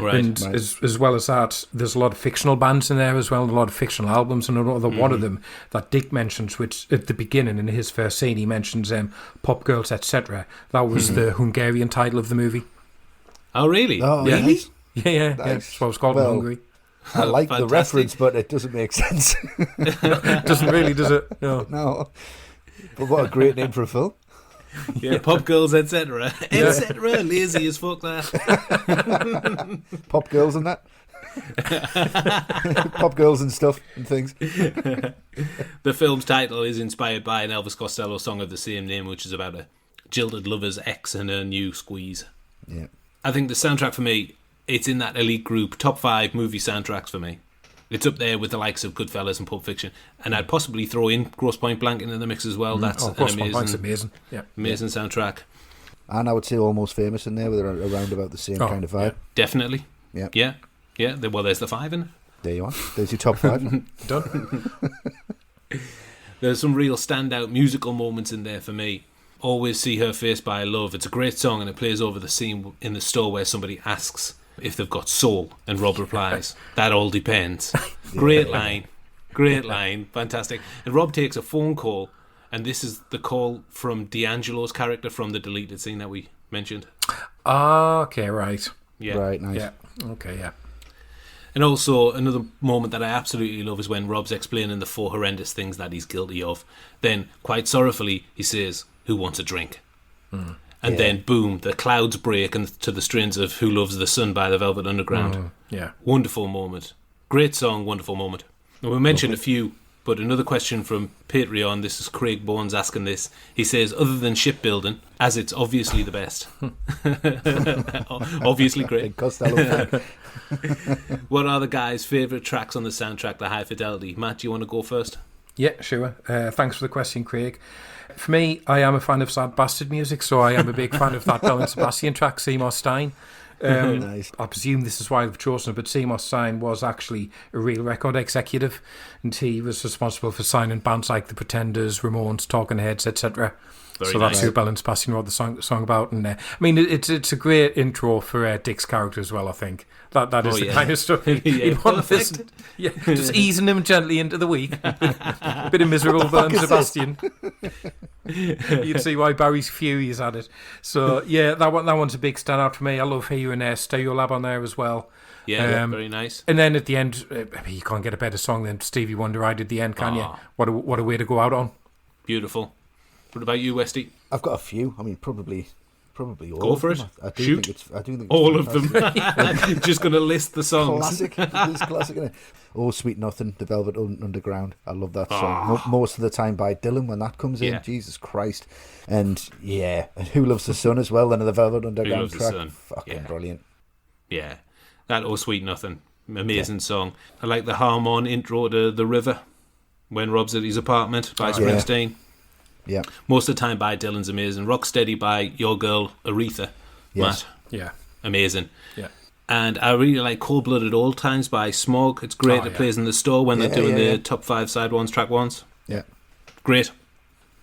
Speaker 1: Right.
Speaker 2: And as well as that, there's a lot of fictional bands in there as well, and a lot of fictional albums, and another one of them that Dick mentions, which at the beginning in his first scene he mentions Pop Girls, etc. That was the Hungarian title of the movie.
Speaker 1: Oh, really?
Speaker 3: Oh,
Speaker 1: really?
Speaker 3: Nice.
Speaker 2: Yeah. That's what it was called in Hungary.
Speaker 3: I like the reference, but it doesn't make sense.
Speaker 2: Doesn't really, does it?
Speaker 3: No. But what a great name for a film.
Speaker 1: Yeah, Pop Girls, etc. Etc. Lazy as fuck, that.
Speaker 3: Pop Girls and that. Pop Girls and stuff and things.
Speaker 1: The film's title is inspired by an Elvis Costello song of the same name, which is about a jilted lover's ex and her new squeeze.
Speaker 3: Yeah.
Speaker 1: I think the soundtrack for me, it's in that elite group, top 5 movie soundtracks for me. It's up there with the likes of Goodfellas and Pulp Fiction, and I'd possibly throw in Grosse Pointe Blank into the mix as well. That's an amazing soundtrack.
Speaker 3: And I would say Almost Famous in there with around about the same kind of vibe.
Speaker 1: Yeah, definitely.
Speaker 3: Yeah.
Speaker 1: Well, there's the 5 in it.
Speaker 3: There you are. There's your top 5.
Speaker 2: Done.
Speaker 1: There's some real standout musical moments in there for me. Always See Her Face by Love. It's a great song, and it plays over the scene in the store where somebody asks if they've got soul, and Rob replies, that all depends. Great line. Great line, fantastic. And Rob takes a phone call, and this is the call from D'Angelo's character from the deleted scene that we mentioned.
Speaker 2: Ah, okay, right.
Speaker 1: Yeah.
Speaker 3: Right, nice.
Speaker 2: Yeah, okay, yeah.
Speaker 1: And also, another moment that I absolutely love is when Rob's explaining the 4 horrendous things that he's guilty of. Then, quite sorrowfully, he says, "Who wants a drink?" And then, boom, the clouds break and to the strains of "Who Loves the Sun" by the Velvet Underground.
Speaker 2: Yeah.
Speaker 1: Wonderful moment. Great song, wonderful moment. Now, we mentioned a few, but another question from Patreon. This is Craig Bones asking this. He says, other than shipbuilding, as it's obviously the best. Obviously great.
Speaker 3: Costello.
Speaker 1: What are the guys' favourite tracks on the soundtrack to High Fidelity? Matt, do you want to go first?
Speaker 2: Yeah, sure. Thanks for the question, Craig. For me, I am a fan of Sad Bastard music, so I am a big fan of that Bell and Sebastian track, Seymour Stein.
Speaker 3: Nice.
Speaker 2: I presume this is why we've chosen it, but Seymour Stein was actually a real record executive, and he was responsible for signing bands like The Pretenders, Ramones, Talking Heads, etc. So that's who Bell and Sebastian wrote the song about. And I mean, it's a great intro for Dick's character as well, I think. That is the kind of stuff he'd want to listen. Yeah, just easing him gently into the week. Bit of miserable Bell and Sebastian. You'd see why Barry's furious at it. So yeah, that one's a big standout for me. I love hearing Stereolab on there as well.
Speaker 1: Yeah, very nice.
Speaker 2: And then at the end, you can't get a better song than Stevie Wonder I Did the End, can you? What a way to go out on.
Speaker 1: Beautiful. What about you, Westy?
Speaker 3: I've got a few. I mean, probably all.
Speaker 1: Go
Speaker 3: of
Speaker 1: for
Speaker 3: them.
Speaker 1: it.
Speaker 3: I do
Speaker 1: Shoot.
Speaker 3: think it's
Speaker 1: All of them. Just going to list the songs.
Speaker 3: Classic. It's classic, isn't it? Oh, Sweet Nothing, The Velvet Underground. I love that song. Most of the time by Dylan when that comes in. Jesus Christ. And Who Loves the Sun as well, and the Velvet Underground track. Fucking brilliant.
Speaker 1: Yeah. That Oh Sweet Nothing. Amazing song. I like the Harmon intro to The River when Rob's at his apartment by Springsteen.
Speaker 3: Yeah.
Speaker 1: Most of the time by Dylan's amazing. Rocksteady by your girl Aretha.
Speaker 3: Yes.
Speaker 1: Matt.
Speaker 2: Yeah.
Speaker 1: Amazing.
Speaker 2: Yeah.
Speaker 1: And I really like Cold Blooded Old Times by Smog. It's great. It plays in the store when they're doing the top 5 side ones, track ones.
Speaker 3: Yeah.
Speaker 1: Great.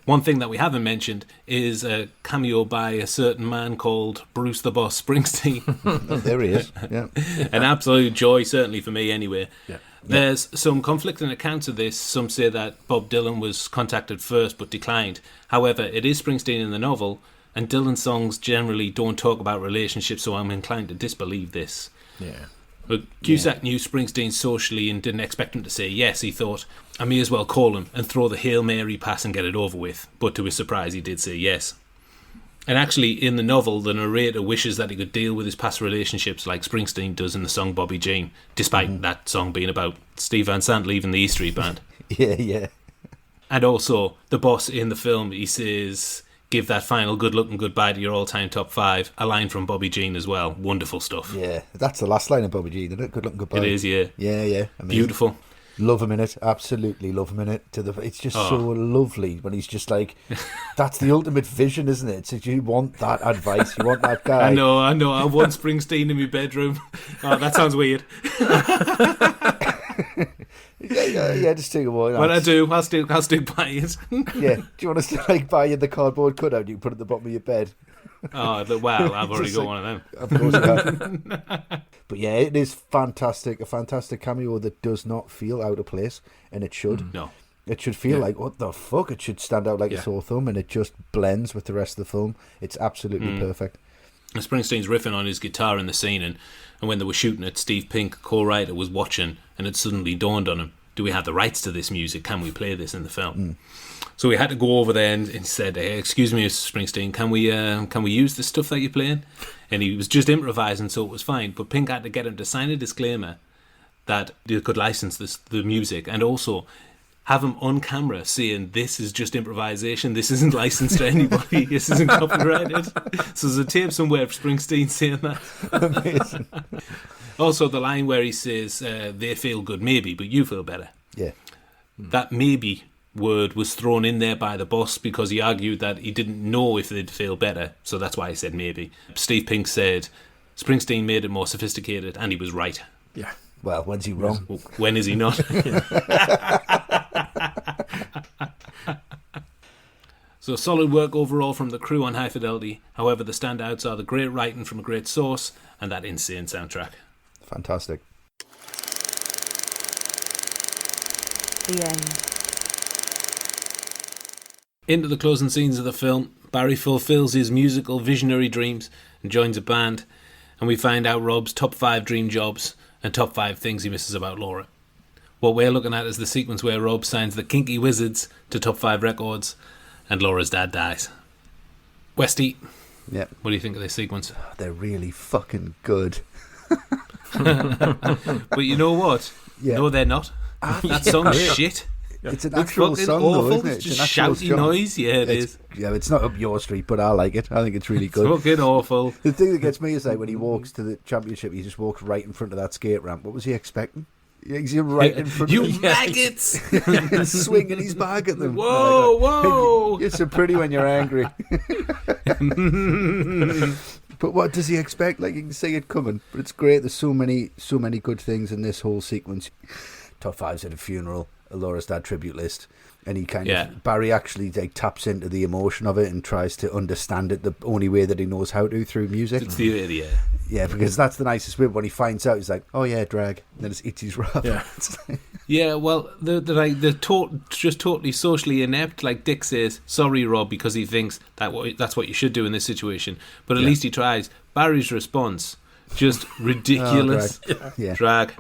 Speaker 1: One thing that we haven't mentioned is a cameo by a certain man called Bruce the Boss Springsteen.
Speaker 3: There he is. Yeah.
Speaker 1: An absolute joy, certainly for me anyway.
Speaker 2: Yeah.
Speaker 1: There's some conflicting accounts of this. Some say that Bob Dylan was contacted first but declined. However, it is Springsteen in the novel, and Dylan's songs generally don't talk about relationships, so I'm inclined to disbelieve this.
Speaker 2: Yeah.
Speaker 1: But Cusack knew Springsteen socially and didn't expect him to say yes. He thought, I may as well call him and throw the Hail Mary pass and get it over with. But to his surprise, he did say yes. And actually, in the novel, the narrator wishes that he could deal with his past relationships like Springsteen does in the song Bobby Jean, despite that song being about Steve Van Sant leaving the E Street Band.
Speaker 3: Yeah.
Speaker 1: And also, the boss in the film, he says, give that final good-looking goodbye to your all-time top 5, a line from Bobby Jean as well. Wonderful stuff.
Speaker 3: Yeah. That's the last line of Bobby Jean, isn't it? Good looking goodbye.
Speaker 1: It is, yeah.
Speaker 3: Yeah. Amazing.
Speaker 1: Beautiful.
Speaker 3: Love him in it, absolutely love him in it. It's just so lovely when he's just like, that's the ultimate vision, isn't it? So you want that advice, you want that guy.
Speaker 1: I know. I want Springsteen in my bedroom. Oh, that sounds weird.
Speaker 3: yeah, just take a walk.
Speaker 1: What I do, I'll stick by it.
Speaker 3: Yeah, do you want us to like buy you the cardboard cutout you can put at the bottom of your bed?
Speaker 1: Oh, well, I've already got one of them.
Speaker 3: Of course you have. But yeah, it is fantastic. A fantastic cameo that does not feel out of place, and it should.
Speaker 1: No.
Speaker 3: It should feel like, what the fuck? It should stand out like a sore thumb, and it just blends with the rest of the film. It's absolutely perfect.
Speaker 1: And Springsteen's riffing on his guitar in the scene, and when they were shooting it, Steve Pink, co-writer, was watching, and it suddenly dawned on him, do we have the rights to this music? Can we play this in the film? So we had to go over there and said, hey, excuse me, Mr. Springsteen, can we use the stuff that you're playing? And he was just improvising, so it was fine. But Pink had to get him to sign a disclaimer that they could license the music, and also have him on camera saying this is just improvisation, this isn't licensed to anybody, this isn't copyrighted. So there's a tape somewhere of Springsteen saying that.
Speaker 3: Amazing.
Speaker 1: Also the line where he says, they feel good maybe, but you feel better.
Speaker 3: Yeah.
Speaker 1: That maybe word was thrown in there by the boss because he argued that he didn't know if they'd feel better, so that's why he said maybe. Steve Pink said Springsteen made it more sophisticated, and he was right.
Speaker 2: Yeah.
Speaker 3: Well, when's he wrong?
Speaker 1: When is he not? So solid work overall from the crew on High Fidelity. However, the standouts are the great writing from a great source and that insane soundtrack.
Speaker 3: Fantastic.
Speaker 4: The end.
Speaker 1: Into the closing scenes of the film, Barry fulfills his musical visionary dreams and joins a band, and we find out Rob's top 5 dream jobs and top 5 things he misses about Laura. What we're looking at is the sequence where Rob signs the Kinky Wizards to top 5 records and Laura's dad dies. Westy,
Speaker 3: Yep.
Speaker 1: what do you think of this sequence?
Speaker 3: They're really fucking good.
Speaker 1: But you know what?
Speaker 3: Yeah.
Speaker 1: No, they're not. That song's shit.
Speaker 3: It's an
Speaker 1: It's
Speaker 3: actual
Speaker 1: fucking
Speaker 3: song,
Speaker 1: awful.
Speaker 3: though, isn't it?
Speaker 1: It's just
Speaker 3: an actual
Speaker 1: shouty
Speaker 3: song.
Speaker 1: noise. Yeah, it is.
Speaker 3: Yeah, it's not up your street, but I like it. I think it's really
Speaker 1: It's
Speaker 3: good.
Speaker 1: fucking awful.
Speaker 3: The thing that gets me is like when he walks to the championship, he just walks right in front of that skate ramp. What was he expecting? He's right in front
Speaker 1: You
Speaker 3: of them.
Speaker 1: maggots!
Speaker 3: He's swinging his bag at them.
Speaker 1: Whoa, whoa!
Speaker 3: You're so pretty when you're angry. But what does he expect? Like, you can see it coming. But it's great. There's so many good things in this whole sequence. Top 5's at a funeral, a Laura's Dad tribute list. And he kind of, Barry actually like taps into the emotion of it and tries to understand it the only way that he knows how to, through music.
Speaker 1: It's the idiot.
Speaker 3: Yeah, because that's the nicest bit. When he finds out, he's like, oh yeah, drag. And then it's Itchy's rap.
Speaker 2: Yeah.
Speaker 1: Yeah, well, they're just totally socially inept. Like Dick says, sorry, Rob, because he thinks that's what you should do in this situation. But at least he tries. Barry's response, just ridiculous drag.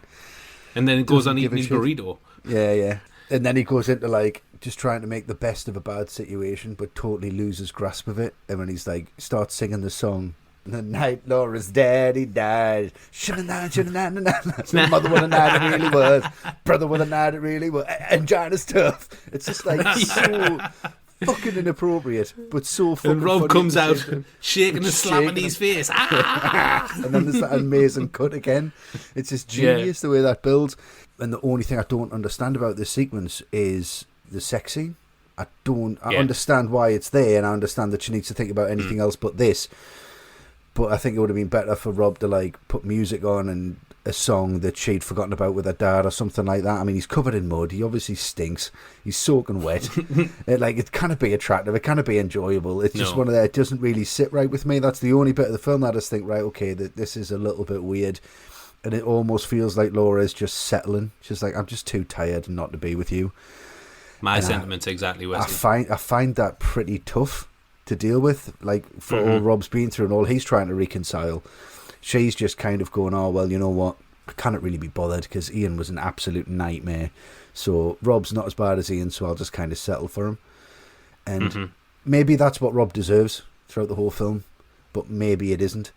Speaker 1: And then it goes on eating his burrito.
Speaker 3: Yeah. And then he goes into like just trying to make the best of a bad situation, but totally loses grasp of it. And when he's like starts singing the song, the night Laura's daddy died, mother with a night it really was, brother with a night it really was, angina's tough. It's just like so fucking inappropriate, but so fucking.
Speaker 1: And Rob
Speaker 3: funny
Speaker 1: comes
Speaker 3: at the
Speaker 1: out
Speaker 3: same time.
Speaker 1: shaking and slapping his face.
Speaker 3: And then there's that amazing cut again. It's just genius the way that builds. And the only thing I don't understand about this sequence is the sex scene. I understand why it's there, and I understand that she needs to think about anything else but this. But I think it would have been better for Rob to like put music on and a song that she'd forgotten about with her dad or something like that. I mean, he's covered in mud. He obviously stinks. He's soaking wet. It can't be attractive. It can't be enjoyable. It's just one of that. It doesn't really sit right with me. That's the only bit of the film that I just think, right, okay, that this is a little bit weird. And it almost feels like Laura's just settling. She's like, I'm just too tired not to be with you.
Speaker 1: My sentiments exactly, Wesley.
Speaker 3: I find that pretty tough to deal with. Like, for all Rob's been through and all he's trying to reconcile, she's just kind of going, oh, well, you know what? I can't really be bothered because Ian was an absolute nightmare. So Rob's not as bad as Ian, so I'll just kind of settle for him. And maybe that's what Rob deserves throughout the whole film, but maybe it isn't.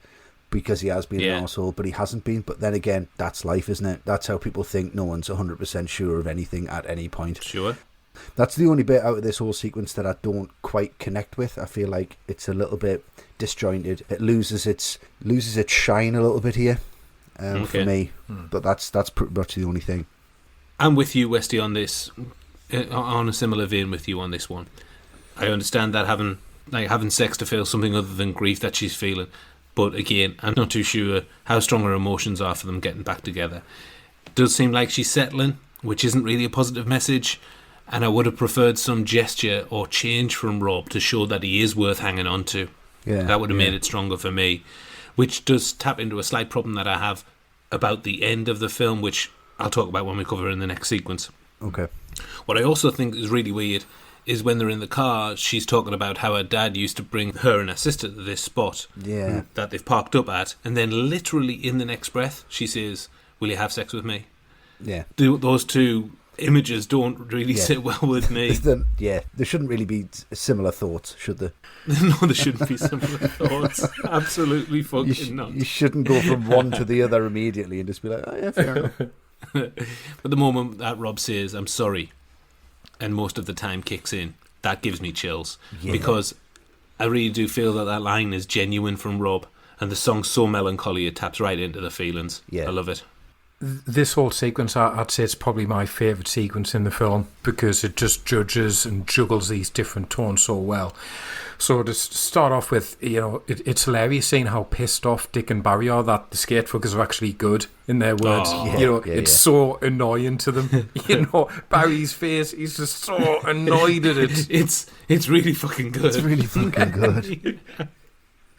Speaker 3: Because he has been an arsehole, but he hasn't been. But then again, that's life, isn't it? That's how people think. No one's 100% sure of anything at any point.
Speaker 1: Sure.
Speaker 3: That's the only bit out of this whole sequence that I don't quite connect with. I feel like it's a little bit disjointed. It loses its shine a little bit here for me. But that's pretty much the only thing.
Speaker 1: I'm with you, Westy, on this. On a similar vein with you on this one. I understand that having sex to feel something other than grief that she's feeling. But again, I'm not too sure how strong her emotions are for them getting back together. It does seem like she's settling, which isn't really a positive message, and I would have preferred some gesture or change from Rob to show that he is worth hanging on to.
Speaker 3: Yeah,
Speaker 1: that would have made it stronger for me, which does tap into a slight problem that I have about the end of the film, which I'll talk about when we cover in the next sequence.
Speaker 3: Okay.
Speaker 1: What I also think is really weird is when they're in the car, she's talking about how her dad used to bring her and her sister to this spot that they've parked up at, and then literally in the next breath she says, will you have sex with me?
Speaker 3: Yeah.
Speaker 1: Those two images don't really sit well with me.
Speaker 3: There shouldn't really be similar thoughts, should there?
Speaker 1: No, there shouldn't be similar thoughts. Absolutely fucking not.
Speaker 3: You shouldn't go from one to the other immediately and just be like, oh yeah, fair enough.
Speaker 1: But the moment that Rob says, I'm sorry, and most of the time kicks in, that gives me chills. Because I really do feel that line is genuine from Rob, and the song's so melancholy it taps right into the feelings. I love it.
Speaker 2: This whole sequence, I'd say it's probably my favourite sequence in the film because it just judges and juggles these different tones so well. So to start off with, it's hilarious seeing how pissed off Dick and Barry are that the skate fuckers are actually good, in their words. It's so annoying to them. Barry's face, he's just so annoyed at it.
Speaker 1: It's really fucking good.
Speaker 3: It's really fucking good.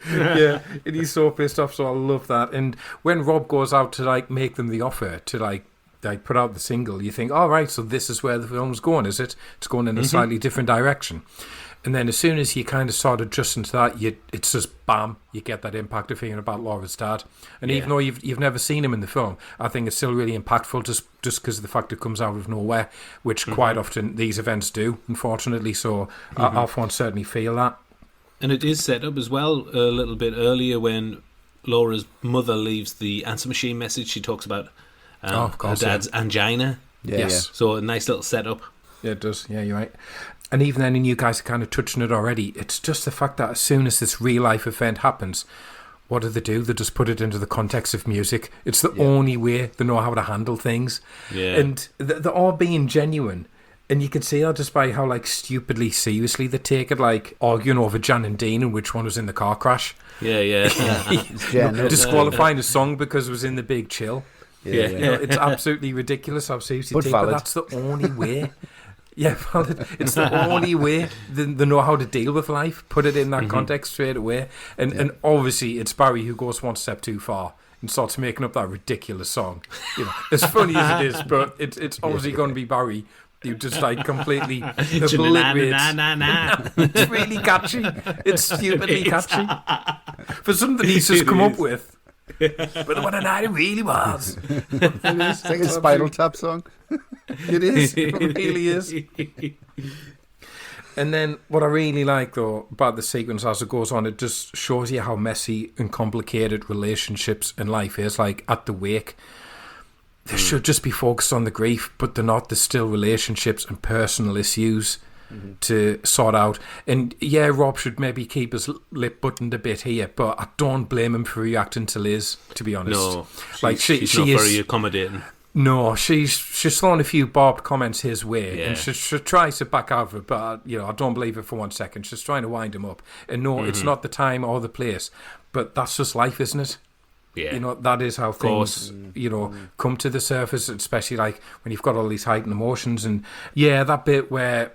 Speaker 2: And he's so pissed off, so I love that. And when Rob goes out to make them the offer to they put out the single, you think, all right, so this is where the film's going, is it? It's going in a slightly different direction. And then as soon as you kind of start adjusting to that, it's just bam, you get that impact of feeling about Laura's dad. And even though you've never seen him in the film, I think it's still really impactful just because of the fact it comes out of nowhere, which quite often these events do, unfortunately. So I certainly feel that. And
Speaker 1: it is set up as well a little bit earlier when Laura's mother leaves the answer machine message. She talks about
Speaker 2: of course,
Speaker 1: her dad's angina.
Speaker 2: Yes.
Speaker 1: So a nice little setup.
Speaker 2: Yeah, it does. Yeah, you're right. And even then, and you guys are kind of touching it already, it's just the fact that as soon as this real-life event happens, what do? They just put it into the context of music. It's the only way they know how to handle things.
Speaker 1: Yeah.
Speaker 2: And they're all being genuine. And you can see that just by how, like, stupidly seriously they take it, like, arguing over Jan and Dean and which one was in the car crash.
Speaker 1: Yeah.
Speaker 2: Disqualifying a song because it was in the Big Chill.
Speaker 1: Yeah.
Speaker 2: You know, it's absolutely ridiculous how seriously they take it, but that's the only way. Yeah, well, it's the only way they know how to deal with life. Put it in that context straight away. And obviously it's Barry who goes one step too far and starts making up that ridiculous song. You know, as funny as it is, but it's obviously going to be Barry who just like completely obliterates. It's really catchy. It's stupidly catchy. For something he's just come up with. But what a night it really was.
Speaker 3: It's like a Spinal Tap song.
Speaker 2: It is. It really is. And then what I really like, though, about the sequence as it goes on, it just shows you how messy and complicated relationships in life is. Like, at the wake, they should just be focused on the grief, but they're not. There's still relationships and personal issues to sort out. And yeah, Rob should maybe keep his lip buttoned a bit here, but I don't blame him for reacting to Liz, to be honest.
Speaker 1: No,
Speaker 2: she's
Speaker 1: not
Speaker 2: is
Speaker 1: very accommodating.
Speaker 2: No, she's thrown a few barbed comments his way, and she tries to back out of it, but I don't believe it for 1 second. She's trying to wind him up, and no, it's not the time or the place, but that's just life, isn't it?
Speaker 1: Yeah,
Speaker 2: you know, that is how things come to the surface, especially like when you've got all these heightened emotions. And yeah, that bit where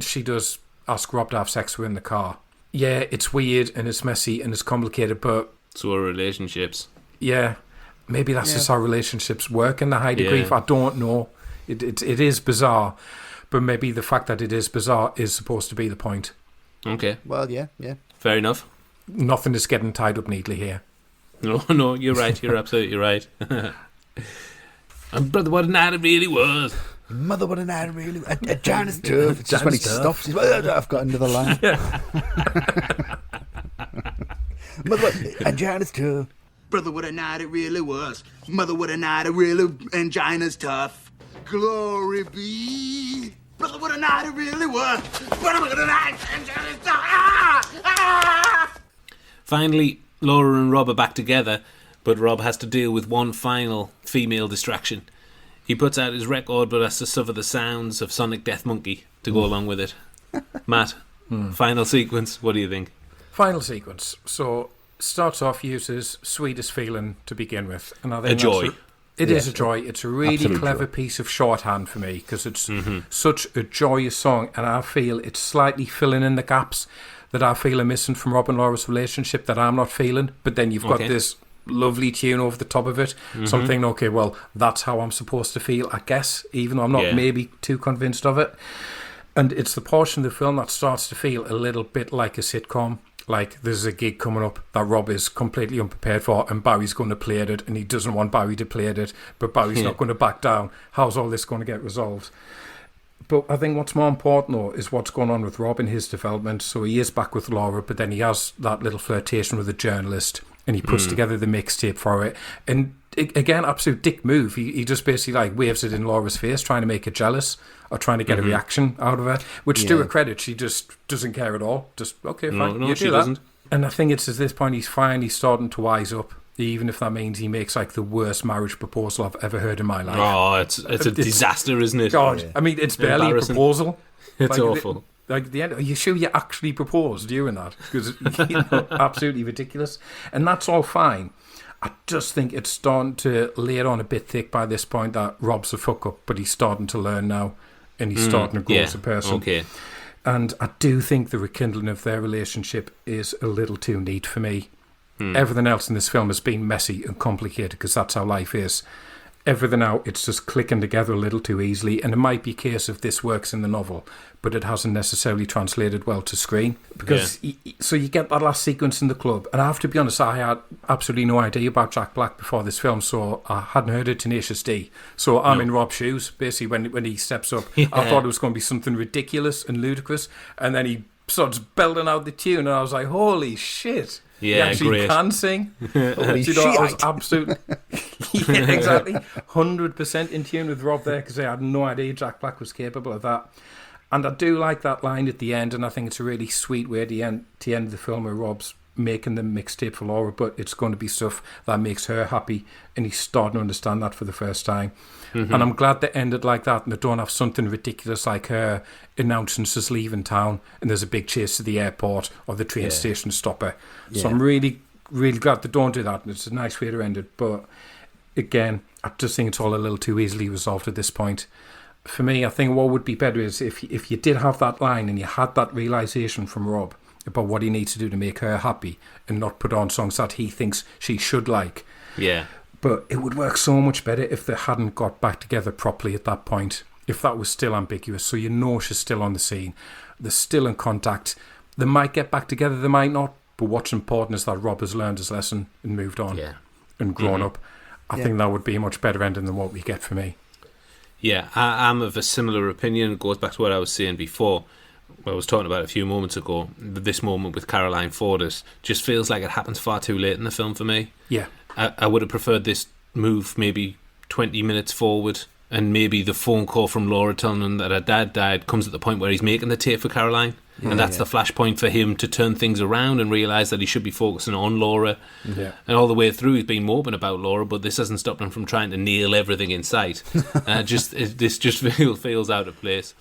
Speaker 2: she does ask Rob to have sex with her in the car. Yeah, it's weird and it's messy and it's complicated, but
Speaker 1: so are relationships.
Speaker 2: Yeah, maybe that's just how relationships work in the height of grief. I don't know. It is bizarre, but maybe the fact that it is bizarre is supposed to be the point.
Speaker 1: Okay.
Speaker 3: Well, yeah.
Speaker 1: Fair enough.
Speaker 2: Nothing is getting tied up neatly here.
Speaker 1: No, you're right. You're absolutely right. And brother, what a night it really was.
Speaker 3: Mother, what a night it really was. Janus turf. It's just when he stops. I've got another line. Mother, and Janus turf.
Speaker 6: Brother, what a night it really was. Mother, what a night it really, angina's tough. Glory be. Brother, what a night it really was. Brother, what a night, angina's tough.
Speaker 1: Finally, Laura and Rob are back together, but Rob has to deal with one final female distraction. He puts out his record, but has to suffer the sounds of Sonic Death Monkey to go along with it. Matt, final sequence, what do you think?
Speaker 2: Final sequence. So, starts off, uses Sweetest Feeling to begin with. And I think
Speaker 1: a joy.
Speaker 2: It is a joy. It's a really
Speaker 3: Absolute
Speaker 2: clever piece of shorthand for me, because it's such a joyous song, and I feel it's slightly filling in the gaps that I feel are missing from Rob and Laura's relationship that I'm not feeling. But then you've got this lovely tune over the top of it. So I'm thinking, okay, well, that's how I'm supposed to feel, I guess, even though I'm not maybe too convinced of it. And it's the portion of the film that starts to feel a little bit like a sitcom. Like, there's a gig coming up that Rob is completely unprepared for, and Barry's going to play at it, and he doesn't want Barry to play at it, but Barry's not going to back down. How's all this going to get resolved? But I think what's more important, though, is what's going on with Rob in his development. So he is back with Laura, but then he has that little flirtation with a journalist, and he puts together the mixtape for it. And again, absolute dick move. He just basically like waves it in Laura's face, trying to make her jealous or trying to get a reaction out of her. Which, to her credit, she just doesn't care at all. Just, okay, fine,
Speaker 1: no,
Speaker 2: you
Speaker 1: she
Speaker 2: do that.
Speaker 1: doesn't.
Speaker 2: And I think it's at this point he's finally starting to wise up, even if that means he makes like the worst marriage proposal I've ever heard in my life.
Speaker 1: Oh, it's a disaster, isn't it?
Speaker 2: God, I mean, it's barely a proposal.
Speaker 1: It's
Speaker 2: like,
Speaker 1: awful.
Speaker 2: Like the end, are you sure you actually proposed during that? Because absolutely ridiculous, and that's all fine. I just think it's starting to lay it on a bit thick by this point that Rob's a fuck up, but he's starting to learn now, and he's starting to grow as a person.
Speaker 1: Okay.
Speaker 2: And I do think the rekindling of their relationship is a little too neat for me. Everything else in this film has been messy and complicated because that's how life is. everything out, it's just clicking together a little too easily. And it might be a case of this works in the novel, but it hasn't necessarily translated well to screen. Because so you get that last sequence in the club, and I have to be honest, I had absolutely no idea about Jack Black before this film, so I hadn't heard of Tenacious D. So I'm in Rob's shoes, basically, when he steps up. I thought it was going to be something ridiculous and ludicrous, and then he starts belting out the tune, and I was like, holy shit.
Speaker 1: Yeah,
Speaker 2: he actually
Speaker 1: great.
Speaker 2: Can sing.
Speaker 3: Holy
Speaker 2: You know, I was
Speaker 3: shite.
Speaker 2: absolutely, yeah, exactly, 100% in tune with Rob there, because I had no idea Jack Black was capable of that. And I do like that line at the end, and I think it's a really sweet way to end the film where Rob's making the mixtape for Laura, but it's going to be stuff that makes her happy, and he's starting to understand that for the first time. And I'm glad they ended like that, and they don't have something ridiculous like her announcing she's leaving town, and there's a big chase to the airport or the train station stopper. So I'm really, really glad they don't do that, and it's a nice way to end it. But again, I just think it's all a little too easily resolved at this point. For me, I think what would be better is if you did have that line and you had that realisation from Rob about what he needs to do to make her happy, and not put on songs that he thinks she should like.
Speaker 1: Yeah.
Speaker 2: But it would work so much better if they hadn't got back together properly at that point. If that was still ambiguous, so you know she's still on the scene, they're still in contact. They might get back together, they might not. But what's important is that Rob has learned his lesson and moved on and grown up. I think that would be a much better ending than what we get for me.
Speaker 1: Yeah, I'm of a similar opinion. It goes back to what I was saying before. I was talking about a few moments ago. This moment with Caroline Fordas just feels like it happens far too late in the film for me.
Speaker 2: Yeah.
Speaker 1: I would have preferred this move maybe 20 minutes forward, and maybe the phone call from Laura telling him that her dad died comes at the point where he's making the tape for Caroline, and that's the flashpoint for him to turn things around and realise that he should be focusing on Laura. And all the way through he's been moping about Laura, but this hasn't stopped him from trying to nail everything in sight. This just feels out of place.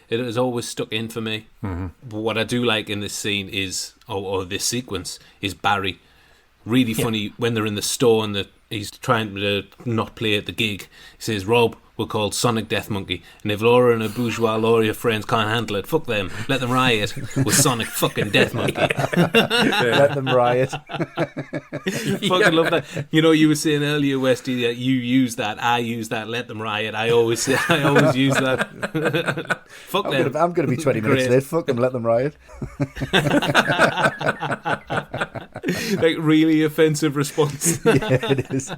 Speaker 1: It has always stuck in for me. But what I do like in this scene is, or this sequence, is Barry. Really funny when they're in the store and he's trying to not play at the gig. He says, Rob, we're called Sonic Death Monkey, and if Laura and her bourgeois lawyer friends can't handle it, fuck them. Let them riot with Sonic fucking Death Monkey.
Speaker 3: Let them riot.
Speaker 1: Fucking love that. You know, you were saying earlier, Westy, that you use that, I use that, let them riot. I always use that. Fuck them.
Speaker 3: I'm going to be 20 minutes late. Fuck them, let them riot.
Speaker 1: Like, really offensive response.
Speaker 3: Yeah, it is.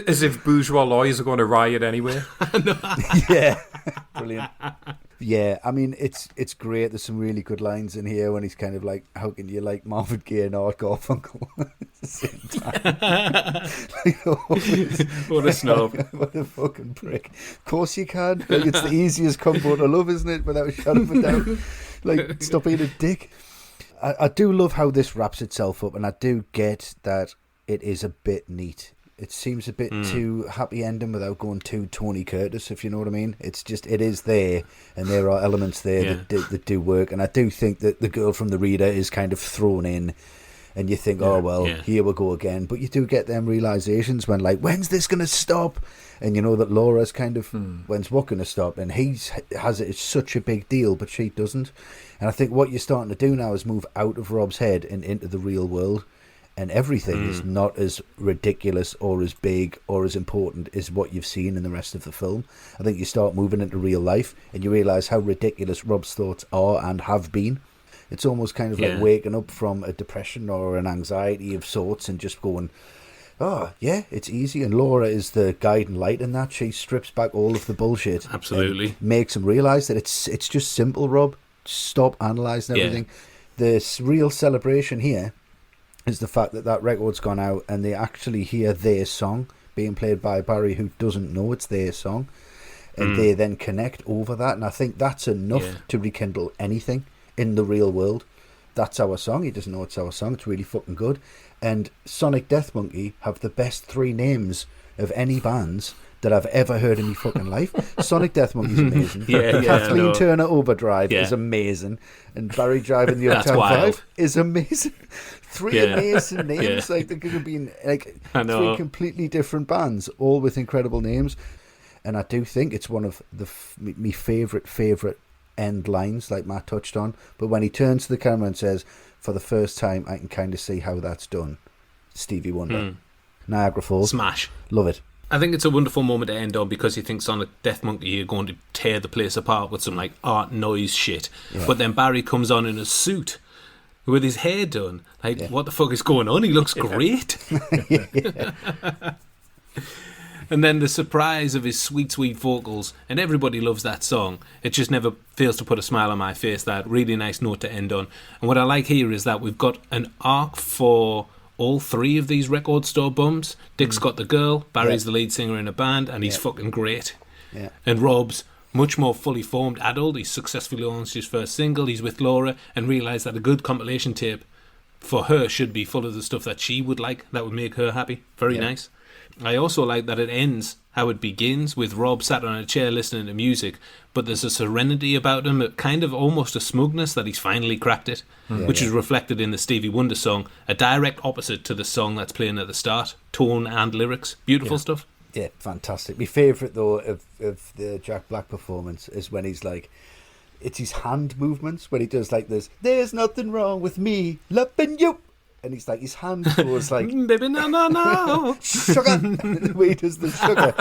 Speaker 2: As if bourgeois lawyers are going to riot anyway.
Speaker 3: Yeah, brilliant. Yeah, I mean, it's great. There's some really good lines in here when he's kind of like, how can you like Marvin Gaye and Art Garfunkel at the same time?
Speaker 1: What a snob.
Speaker 3: What a fucking prick. Of course you can. Like, it's the easiest combo to love, isn't it? Without a shadow of a doubt. Like, stop being a dick. I do love how this wraps itself up, and I do get that it is a bit neat. It seems a bit too happy ending without going too Tony Curtis, if you know what I mean. It's just, it is there, and there are elements there that do work. And I do think that the girl from the reader is kind of thrown in, and you think, here we go again. But you do get them realizations when, like, when's this going to stop? And you know that Laura's kind of, when's what going to stop? And has it, it's such a big deal, but she doesn't. And I think what you're starting to do now is move out of Rob's head and into the real world. And everything is not as ridiculous or as big or as important as what you've seen in the rest of the film. I think you start moving into real life and you realise how ridiculous Rob's thoughts are and have been. It's almost kind of like waking up from a depression or an anxiety of sorts and just going, oh, yeah, it's easy. And Laura is the guiding light in that. She strips back all of the bullshit.
Speaker 1: Absolutely.
Speaker 3: Makes him realise that it's just simple, Rob. Stop analysing everything. The real celebration here is the fact that record's gone out and they actually hear their song being played by Barry, who doesn't know it's their song, and they then connect over that. And I think that's enough to rekindle anything in the real world. That's our song. He doesn't know it's our song. It's really fucking good. And Sonic Death Monkey have the best 3 names of any bands that I've ever heard in my fucking life. Sonic Death Monkey's amazing. Kathleen Turner Overdrive is amazing. And Barry driving the Uptown 5 is amazing. 3 amazing names. Like, there could have been like 3 completely different bands, all with incredible names. And I do think it's one of my favourite end lines, like Matt touched on. But when he turns to the camera and says, for the first time, I can kind of see how that's done. Stevie Wonder. Niagara Falls.
Speaker 1: Smash.
Speaker 3: Love it.
Speaker 1: I think it's a wonderful moment to end on because you think Sonic Death Monkey are going to tear the place apart with some like art noise shit. Yeah. But then Barry comes on in a suit with his hair done. Like, what the fuck is going on? He looks great. And then the surprise of his sweet, sweet vocals, and everybody loves that song. It just never fails to put a smile on my face. That really nice note to end on. And what I like here is that we've got an arc for all three of these record store bums. Dick's got the girl, Barry's the lead singer in a band, and he's fucking great. Yeah. And Rob's much more fully formed adult. He's successfully launched his first single. He's with Laura and realised that a good compilation tape for her should be full of the stuff that she would like, that would make her happy. Very nice. I also like that it ends how it begins, with Rob sat on a chair listening to music, but there's a serenity about him, kind of almost a smugness that he's finally cracked it, which is reflected in the Stevie Wonder song, a direct opposite to the song that's playing at the start, tone and lyrics. Beautiful stuff.
Speaker 3: Yeah, fantastic. My favourite, though, of the Jack Black performance is when he's like, it's his hand movements, when he does like this, there's nothing wrong with me, loving you. And he's like, his hand goes like,
Speaker 1: baby, no.
Speaker 3: Sugar. The way he does the sugar.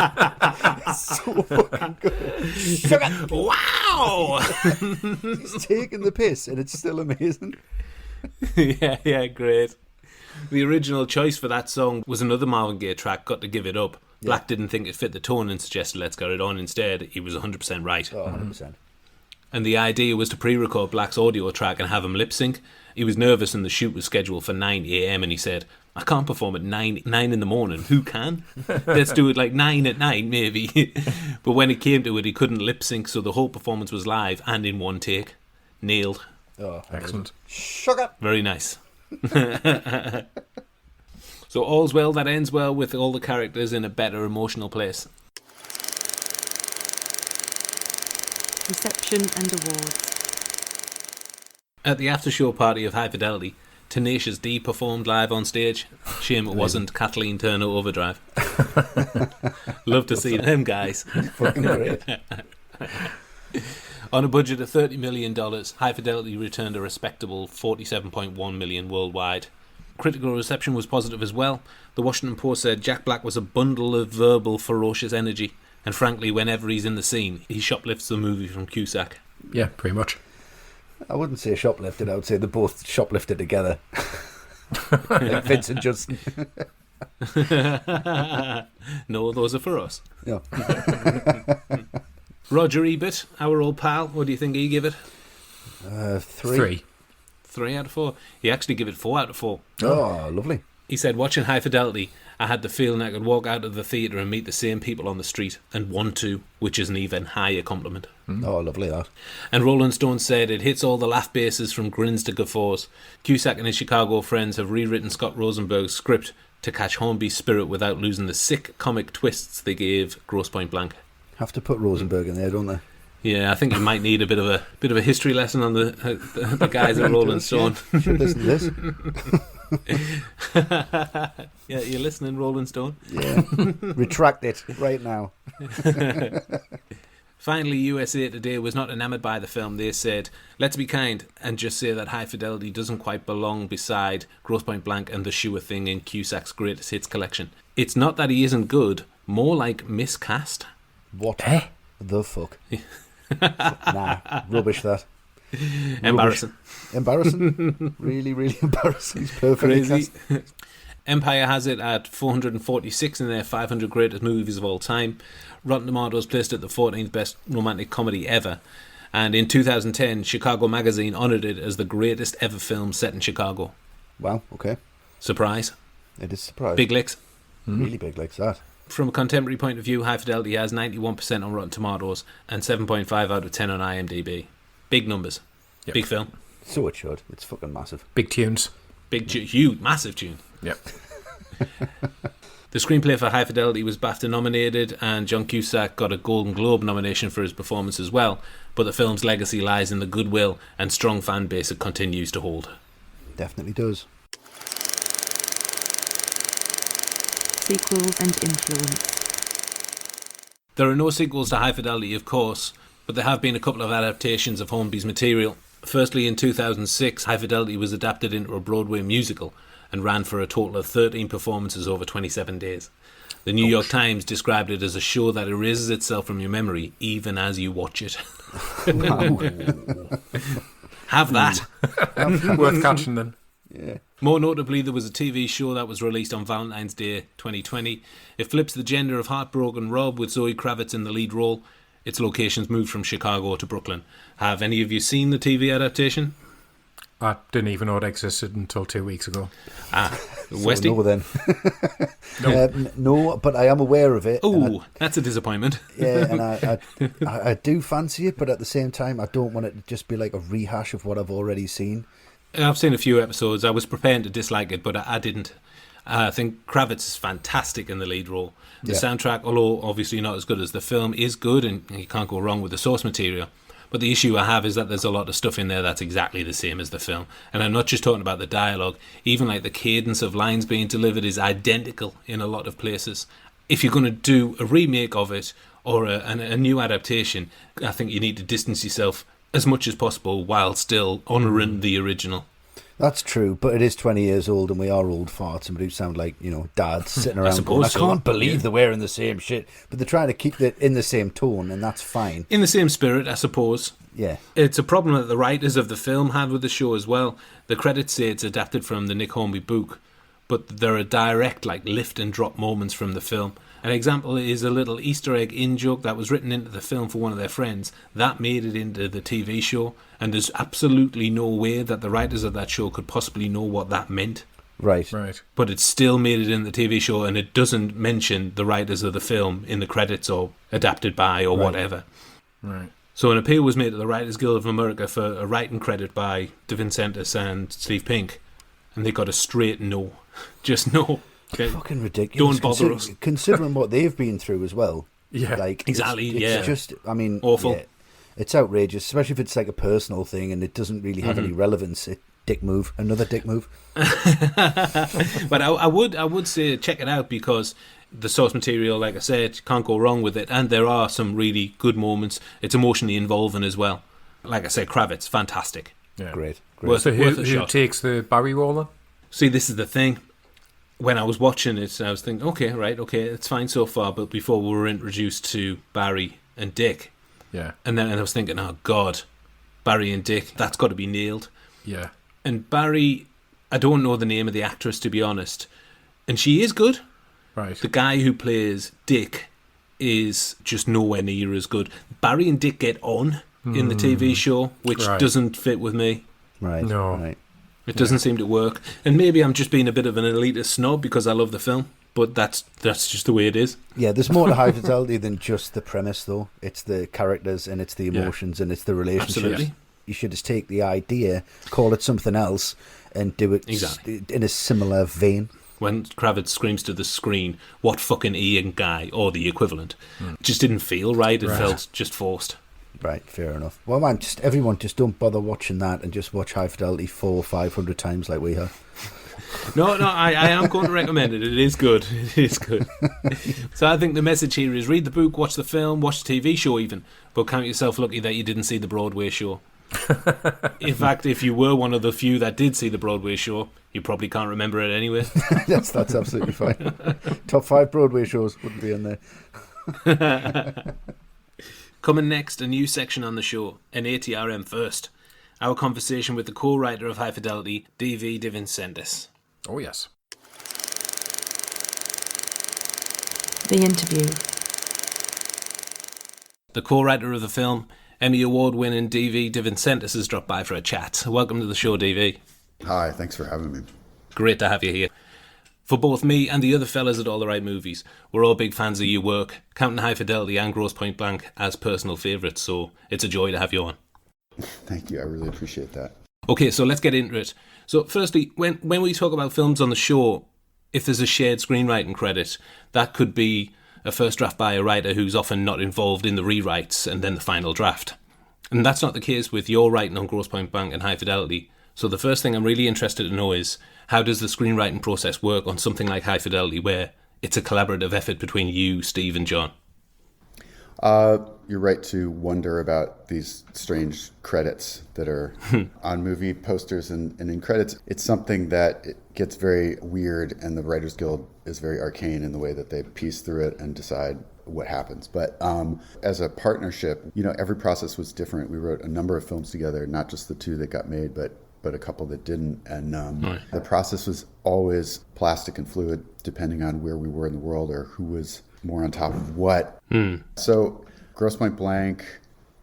Speaker 3: It's so fucking good. Sugar.
Speaker 1: Wow.
Speaker 3: He's taking the piss, and it's still amazing.
Speaker 1: Yeah, great. The original choice for that song was another Marvin Gaye track, Got to Give It Up. Black didn't think it fit the tone and suggested Let's Get It On instead. He was 100% right.
Speaker 3: Oh, 100%.
Speaker 1: And the idea was to pre-record Black's audio track and have him lip-sync. He was nervous and the shoot was scheduled for 9 a.m. and he said, I can't perform at 9 in the morning. Who can? Let's do it like 9 at night, maybe. But when it came to it, he couldn't lip-sync, so the whole performance was live and in one take. Nailed.
Speaker 3: Oh,
Speaker 2: excellent.
Speaker 3: Sugar.
Speaker 1: Very nice. So all's well that ends well, with all the characters in a better emotional place.
Speaker 4: Reception and awards.
Speaker 1: At the after-show party of High Fidelity, Tenacious D performed live on stage. Shame it wasn't Kathleen Turner Overdrive. Love to see them guys.
Speaker 3: Fucking great.
Speaker 1: On a budget of $30 million, High Fidelity returned a respectable $47.1 million worldwide. Critical reception was positive as well. The Washington Post said Jack Black was a bundle of verbal, ferocious energy, and frankly, whenever he's in the scene, he shoplifts the movie from Cusack.
Speaker 2: Yeah, pretty much.
Speaker 3: I wouldn't say shoplifted, I would say they're both shoplifted together. Like Vince and Justin.
Speaker 1: No, those are for us.
Speaker 3: Yeah.
Speaker 1: Roger Ebert, our old pal, what do you think he give it?
Speaker 3: 3.
Speaker 1: 3 out of 4. He actually gave it 4 out of 4.
Speaker 3: Oh, lovely.
Speaker 1: He said, watching High Fidelity, I had the feeling I could walk out of the theatre and meet the same people on the street and want to, which is an even higher compliment.
Speaker 3: Oh, lovely that.
Speaker 1: And Rolling Stone said it hits all the laugh bases from grins to guffaws. Cusack and his Chicago friends have rewritten Scott Rosenberg's script to catch Hornby's spirit without losing the sick comic twists they gave Grosse Pointe Blank. Have
Speaker 3: to put Rosenberg in there, don't they?
Speaker 1: Yeah, I think you might need a bit of a history lesson on the guys at Rolling Stone.
Speaker 3: Yeah. Should listen to this.
Speaker 1: Yeah, you're listening, Rolling Stone.
Speaker 3: Yeah, retract it right now.
Speaker 1: Finally, USA Today was not enamoured by the film. They said, let's be kind and just say that High Fidelity doesn't quite belong beside Grosse Pointe Blank and The Sure Thing in Cusack's greatest hits collection. It's not that he isn't good, more like miscast.
Speaker 3: What the fuck? Nah, rubbish that.
Speaker 1: Embarrassing.
Speaker 3: Embarrassing? Really, really embarrassing. It's perfectly
Speaker 1: crazy. Empire has it at 446 in their 500 greatest movies of all time. Rotten Tomatoes placed it the 14th best romantic comedy ever. And in 2010, Chicago Magazine honoured it as the greatest ever film set in Chicago.
Speaker 3: Wow, okay.
Speaker 1: Surprise.
Speaker 3: It is surprise.
Speaker 1: Big licks.
Speaker 3: Really big licks, that.
Speaker 1: From a contemporary point of view, High Fidelity has 91% on Rotten Tomatoes and 7.5 out of 10 on IMDb. Big numbers. Yep. Big film.
Speaker 3: So it should. It's fucking massive.
Speaker 2: Big tunes.
Speaker 1: Huge, massive tune.
Speaker 2: Yep.
Speaker 1: The screenplay for High Fidelity was BAFTA nominated, and John Cusack got a Golden Globe nomination for his performance as well, but the film's legacy lies in the goodwill and strong fan base it continues to hold.
Speaker 3: Definitely does.
Speaker 4: Sequels and influence.
Speaker 1: There are no sequels to High Fidelity, of course, but there have been a couple of adaptations of Hornby's material. Firstly, in 2006, High Fidelity was adapted into a Broadway musical, and ran for a total of 13 performances over 27 days. The New York Times described it as a show that erases itself from your memory even as you watch it. Have that.
Speaker 2: Worth catching then.
Speaker 3: Yeah.
Speaker 1: More notably, there was a TV show that was released on Valentine's Day 2020. It flips the gender of Heartbroken Rob with Zoe Kravitz in the lead role. Its locations moved from Chicago to Brooklyn. Have any of you seen the TV adaptation?
Speaker 2: I didn't even know it existed until 2 weeks ago.
Speaker 1: Westy?
Speaker 3: No, then. No, but I am aware of it.
Speaker 1: Oh, that's a disappointment.
Speaker 3: Yeah, and I do fancy it, but at the same time, I don't want it to just be like a rehash of what I've already seen.
Speaker 1: I've seen a few episodes. I was prepared to dislike it, but I didn't. I think Kravitz is fantastic in the lead role. The soundtrack, although obviously not as good as the film, is good, and you can't go wrong with the source material. But the issue I have is that there's a lot of stuff in there that's exactly the same as the film. And I'm not just talking about the dialogue. Even like the cadence of lines being delivered is identical in a lot of places. If you're going to do a remake of it or a new adaptation, I think you need to distance yourself as much as possible while still honouring the original.
Speaker 3: That's true, but it is 20 years old and we are old farts and we do sound like, dads sitting around
Speaker 1: suppose
Speaker 3: going, I
Speaker 1: so,
Speaker 3: can't believe they're wearing the same shit. But they're trying to keep it in the same tone, and that's fine.
Speaker 1: In the same spirit, I suppose.
Speaker 3: Yeah.
Speaker 1: It's a problem that the writers of the film had with the show as well. The credits say it's adapted from the Nick Hornby book, but there are direct lift and drop moments from the film. An example is a little Easter egg in-joke that was written into the film for one of their friends. That made it into the TV show, and there's absolutely no way that the writers of that show could possibly know what that meant.
Speaker 3: Right.
Speaker 1: But it still made it in the TV show, and it doesn't mention the writers of the film in the credits or adapted by or whatever.
Speaker 2: Right.
Speaker 1: So an appeal was made to the Writers Guild of America for a writing credit by DeVincentis and Steve Pink, and they got a straight no. Just no. Okay.
Speaker 3: Fucking ridiculous.
Speaker 1: Don't bother us.
Speaker 3: Considering what they've been through as well.
Speaker 2: Yeah.
Speaker 1: Exactly,
Speaker 3: It's just,
Speaker 1: awful.
Speaker 3: Yeah, it's outrageous, especially if it's like a personal thing and it doesn't really have any relevance. Dick move. Another dick move.
Speaker 1: But I would say check it out, because the source material, like I said, can't go wrong with it, and there are some really good moments. It's emotionally involving as well. Like I said, Kravitz, fantastic.
Speaker 2: Yeah.
Speaker 3: Great.
Speaker 1: Worth
Speaker 2: So
Speaker 1: a
Speaker 2: who
Speaker 1: shot.
Speaker 2: takes the Barry role then?
Speaker 1: See, this is the thing. When I was watching it, I was thinking, okay, it's fine so far, but before we were introduced to Barry and Dick,
Speaker 2: Yeah.
Speaker 1: and then I was thinking, oh God, Barry and Dick, that's got to be nailed.
Speaker 2: Yeah.
Speaker 1: And Barry, I don't know the name of the actress, to be honest, and she is good.
Speaker 2: Right.
Speaker 1: The guy who plays Dick is just nowhere near as good. Barry and Dick get on in the TV show, which doesn't fit with me.
Speaker 3: Right.
Speaker 2: No.
Speaker 3: Right.
Speaker 1: It doesn't seem to work. And maybe I'm just being a bit of an elitist snob because I love the film, but that's just the way it is.
Speaker 3: Yeah, there's more to High Fidelity than just the premise, though. It's the characters and it's the emotions and it's the relationships.
Speaker 1: Absolutely.
Speaker 3: You should just take the idea, call it something else, and do it in a similar vein.
Speaker 1: When Kravitz screams to the screen, what fucking Ian guy, or the equivalent, it just didn't feel right. It felt just forced.
Speaker 3: Right, fair enough. Well, man, everyone just don't bother watching that and just watch High Fidelity 400 or 500 times like we have.
Speaker 1: No, I am going to recommend it. It is good. It is good. So I think the message here is read the book, watch the film, watch the TV show even, but count yourself lucky that you didn't see the Broadway show. In fact, if you were one of the few that did see the Broadway show, you probably can't remember it anyway.
Speaker 3: That's absolutely fine. Top 5 Broadway shows wouldn't be in there.
Speaker 1: Coming next, a new section on the show, an ATRM first. Our conversation with the co-writer of High Fidelity, D.V. DeVincentis.
Speaker 2: Oh, yes.
Speaker 4: The interview.
Speaker 1: The co-writer of the film, Emmy Award-winning D.V. DeVincentis, has dropped by for a chat. Welcome to the show, D.V.
Speaker 7: Hi, thanks for having me.
Speaker 1: Great to have you here. For both me and the other fellas at All the Right Movies, we're all big fans of your work, counting High Fidelity and Grosse Pointe Blank as personal favourites, so it's a joy to have you on.
Speaker 7: Thank you, I really appreciate that.
Speaker 1: Okay, so let's get into it. So firstly, when we talk about films on the show, if there's a shared screenwriting credit, that could be a first draft by a writer who's often not involved in the rewrites and then the final draft. And that's not the case with your writing on Grosse Pointe Blank and High Fidelity. So the first thing I'm really interested to know is, how does the screenwriting process work on something like High Fidelity, where it's a collaborative effort between you, Steve, and John?
Speaker 7: You're right to wonder about these strange credits that are on movie posters and in credits. It's something that it gets very weird, and the Writers Guild is very arcane in the way that they piece through it and decide what happens. But as a partnership, every process was different. We wrote a number of films together, not just the two that got made, but a couple that didn't. And the process was always plastic and fluid, depending on where we were in the world or who was more on top of what. So Grosse Pointe Blank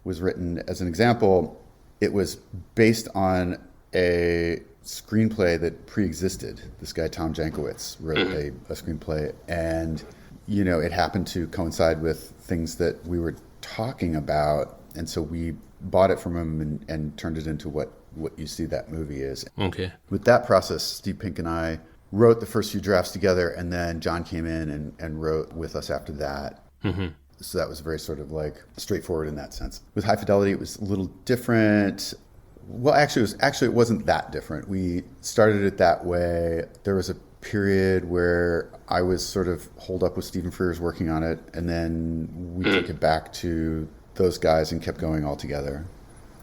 Speaker 7: was written as an example. It was based on a screenplay that pre-existed. This guy, Tom Jankiewicz, wrote a screenplay, and, it happened to coincide with things that we were talking about. And so we bought it from him and turned it into what you see that movie is.
Speaker 1: Okay.
Speaker 7: With that process, Steve Pink and I wrote the first few drafts together, and then John came in and wrote with us after that. So that was very sort of like straightforward in that sense. With High Fidelity, it was a little different. Well, actually, it wasn't that different. We started it that way. There was a period where I was sort of holed up with Stephen Frears working on it, and then we took it back to those guys and kept going all together.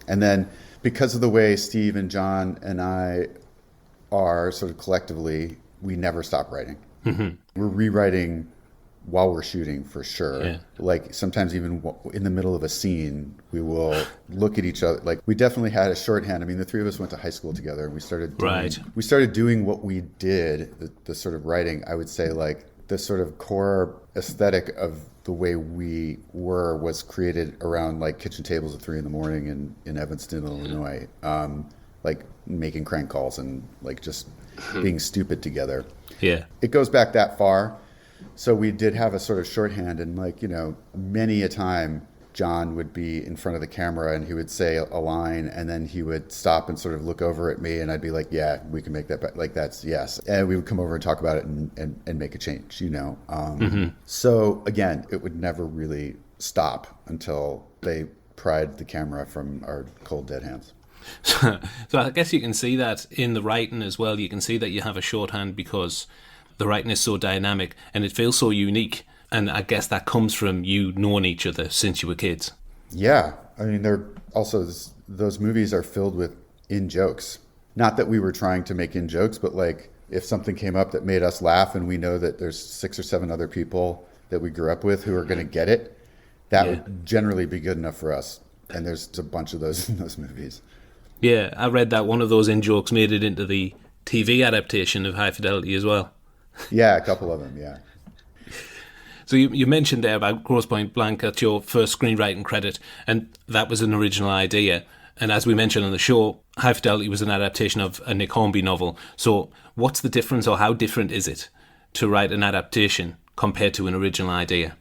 Speaker 7: And then because of the way Steve and John and I are sort of collectively, we never stop writing. We're rewriting while we're shooting, for sure.
Speaker 1: Yeah.
Speaker 7: Like sometimes even in the middle of a scene, we will look at each other. Like we definitely had a shorthand. I mean, the three of us went to high school together, and we started doing what we did, the sort of writing. I would say like the sort of core aesthetic of the way we was created around like kitchen tables at 3 a.m. in Evanston, Illinois, like making crank calls and like just being stupid together.
Speaker 1: Yeah.
Speaker 7: It goes back that far. So we did have a sort of shorthand, and like, many a time John would be in front of the camera and he would say a line, and then he would stop and sort of look over at me, and I'd be like, yeah, we can make that back. Like, that's yes. And we would come over and talk about it and make a change, So again, it would never really stop until they pried the camera from our cold, dead hands.
Speaker 1: So I guess you can see that in the writing as well. You can see that you have a shorthand because the writing is so dynamic and it feels so unique. And I guess that comes from you knowing each other since you were kids.
Speaker 7: Yeah. I mean, those movies are filled with in-jokes. Not that we were trying to make in-jokes, but like if something came up that made us laugh and we know that there's 6 or 7 other people that we grew up with who are going to get it, that would generally be good enough for us. And there's a bunch of those in those movies.
Speaker 1: Yeah, I read that one of those in-jokes made it into the TV adaptation of High Fidelity as well.
Speaker 7: Yeah, a couple of them, yeah.
Speaker 1: So you mentioned there about Grosse Pointe Blank, that's your first screenwriting credit, and that was an original idea. And as we mentioned on the show, High Fidelity was an adaptation of a Nick Hornby novel. So what's the difference, or how different is it to write an adaptation compared to an original idea?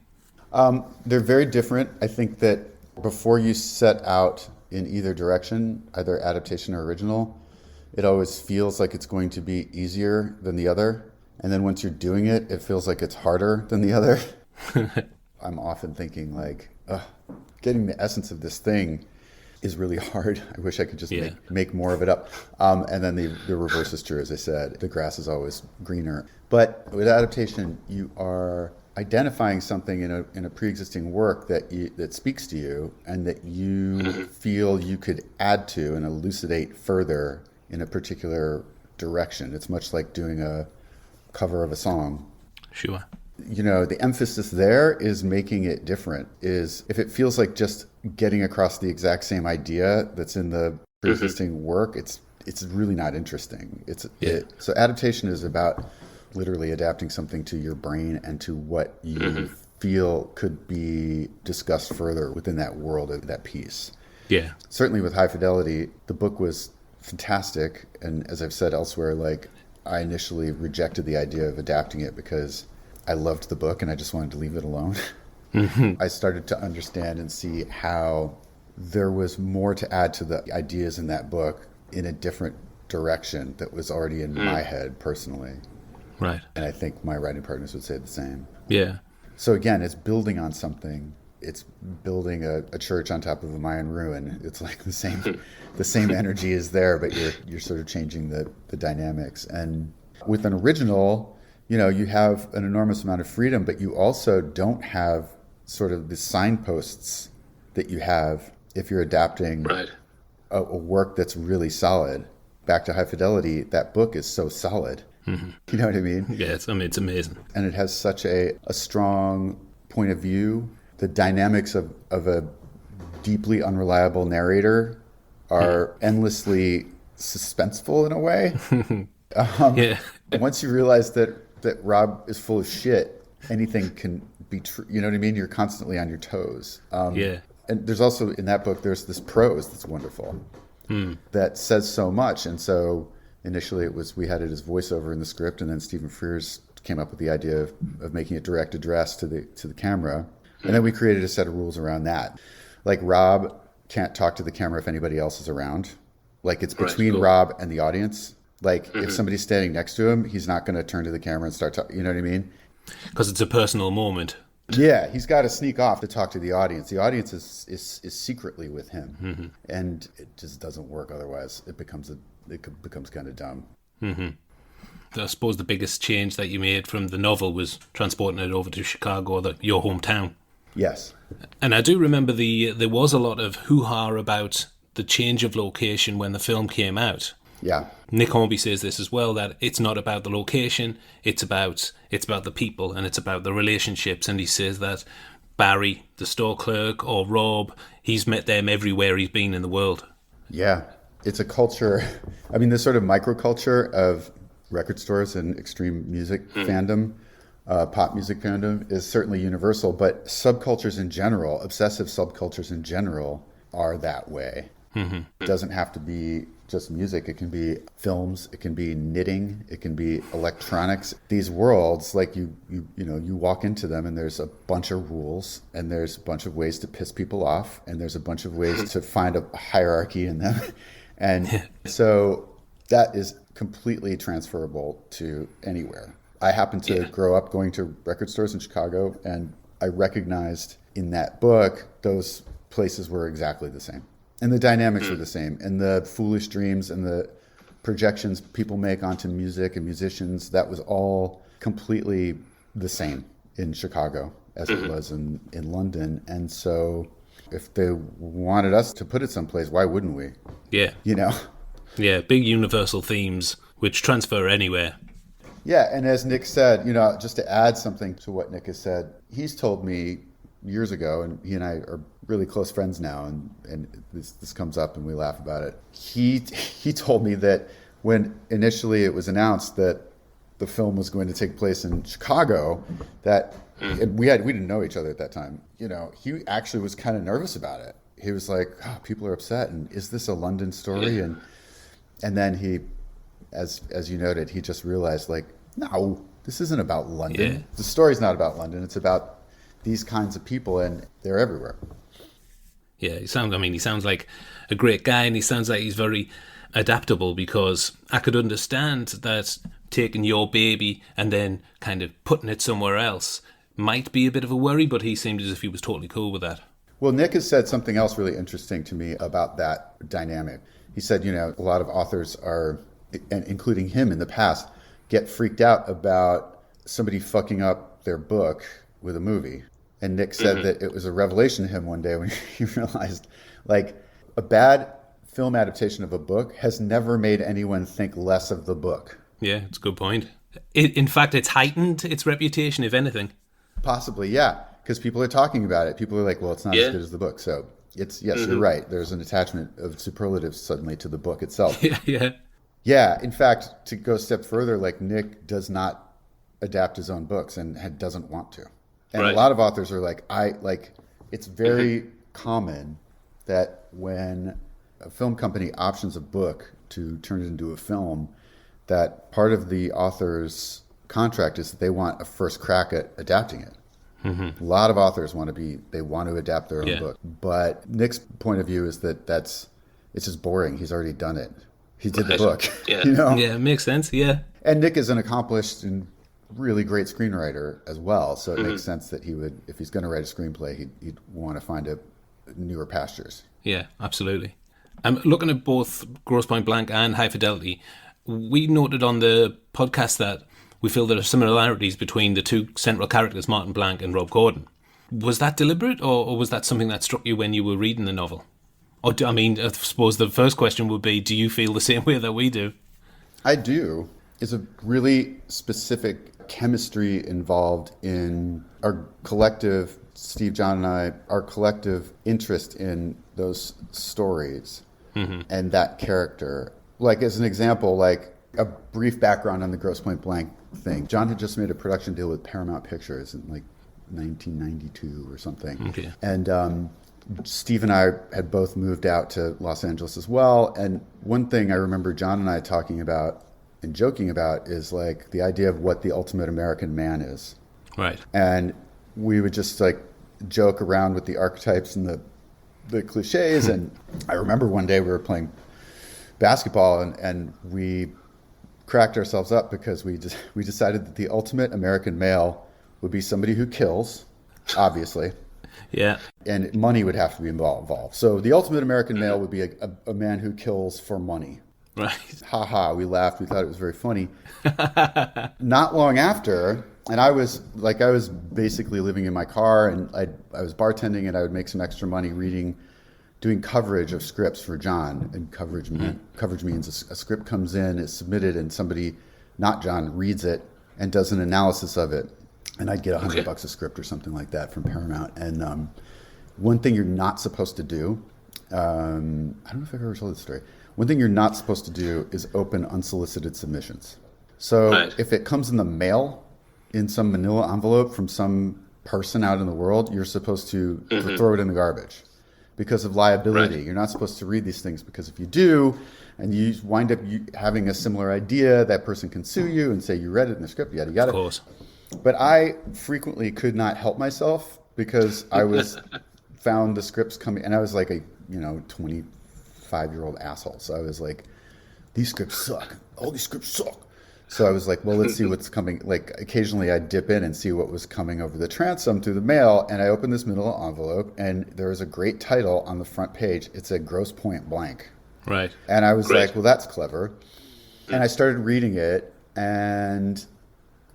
Speaker 7: They're very different. I think that before you set out in either direction, either adaptation or original, it always feels like it's going to be easier than the other. And then once you're doing it, it feels like it's harder than the other. I'm often thinking like, getting the essence of this thing is really hard. I wish I could just make more of it up. And then the reverse is true, as I said. The grass is always greener. But with adaptation, you are identifying something in a pre-existing work that speaks to you and that you feel you could add to and elucidate further in a particular direction. It's much like doing a cover of a song.
Speaker 1: Sure.
Speaker 7: The emphasis there is making it different. Is if it feels like just getting across the exact same idea that's in the pre-existing work, it's really not interesting. So adaptation is about literally adapting something to your brain and to what you feel could be discussed further within that world of that piece.
Speaker 1: Yeah.
Speaker 7: Certainly with High Fidelity, the book was fantastic, and as I've said elsewhere, like I initially rejected the idea of adapting it because I loved the book and I just wanted to leave it alone. I started to understand and see how there was more to add to the ideas in that book in a different direction that was already in my head personally.
Speaker 1: Right.
Speaker 7: And I think my writing partners would say the same.
Speaker 1: Yeah.
Speaker 7: So again, it's building on something. It's building a church on top of a Mayan ruin. It's like the same energy is there, but you're sort of changing the dynamics. And with an original, you have an enormous amount of freedom, but you also don't have sort of the signposts that you have if you're adapting a work that's really solid. Back to High Fidelity, that book is so solid. Mm-hmm. You know what I mean?
Speaker 1: Yeah, it's amazing.
Speaker 7: And it has such a strong point of view. The dynamics of a deeply unreliable narrator are endlessly suspenseful in a way.
Speaker 1: Yeah.
Speaker 7: Once you realize that Rob is full of shit, anything can be true. You know what I mean? You're constantly on your toes.
Speaker 1: Yeah.
Speaker 7: And there's also, in that book, there's this prose that's wonderful that says so much. And so initially we had it as voiceover in the script, and then Stephen Frears came up with the idea of making it direct address to the camera. And then we created a set of rules around that. Like, Rob can't talk to the camera if anybody else is around. Like, it's between Rob and the audience. Like, if somebody's standing next to him, he's not going to turn to the camera and start talking. You know what I mean?
Speaker 1: Because it's a personal moment.
Speaker 7: Yeah, he's got to sneak off to talk to the audience. The audience is secretly with him, and it just doesn't work otherwise. It becomes kind of dumb.
Speaker 1: Mm-hmm. I suppose the biggest change that you made from the novel was transporting it over to Chicago, your hometown.
Speaker 7: Yes.
Speaker 1: And I do remember there was a lot of hoo-ha about the change of location when the film came out.
Speaker 7: Yeah.
Speaker 1: Nick Hornby says this as well, that it's not about the location, it's about the people, and it's about the relationships. And he says that Barry, the store clerk, or Rob, he's met them everywhere he's been in the world.
Speaker 7: Yeah. It's a culture, I mean, this sort of microculture of record stores and extreme music fandom, pop music fandom, is certainly universal, but subcultures in general, obsessive subcultures in general, are that way. It doesn't have to be just music. It can be films, it can be knitting, it can be electronics. These worlds, like you walk into them and there's a bunch of rules, and there's a bunch of ways to piss people off, and there's a bunch of ways to find a hierarchy in them. And so that is completely transferable to anywhere. I happened to grow up going to record stores in Chicago, and I recognized in that book those places were exactly the same. And the dynamics were the same. And the foolish dreams and the projections people make onto music and musicians, that was all completely the same in Chicago as it was in London. And so if they wanted us to put it someplace, why wouldn't we?
Speaker 1: Yeah.
Speaker 7: You know?
Speaker 1: Yeah, big universal themes which transfer anywhere.
Speaker 7: Yeah, and as Nick said, just to add something to what Nick has said, he's told me years ago, and he and I are really close friends now, and this comes up and we laugh about it. He told me that when initially it was announced that the film was going to take place in Chicago, that we didn't know each other at that time. He actually was kind of nervous about it. He was like, "Oh, people are upset, and is this a London story?" And then he, as you noted, he just realized, like, no, this isn't about London.
Speaker 1: Yeah.
Speaker 7: The story's not about London. It's about these kinds of people, and they're everywhere.
Speaker 1: Yeah, he sounds like a great guy, and he sounds like he's very adaptable, because I could understand that taking your baby and then kind of putting it somewhere else might be a bit of a worry, but he seemed as if he was totally cool with that.
Speaker 7: Well, Nick has said something else really interesting to me about that dynamic. He said, a lot of authors are, and including him in the past, get freaked out about somebody fucking up their book with a movie. And Nick said that it was a revelation to him one day when he realized, like, a bad film adaptation of a book has never made anyone think less of the book.
Speaker 1: Yeah, it's a good point. In fact, it's heightened its reputation, if anything.
Speaker 7: Possibly, yeah, because people are talking about it. People are like, well, it's not as good as the book. So it's, yes, you're right. There's an attachment of superlatives suddenly to the book itself. Yeah, in fact, to go a step further, like, Nick does not adapt his own books and doesn't want to. And a lot of authors are like, it's very common that when a film company options a book to turn it into a film, that part of the author's contract is that they want a first crack at adapting it. A lot of authors want to adapt their own book. But Nick's point of view is that it's just boring. He's already done it. He did the book.
Speaker 1: Yeah,
Speaker 7: Yeah,
Speaker 1: it makes sense, yeah.
Speaker 7: And Nick is an accomplished and really great screenwriter as well, so it makes sense that he would, if he's going to write a screenplay, he'd want to find newer pastures.
Speaker 1: Yeah, absolutely. Looking at both Grosse Pointe Blank and High Fidelity, we noted on the podcast that we feel there are similarities between the two central characters, Martin Blank and Rob Gordon. Was that deliberate, or was that something that struck you when you were reading the novel? Or, I suppose the first question would be, do you feel the same way that we do?
Speaker 7: I do. It's a really specific chemistry involved in our collective, Steve, John, and I, our collective interest in those stories and that character. Like, as an example, like a brief background on the Grosse Pointe Blank thing. John had just made a production deal with Paramount Pictures in like 1992 or something.
Speaker 1: Okay.
Speaker 7: And Steve and I had both moved out to Los Angeles as well. And one thing I remember John and I talking about and joking about is like the idea of what the ultimate American man is.
Speaker 1: Right.
Speaker 7: And we would just like joke around with the archetypes and the cliches. And I remember one day we were playing basketball and we cracked ourselves up because we decided that the ultimate American male would be somebody who kills, obviously.
Speaker 1: Yeah.
Speaker 7: And money would have to be involved. So the ultimate American male would be a man who kills for money.
Speaker 1: Right.
Speaker 7: Ha ha, we laughed. We thought it was very funny. Not long after, and I was basically living in my car, and I was bartending, and I would make some extra money doing coverage of scripts for John. And coverage means a script comes in, is submitted, and somebody, not John, reads it and does an analysis of it. And I'd get $100 a script or something like that from Paramount. And one thing you're not supposed to do, I don't know if I've ever told this story. One thing you're not supposed to do is open unsolicited submissions. So if it comes in the mail in some manila envelope from some person out in the world, you're supposed to throw it in the garbage because of liability. Right. You're not supposed to read these things because if you do, and you wind up having a similar idea, that person can sue you and say you read it in the script, yada yada.
Speaker 1: Of course.
Speaker 7: But I frequently could not help myself because I found the scripts coming, and I was like a 25-year-old asshole. So I was like, these scripts suck. All these scripts suck. So I was like, well, let's see what's coming. Like occasionally I'd dip in and see what was coming over the transom through the mail, and I opened this middle envelope, and there was a great title on the front page. It said Grosse Pointe Blank. Right. And I was like, well, that's clever. And I started reading it, and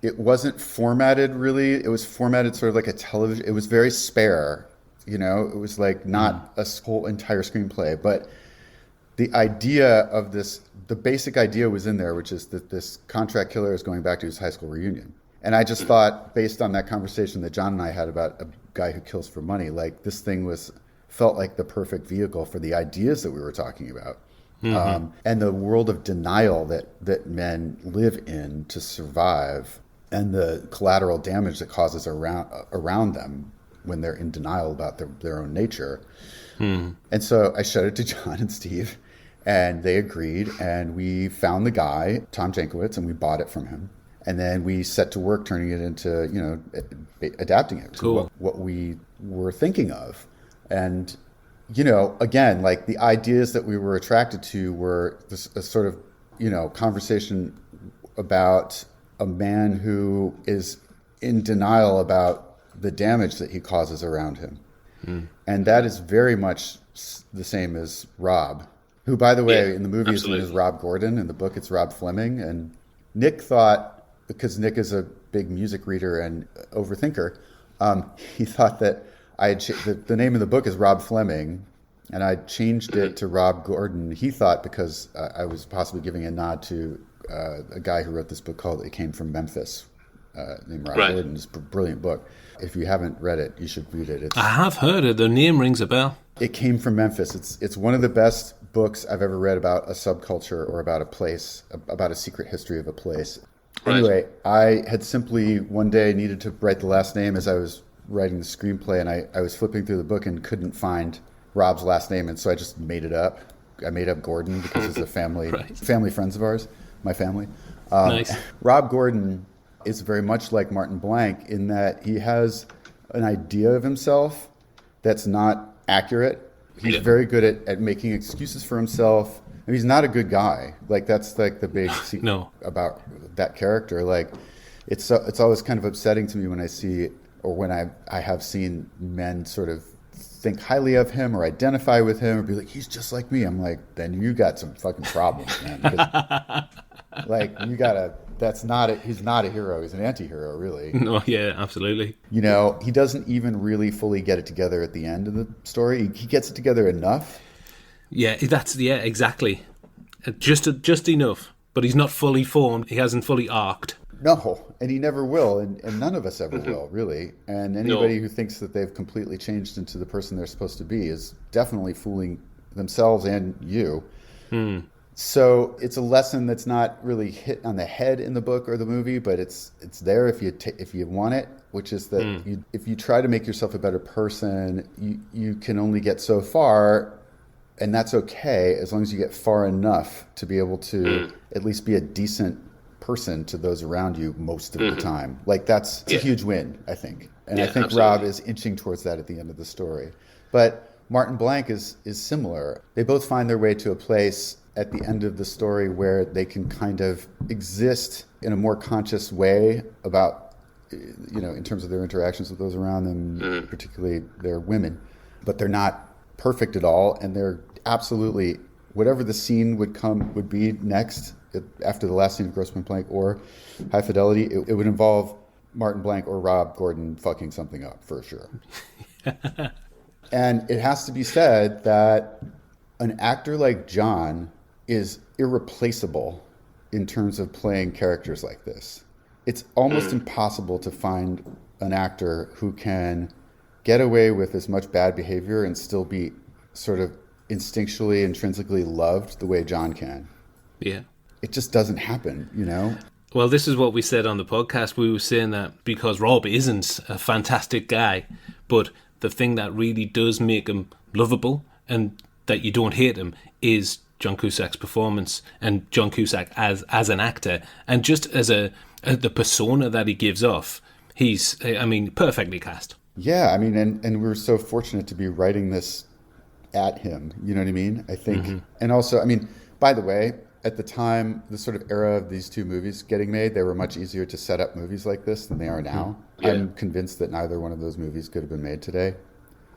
Speaker 7: it wasn't formatted really. It was formatted sort of like a television. It was very spare, It was like not a whole entire screenplay. But the idea of this, the basic idea was in there, which is that this contract killer is going back to his high school reunion. And I just thought, based on that conversation that John and I had about a guy who kills for money, like this thing felt like the perfect vehicle for the ideas that we were talking about. And the world of denial that men live in to survive, and the collateral damage that causes around them when they're in denial about their own nature. And so I showed it to John and Steve, and they agreed, and we found the guy, Tom Jankowitz, and we bought it from him. And then we set to work turning it into, adapting it to what we were thinking of. And, again, like the ideas that we were attracted to were a sort of, conversation about a man who is in denial about the damage that he causes around him. And that is very much the same as Rob, who, by the way, in the movie his name is Rob Gordon. In the book, it's Rob Fleming. And Nick thought, because Nick is a big music reader and overthinker, he thought that I had the name of the book is Rob Fleming, and I changed it to Rob Gordon. He thought because I was possibly giving a nod to a guy who wrote this book called It Came from Memphis, named Rob Gordon. It's a brilliant book. If you haven't read it, you should read it.
Speaker 1: I have heard it. The name rings a bell.
Speaker 7: It Came from Memphis. It's one of the best books I've ever read about a subculture or about a place, about a secret history of a place. Anyway, I had simply one day needed to write the last name as I was writing the screenplay, and I was flipping through the book and couldn't find Rob's last name, and so I just made it up. I made up Gordon because it's a family friends of ours, my family.
Speaker 1: Nice.
Speaker 7: Rob Gordon is very much like Martin Blanc in that he has an idea of himself that's not accurate. He's very good at making excuses for himself. And he's not a good guy. Like that's like the big secret about that character. Like it's always kind of upsetting to me when I see, or when I have seen men sort of think highly of him or identify with him or be like, he's just like me. I'm like, then you got some fucking problems, man. Like you gotta he's not a hero. He's an anti-hero, really.
Speaker 1: No, yeah, absolutely.
Speaker 7: You know, he doesn't even really fully get it together at the end of the story. He gets it together enough.
Speaker 1: Yeah, exactly. Just enough. But he's not fully formed. He hasn't fully arced.
Speaker 7: No, and he never will, and none of us ever will, really. And anybody who thinks that they've completely changed into the person they're supposed to be is definitely fooling themselves and you. So it's a lesson that's not really hit on the head in the book or the movie, but it's there if you want it, which is that if you try to make yourself a better person, you can only get so far, and that's okay as long as you get far enough to be able to at least be a decent person to those around you most of the time. Like that's a huge win, I think. And I think
Speaker 1: absolutely.
Speaker 7: Rob is inching towards that at the end of the story. But Martin Blank is similar. They both find their way to a place at the end of the story where they can kind of exist in a more conscious way about, in terms of their interactions with those around them, particularly their women. But they're not perfect at all, and they're absolutely, whatever the scene would be next after the last scene of Grossman Blank or High Fidelity, it would involve Martin Blank or Rob Gordon fucking something up for sure. And it has to be said that an actor like John is irreplaceable in terms of playing characters like this. It's almost impossible to find an actor who can get away with as much bad behavior and still be sort of instinctually, intrinsically loved the way John can.
Speaker 1: Yeah.
Speaker 7: It just doesn't happen,
Speaker 1: Well, this is what we said on the podcast. We were saying that because Rob isn't a fantastic guy, but the thing that really does make him lovable and that you don't hate him is John Cusack's performance, and John Cusack as an actor, and just as the persona that he gives off. He's, perfectly cast.
Speaker 7: Yeah, and we're so fortunate to be writing this at him, you know what I mean? I think, and also, by the way, at the time, the sort of era of these two movies getting made, they were much easier to set up movies like this than they are now. Yeah. I'm convinced that neither one of those movies could have been made today.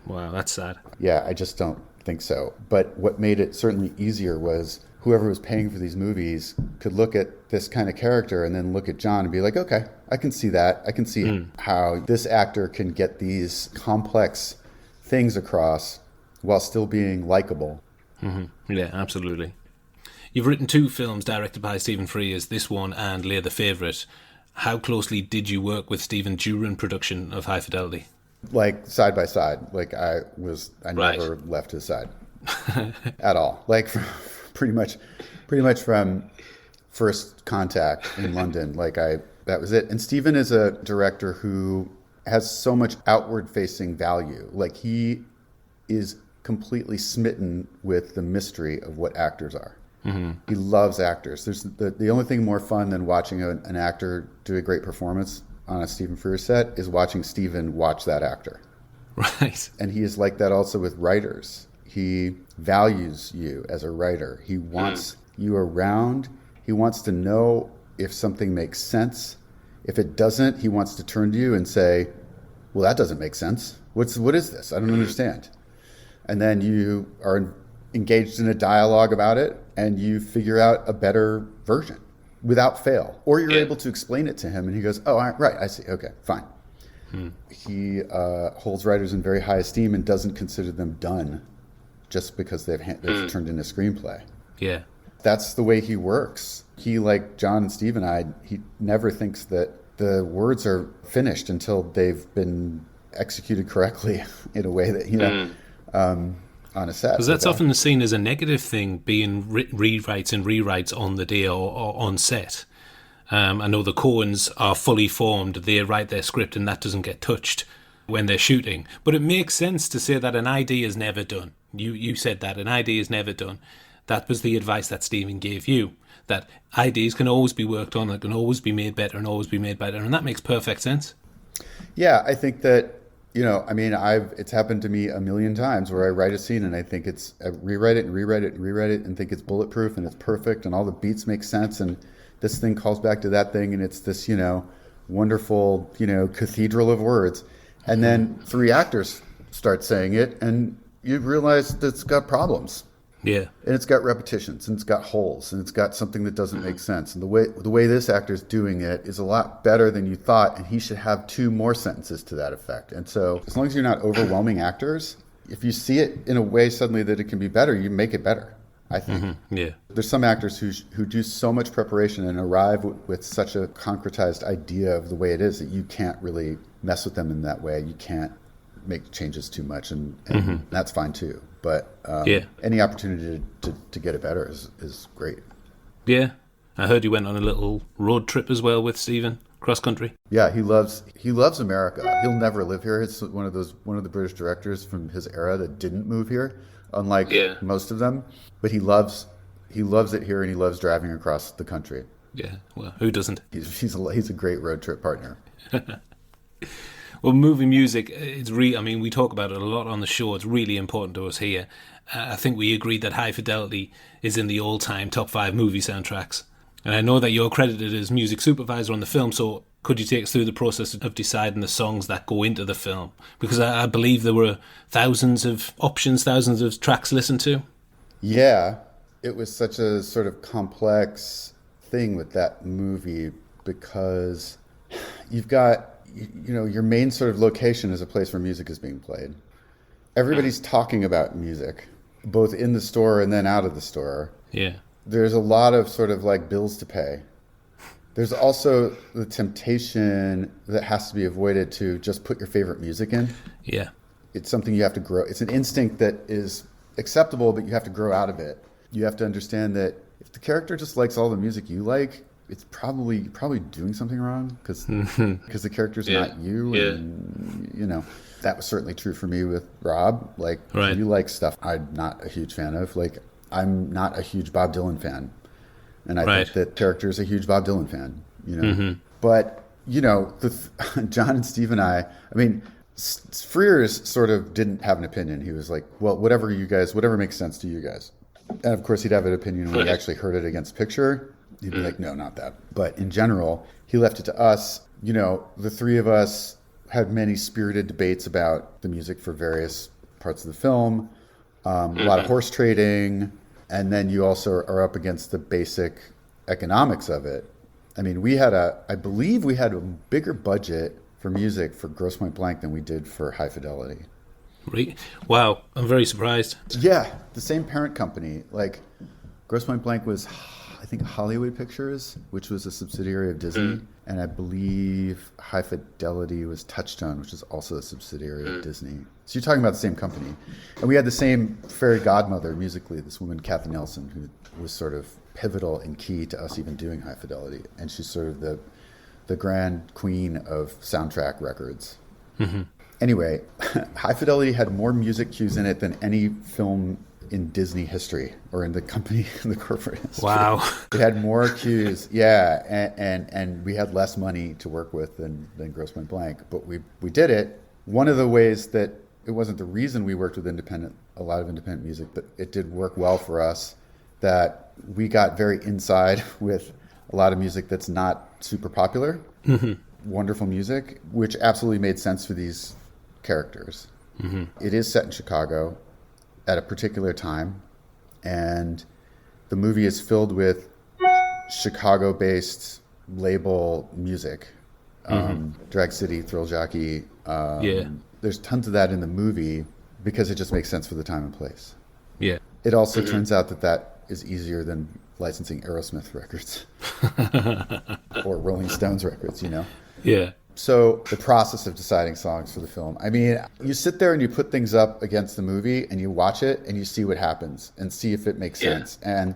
Speaker 1: Wow, that's sad.
Speaker 7: Yeah, I just don't think so. But what made it certainly easier was whoever was paying for these movies could look at this kind of character and then look at John and be like, okay, I can see that. I can see how this actor can get these complex things across while still being likable.
Speaker 1: Yeah, absolutely. You've written 2 films directed by Stephen Frears, this one and Lear the Favourite. How closely did you work with Stephen during production of High Fidelity?
Speaker 7: Like side by side. Like I never left his side at all. Like pretty much from first contact in London. That was it. And Stephen is a director who has so much outward facing value. Like he is completely smitten with the mystery of what actors are. He loves actors. There's the only thing more fun than watching an actor do a great performance on a Stephen Frears set is watching Stephen watch that actor.
Speaker 1: Right.
Speaker 7: And he is like that also with writers. He values you as a writer. He wants you around. He wants to know if something makes sense. If it doesn't, he wants to turn to you and say, well, that doesn't make sense. What is this? I don't understand. And then you are engaged in a dialogue about it and you figure out a better version without fail. Or you're able to explain it to him and he goes, oh, right, I see. Okay, fine. He holds writers in very high esteem and doesn't consider them done just because they've turned in a screenplay.
Speaker 1: Yeah.
Speaker 7: That's the way he works. He, like John and Steve and I, he never thinks that the words are finished until they've been executed correctly in a way that, on a set.
Speaker 1: Because that's often seen as a negative thing, being rewrites and rewrites on the day or on set. I know the Coens are fully formed. They write their script and that doesn't get touched when they're shooting. But it makes sense to say that an idea is never done. You said that, an idea is never done. That was the advice that Stephen gave you, that ideas can always be worked on, it can always be made better and always be made better. And that makes perfect sense.
Speaker 7: Yeah, I think that, it's happened to me a million times where I write a scene and I think I rewrite it and think it's bulletproof and it's perfect and all the beats make sense and this thing calls back to that thing and it's this, wonderful, cathedral of words. And then 3 actors start saying it and you realize that it's got problems.
Speaker 1: Yeah.
Speaker 7: And it's got repetitions, and it's got holes, and it's got something that doesn't make sense. And the way this actor's doing it is a lot better than you thought, and he should have 2 more sentences to that effect. And so as long as you're not overwhelming actors, if you see it in a way suddenly that it can be better, you make it better, I think.
Speaker 1: Yeah.
Speaker 7: There's some actors who do so much preparation and arrive with such a concretized idea of the way it is that you can't really mess with them in that way. You can't make changes too much, and that's fine too. But any opportunity to get it better is great.
Speaker 1: Yeah. I heard you went on a little road trip as well with Stephen, cross country.
Speaker 7: Yeah, he loves America. He'll never live here. It's one of the British directors from his era that didn't move here, unlike most of them. But he loves it here, and he loves driving across the country.
Speaker 1: Yeah, well, who doesn't?
Speaker 7: He's a great road trip partner.
Speaker 1: Well, movie music, we talk about it a lot on the show. It's really important to us here. I think we agreed that High Fidelity is in the all-time top 5 movie soundtracks. And I know that you're credited as music supervisor on the film, so could you take us through the process of deciding the songs that go into the film? Because I believe there were thousands of options, thousands of tracks listened to.
Speaker 7: Yeah, it was such a sort of complex thing with that movie because you've got, your main sort of location is a place where music is being played. Everybody's talking about music, both in the store and then out of the store.
Speaker 1: Yeah.
Speaker 7: There's a lot of sort of like bills to pay. There's also the temptation that has to be avoided to just put your favorite music in.
Speaker 1: Yeah.
Speaker 7: It's something you have to grow. It's an instinct that is acceptable, but you have to grow out of it. You have to understand that if the character just likes all the music you like, it's probably doing something wrong because the character's not you.
Speaker 1: Yeah.
Speaker 7: And, that was certainly true for me with Rob. Like,
Speaker 1: right.
Speaker 7: You like stuff I'm not a huge fan of. Like, I'm not a huge Bob Dylan fan. And I think that character is a huge Bob Dylan fan, But, John and Steve and I mean, Frears sort of didn't have an opinion. He was like, well, whatever makes sense to you guys. And of course, he'd have an opinion when he actually heard it against picture. He'd be like, no, not that. But in general, he left it to us. The 3 of us had many spirited debates about the music for various parts of the film, a lot of horse trading, and then you also are up against the basic economics of it. I mean, I believe we had a bigger budget for music for Grosse Pointe Blank than we did for High Fidelity.
Speaker 1: Really? Wow, I'm very surprised.
Speaker 7: Yeah, the same parent company. Like, Grosse Pointe Blank was, I think, Hollywood Pictures, which was a subsidiary of Disney. And I believe High Fidelity was Touchstone, which is also a subsidiary of Disney. So you're talking about the same company. And we had the same fairy godmother musically, this woman, Kathy Nelson, who was sort of pivotal and key to us even doing High Fidelity. And she's sort of the grand queen of soundtrack records. Mm-hmm. Anyway, High Fidelity had more music cues in it than any film in Disney history or in the company, in the corporate history.
Speaker 1: Wow.
Speaker 7: It had more cues, yeah, and we had less money to work with than Grosse Pointe Blank, but we did it. One of the ways that it wasn't the reason we worked with a lot of independent music, but it did work well for us, that we got very inside with a lot of music that's not super popular, wonderful music, which absolutely made sense for these characters. Mm-hmm. It is set in Chicago at a particular time, and the movie is filled with Chicago-based label music. Drag City, Thrill Jockey. There's tons of that in the movie because it just makes sense for the time and place.
Speaker 1: Yeah.
Speaker 7: It also turns out that is easier than licensing Aerosmith records or Rolling Stones records,
Speaker 1: Yeah.
Speaker 7: So the process of deciding songs for the film, I mean, you sit there and you put things up against the movie and you watch it and you see what happens and see if it makes sense. And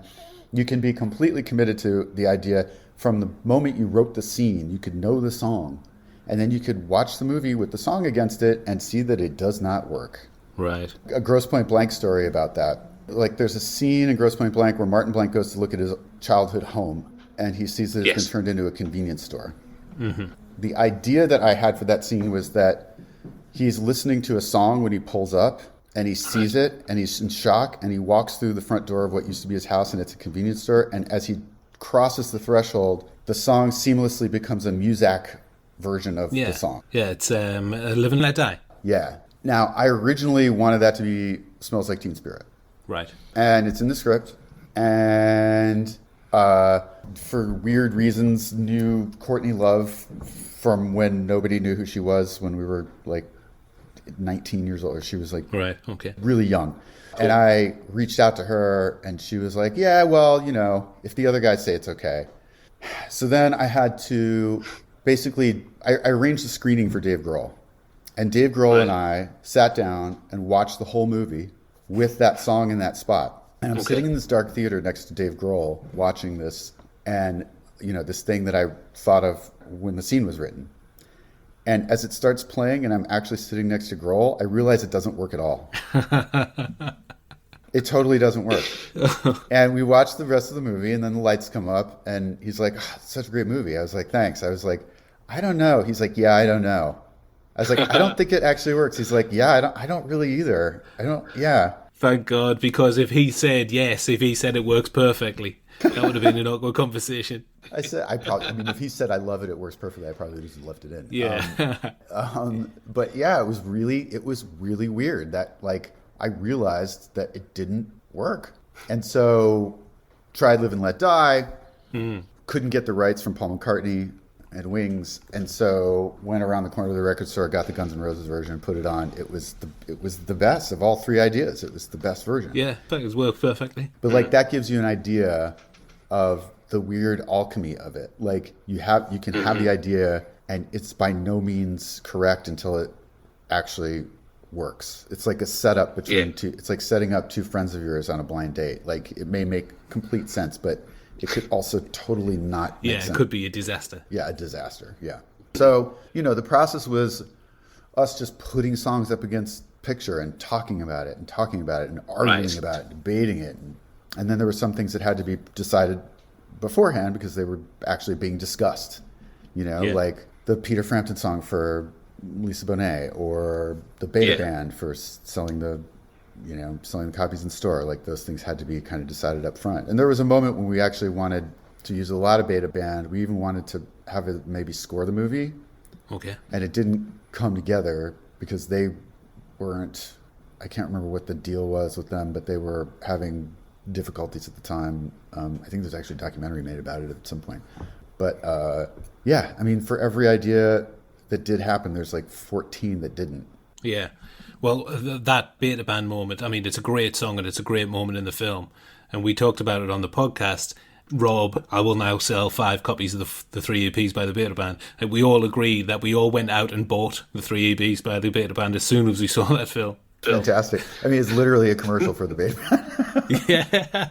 Speaker 7: you can be completely committed to the idea from the moment you wrote the scene. You could know the song, and then you could watch the movie with the song against it and see that it does not work.
Speaker 1: Right.
Speaker 7: A Grosse Pointe Blank story about that. Like, there's a scene in Grosse Pointe Blank where Martin Blank goes to look at his childhood home, and he sees that it's been turned into a convenience store. Mm-hmm. The idea that I had for that scene was that he's listening to a song when he pulls up, and he sees it, and he's in shock, and he walks through the front door of what used to be his house, and it's a convenience store, and as he crosses the threshold, the song seamlessly becomes a Muzak version of the song.
Speaker 1: Yeah, it's Live and Let Die.
Speaker 7: Yeah. Now, I originally wanted that to be Smells Like Teen Spirit.
Speaker 1: Right.
Speaker 7: And it's in the script. And for weird reasons, knew Courtney Love from when nobody knew who she was, when we were like 19 years old. She was like
Speaker 1: Right. Okay.
Speaker 7: really young. And I reached out to her and she was like, yeah, well, you know, if the other guys say it's okay. So then I had to basically, I arranged a screening for Dave Grohl. And Dave Grohl and I sat down and watched the whole movie with that song in that spot. And I'm sitting in this dark theater next to Dave Grohl watching this, and, you know, this thing that I thought of when the scene was written. And as it starts playing and I'm actually sitting next to Grohl, I realize it doesn't work at all. It totally doesn't work. And we watched the rest of the movie, and then the lights come up, and he's like, oh, it's such a great movie. I was like, thanks. I was like, I don't know. He's like, yeah, I don't know. I was like, I don't think it actually works. He's like, yeah, I don't really either. Yeah.
Speaker 1: Thank God, because if he said yes, if he said it works perfectly, that would have been an awkward conversation.
Speaker 7: I said, if he said I love it, it works perfectly, I probably would have left it in.
Speaker 1: Yeah.
Speaker 7: But yeah, it was really weird that, like, I realized that it didn't work. And so tried Live and Let Die, couldn't get the rights from Paul McCartney and Wings, and so went around the corner of the record store, got the Guns N' Roses version, put it on. It was the best of all three ideas. It was the best version.
Speaker 1: Yeah, I think it's worked perfectly.
Speaker 7: But like that gives you an idea of the weird alchemy of it. Like you can have the idea, and it's by no means correct until it actually works. It's like a setup between two. It's like setting up two friends of yours on a blind date. Like it may make complete sense, but it could also totally not make sense.
Speaker 1: It could be a disaster.
Speaker 7: Yeah, a disaster. Yeah. So, you know, the process was us just putting songs up against picture and talking about it and arguing about it, debating it. And then there were some things that had to be decided beforehand because they were actually being discussed. You know, like the Peter Frampton song for Lisa Bonet, or the Beta Band for selling the copies in store. Like those things had to be kind of decided up front. And there was a moment when we actually wanted to use a lot of Beta Band. We even wanted to have it maybe score the movie. Okay. And it didn't come together because they weren't, I can't remember what the deal was with them, but they were having difficulties at the time. I think there's actually a documentary made about it at some point. But yeah, I mean, for every idea that did happen, there's like 14 that didn't.
Speaker 1: Yeah. Well, that Beta Band moment, I mean, it's a great song and it's a great moment in the film. And we talked about it on the podcast. Rob, I will now sell 5 copies of the 3 EPs by the Beta Band. And we all agreed that we all went out and bought the 3 EPs by the Beta Band as soon as we saw that film.
Speaker 7: Fantastic. I mean, it's literally a commercial for the Beta Band.
Speaker 1: Yeah.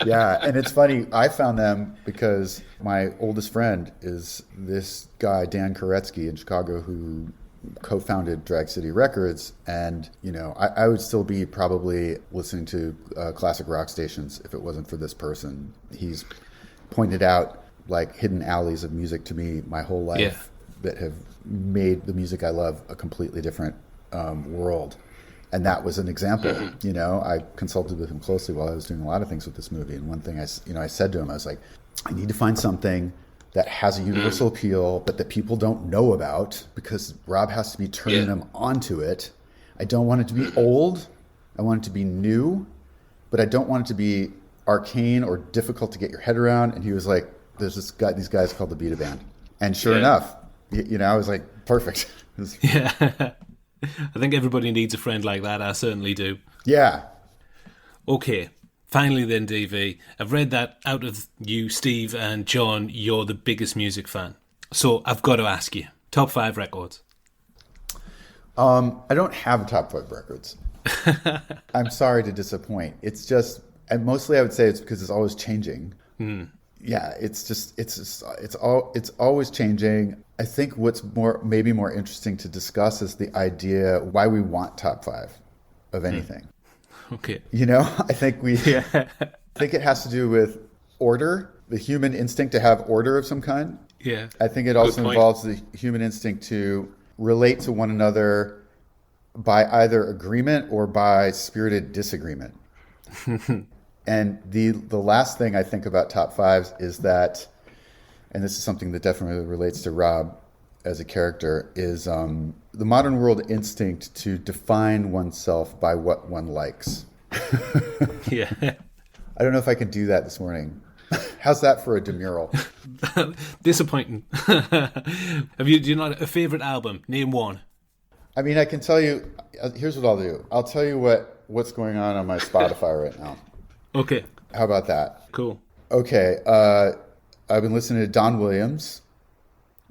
Speaker 7: Yeah, and it's funny, I found them because my oldest friend is this guy, Dan Koretsky in Chicago, who co-founded Drag City Records. And, you know, I would still be probably listening to classic rock stations if it wasn't for this person. He's pointed out, like, hidden alleys of music to me my whole life that have made the music I love a completely different world. And that was an example. You know, I consulted with him closely while I was doing a lot of things with this movie. And one thing I said to him, I was like, I need to find something that has a universal appeal, but that people don't know about, because Rob has to be turning them onto it. I don't want it to be old. I want it to be new, but I don't want it to be arcane or difficult to get your head around. And he was like, there's these guys called the Beta Band. And sure enough, you know, I was like, perfect.
Speaker 1: Yeah. I think everybody needs a friend like that. I certainly do.
Speaker 7: Yeah.
Speaker 1: Okay. Finally then, DV, I've read that out of you, Steve and John, you're the biggest music fan. So I've got to ask you, top 5 records?
Speaker 7: I don't have top 5 records. I'm sorry to disappoint. It's just, and mostly I would say it's because it's always changing. Yeah, it's always changing. I think what's maybe more interesting to discuss is the idea why we want top 5 of anything.
Speaker 1: Okay.
Speaker 7: You know, I think I think it has to do with order, the human instinct to have order of some kind.
Speaker 1: Yeah.
Speaker 7: I think it also involves the human instinct to relate to one another by either agreement or by spirited disagreement. And the last thing I think about top 5s is that, and this is something that definitely relates to Rob as a character, is the modern world instinct to define oneself by what one likes.
Speaker 1: Yeah.
Speaker 7: I don't know if I can do that this morning. How's that for a demural?
Speaker 1: Disappointing. Do you know a favourite album? Name one.
Speaker 7: I mean, I can tell you. Here's what I'll do. I'll tell you what's going on my Spotify right now.
Speaker 1: Okay.
Speaker 7: How about that?
Speaker 1: Cool.
Speaker 7: Okay. I've been listening to Don Williams.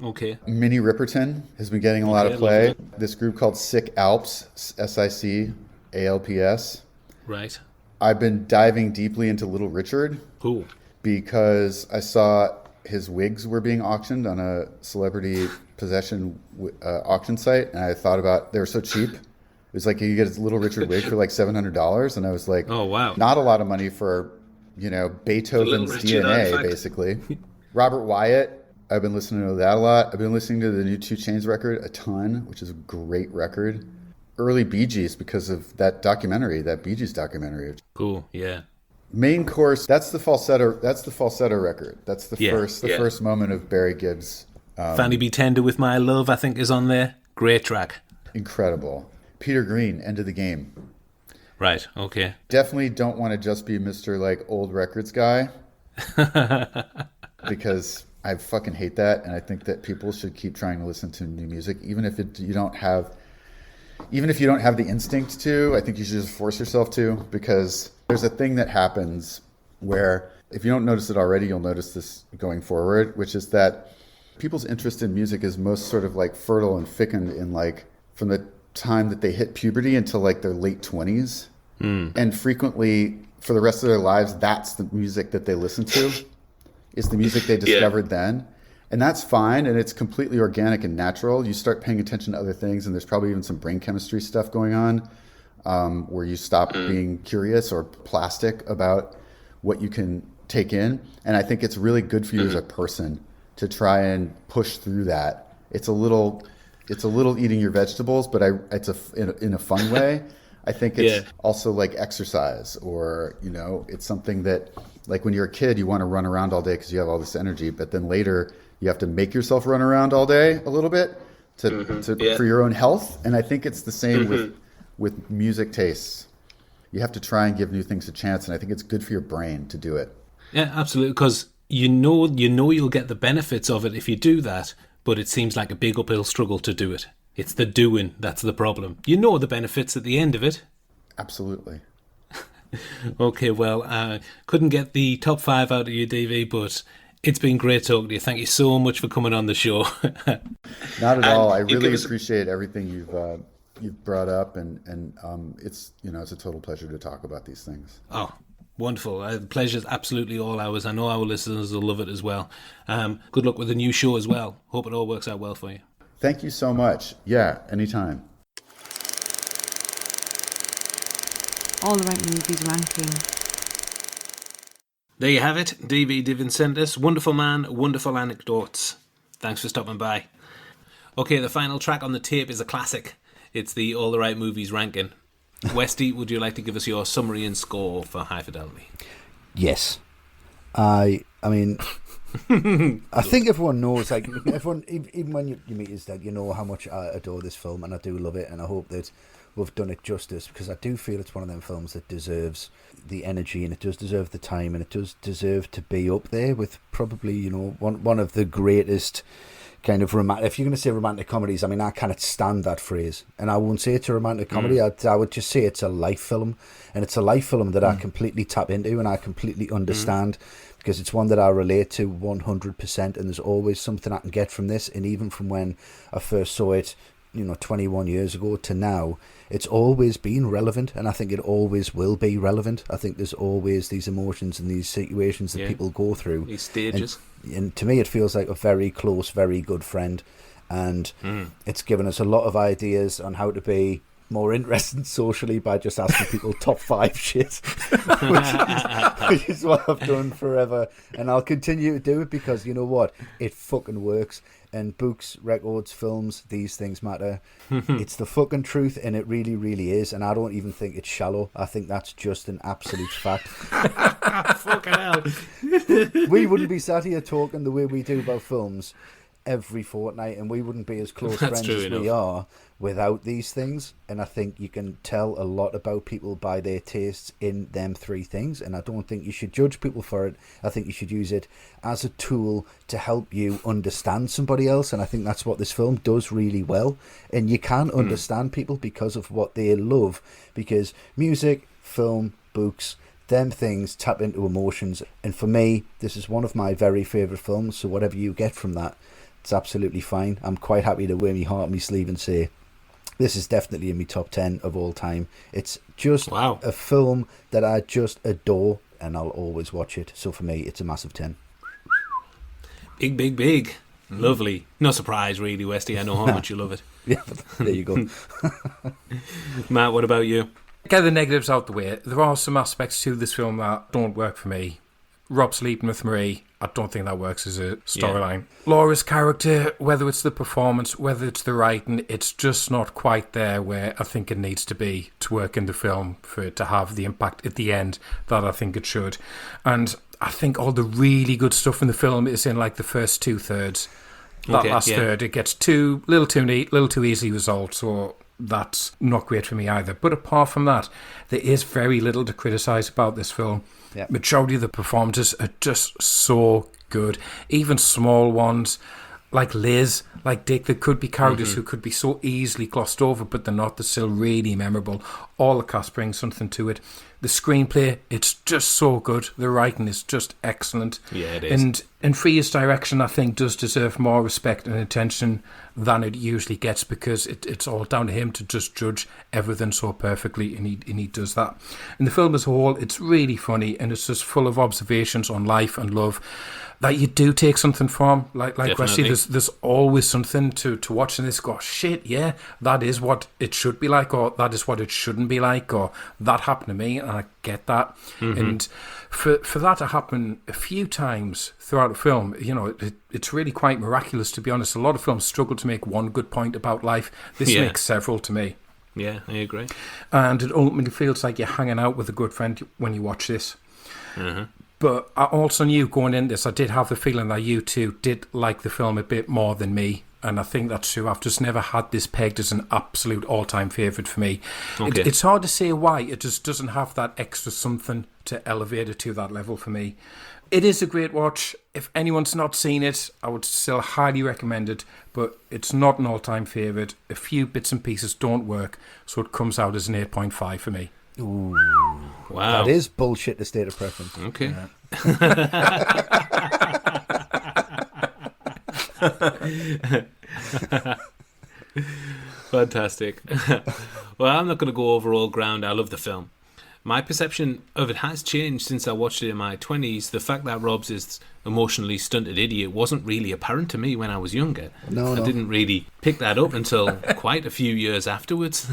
Speaker 1: Okay.
Speaker 7: Minnie Riperton has been getting a lot of play. This group called Sick Alps, SICALPS.
Speaker 1: Right.
Speaker 7: I've been diving deeply into Little Richard.
Speaker 1: Cool.
Speaker 7: Because I saw his wigs were being auctioned on a celebrity possession auction site, and I thought about they were so cheap. It was like you get a Little Richard wig for like $700, and I was like,
Speaker 1: "Oh wow,
Speaker 7: not a lot of money for Beethoven's DNA, basically." Robert Wyatt, I've been listening to that a lot. I've been listening to the new 2 Chainz record a ton, which is a great record. Early Bee Gees because of that documentary, that Bee Gees documentary.
Speaker 1: Cool, yeah.
Speaker 7: Main Course, that's the falsetto record. That's the first moment of Barry Gibbs.
Speaker 1: Fanny Be Tender With My Love, I think, is on there. Great track.
Speaker 7: Incredible. Peter Green, End of the Game.
Speaker 1: Right, okay.
Speaker 7: Definitely don't want to just be Mr. like old records guy. Because I fucking hate that, and I think that people should keep trying to listen to new music, even if you don't have the instinct to. I think you should just force yourself to, because there's a thing that happens where, if you don't notice it already, you'll notice this going forward, which is that people's interest in music is most sort of like fertile and fecund in like from the time that they hit puberty until like their late 20s. And frequently for the rest of their lives, that's the music that they listen to. It's the music they discovered then. And that's fine, and it's completely organic and natural. You start paying attention to other things, and there's probably even some brain chemistry stuff going on where you stop being curious or plastic about what you can take in. And I think it's really good for you as a person to try and push through that. It's a little eating your vegetables, but it's in a fun way. I think it's also like exercise, or it's something that, like when you're a kid, you want to run around all day because you have all this energy, but then later you have to make yourself run around all day a little bit for your own health. And I think it's the same with music tastes. You have to try and give new things a chance, and I think it's good for your brain to do it.
Speaker 1: Yeah, absolutely, because you know you'll get the benefits of it if you do that, but it seems like a big uphill struggle to do it. It's the doing that's the problem. You know the benefits at the end of it.
Speaker 7: Absolutely.
Speaker 1: Okay, well, couldn't get the top 5 out of you, DV, but it's been great talking to you. Thank you so much for coming on the show.
Speaker 7: Not at all. I really appreciate everything you've brought up, and it's it's a total pleasure to talk about these things.
Speaker 1: Oh, wonderful. The pleasure's absolutely all ours. I know our listeners will love it as well. Good luck with the new show as well. Hope it all works out well for you.
Speaker 7: Thank you so much. Yeah, anytime.
Speaker 4: All the Right Movies ranking.
Speaker 1: There you have it, DV DiVincentis. Wonderful man, wonderful anecdotes. Thanks for stopping by. Okay, the final track on the tape is a classic. It's the All the Right Movies ranking. Westy, would you like to give us your summary and score for High Fidelity?
Speaker 3: Yes. I mean, I think everyone knows, like, everyone, even when you meet his dad, you know how much I adore this film, and I do love it, and I hope that we've done it justice, because I do feel it's one of them films that deserves the energy, and it does deserve the time, and it does deserve to be up there with probably, one of the greatest kind of romantic. If you're going to say romantic comedies, I mean, I cannot stand that phrase, and I won't say it's a romantic comedy. I would just say it's a life film, and it's a life film that I completely tap into and I completely understand, because it's one that I relate to 100%, and there's always something I can get from this. And even from when I first saw it, 21 years ago to now, it's always been relevant, and I think it always will be relevant. I think there's always these emotions and these situations that people go through,
Speaker 1: these stages,
Speaker 3: and to me it feels like a very close, very good friend, and it's given us a lot of ideas on how to be more interesting socially by just asking people top 5 shit, which is what I've done forever, and I'll continue to do it, because you know what, it fucking works. And books, records, films, these things matter. It's the fucking truth, and it really, really is. And I don't even think it's shallow. I think that's just an absolute fact.
Speaker 1: Fucking hell.
Speaker 3: We wouldn't be sat here talking the way we do about films every fortnight, and we wouldn't be as close
Speaker 1: That's
Speaker 3: friends
Speaker 1: true
Speaker 3: as
Speaker 1: enough.
Speaker 3: we are without these things. And I think you can tell a lot about people by their tastes in them three things, and I don't think you should judge people for it. I think you should use it as a tool to help you understand somebody else, and I think that's what this film does really well. And you can understand people because of what they love, because music, film, books, them things tap into emotions. And for me, this is one of my very favourite films, so whatever you get from that, it's absolutely fine. I'm quite happy to wear my heart on my sleeve and say this is definitely in my top 10 of all time. It's just a film that I just adore, and I'll always watch it. So for me, it's a massive 10.
Speaker 1: Big, big, big. Lovely. No surprise, really, Westy. I know how much you love it.
Speaker 3: Yeah, there you go.
Speaker 1: Matt, what about you?
Speaker 2: Get the negatives out the way. There are some aspects to this film that don't work for me. Rob sleeping with Marie, I don't think that works as a storyline. Laura's character, whether it's the performance, whether it's the writing, it's just not quite there where I think it needs to be to work in the film for it to have the impact at the end that I think it should. And I think all the really good stuff in the film is in like the first 2/3. That last third, it gets little too neat, little too easily resolved, so that's not great for me either. But apart from that, there is very little to criticise about this film.
Speaker 3: Yep.
Speaker 2: Majority of the performances are just so good. Even small ones like Liz, like Dick, there could be characters who could be so easily glossed over, but they're not. They're still really memorable. All the cast brings something to it. The screenplay, it's just so good. The writing is just excellent.
Speaker 1: Yeah, it is.
Speaker 2: And Frears' direction, I think, does deserve more respect and attention than it usually gets, because it's all down to him to just judge everything so perfectly, and he does that. And the film as a whole, it's really funny, and it's just full of observations on life and love that you do take something from. Like Wesley, there's always something to watch in this. Go, shit, yeah, that is what it should be like, or that is what it shouldn't be like, or that happened to me, and I get that. And for that to happen a few times throughout the film, you know, it's really quite miraculous, to be honest. A lot of films struggle to make one good point about life. This makes several to me.
Speaker 1: Yeah, I agree.
Speaker 2: And it ultimately feels like you're hanging out with a good friend when you watch this. But I also knew going in this, I did have the feeling that you two did like the film a bit more than me. And I think that's true. I've just never had this pegged as an absolute all-time favourite for me.
Speaker 1: Okay.
Speaker 2: It's hard to say why. It just doesn't have that extra something to elevate it to that level for me. It is a great watch. If anyone's not seen it, I would still highly recommend it. But it's not an all-time favourite. A few bits and pieces don't work, so it comes out as an 8.5 for me.
Speaker 3: Ooh,
Speaker 1: wow.
Speaker 3: That is bullshit to state of preference.
Speaker 1: Okay. Fantastic. Well, I'm not going to go over all ground. I love the film. My perception of it has changed since I watched it in my 20s. The fact that Rob's this emotionally stunted idiot wasn't really apparent to me when I was younger.
Speaker 3: No.
Speaker 1: I didn't really pick that up until quite a few years afterwards.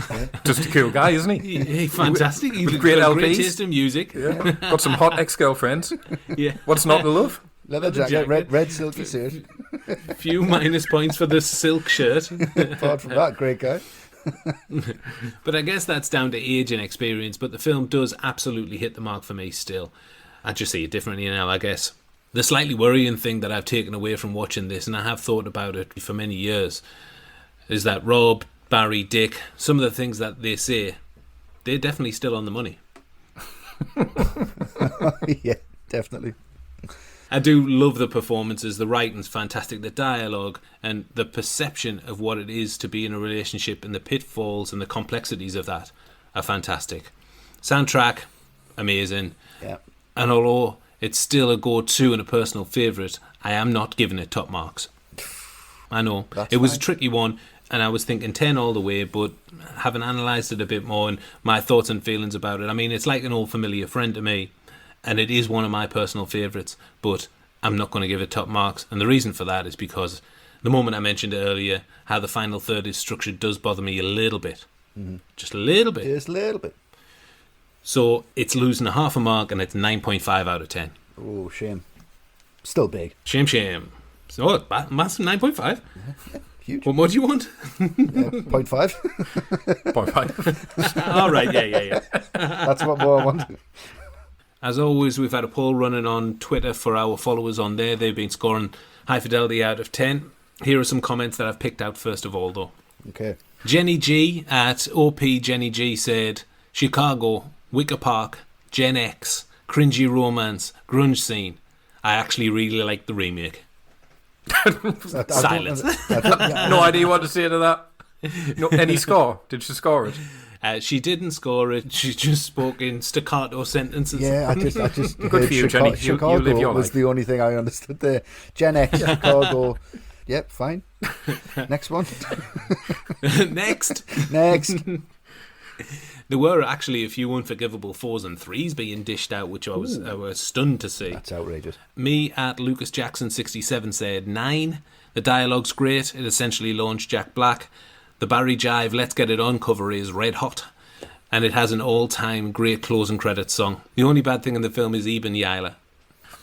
Speaker 2: Just a cool guy, isn't he?
Speaker 1: Hey, fantastic. He's
Speaker 2: With great
Speaker 1: got
Speaker 2: LPs.
Speaker 1: great taste in music.
Speaker 2: Yeah. Got some hot ex-girlfriends.
Speaker 1: Yeah.
Speaker 2: What's not to love?
Speaker 3: Leather jacket, red silky suit.
Speaker 1: Few minus points for the silk shirt.
Speaker 3: Apart from that, great guy.
Speaker 1: But I guess that's down to age and experience, but the film does absolutely hit the mark for me still. I just see it differently now, I guess. The slightly worrying thing that I've taken away from watching this, and I have thought about it for many years, is that Rob, Barry, Dick, some of the things that they say, they're definitely still on the money.
Speaker 3: Yeah, definitely.
Speaker 1: I do love the performances, the writing's fantastic, the dialogue and the perception of what it is to be in a relationship and the pitfalls and the complexities of that are fantastic. Soundtrack, amazing.
Speaker 3: Yeah.
Speaker 1: And although it's still a go-to and a personal favourite, I am not giving it top marks. I know. It was a tricky one, and I was thinking 10 all the way, but having analysed it a bit more and my thoughts and feelings about it, I mean, it's like an old familiar friend to me. And it is one of my personal favourites, but I'm not going to give it top marks. And the reason for that is because the moment I mentioned it earlier, how the final third is structured does bother me a little bit. Just a little bit.
Speaker 3: Just a little bit.
Speaker 1: So it's losing a half a mark, and it's 9.5 out of 10.
Speaker 3: Oh, shame. Still big.
Speaker 1: Shame. So, massive 9.5.
Speaker 3: Yeah, huge.
Speaker 1: What more do you want?
Speaker 3: 0.5.
Speaker 2: 0.5.
Speaker 1: All right, yeah.
Speaker 3: That's what more I want.
Speaker 1: As always, we've had a poll running on Twitter for our followers on there. They've been scoring High Fidelity out of 10. Here are some comments that I've picked out first of all, though.
Speaker 3: Okay.
Speaker 1: Jenny G at OP Jenny G said, Chicago, Wicker Park, Gen X, cringy romance, grunge scene. I actually really like the remake. Silence.
Speaker 2: No idea what to say to that. No, any score? Did she score it?
Speaker 1: She didn't score it. She just spoke in staccato sentences.
Speaker 3: Yeah, I just
Speaker 2: Good
Speaker 3: heard
Speaker 2: for you, Jenny.
Speaker 3: Chicago
Speaker 2: You live your
Speaker 3: was
Speaker 2: life.
Speaker 3: the only thing I understood there. Gen X, Chicago. Yep, fine. Next one.
Speaker 1: Next. There were actually a few unforgivable 4s and 3s being dished out, which I was stunned to see.
Speaker 3: That's outrageous.
Speaker 1: Me at Lucas Jackson 67 said 9. The dialogue's great. It essentially launched Jack Black. The Barry Jive Let's Get It On cover is red hot. And it has an all-time great closing credits song. The only bad thing in the film is Eben Yila.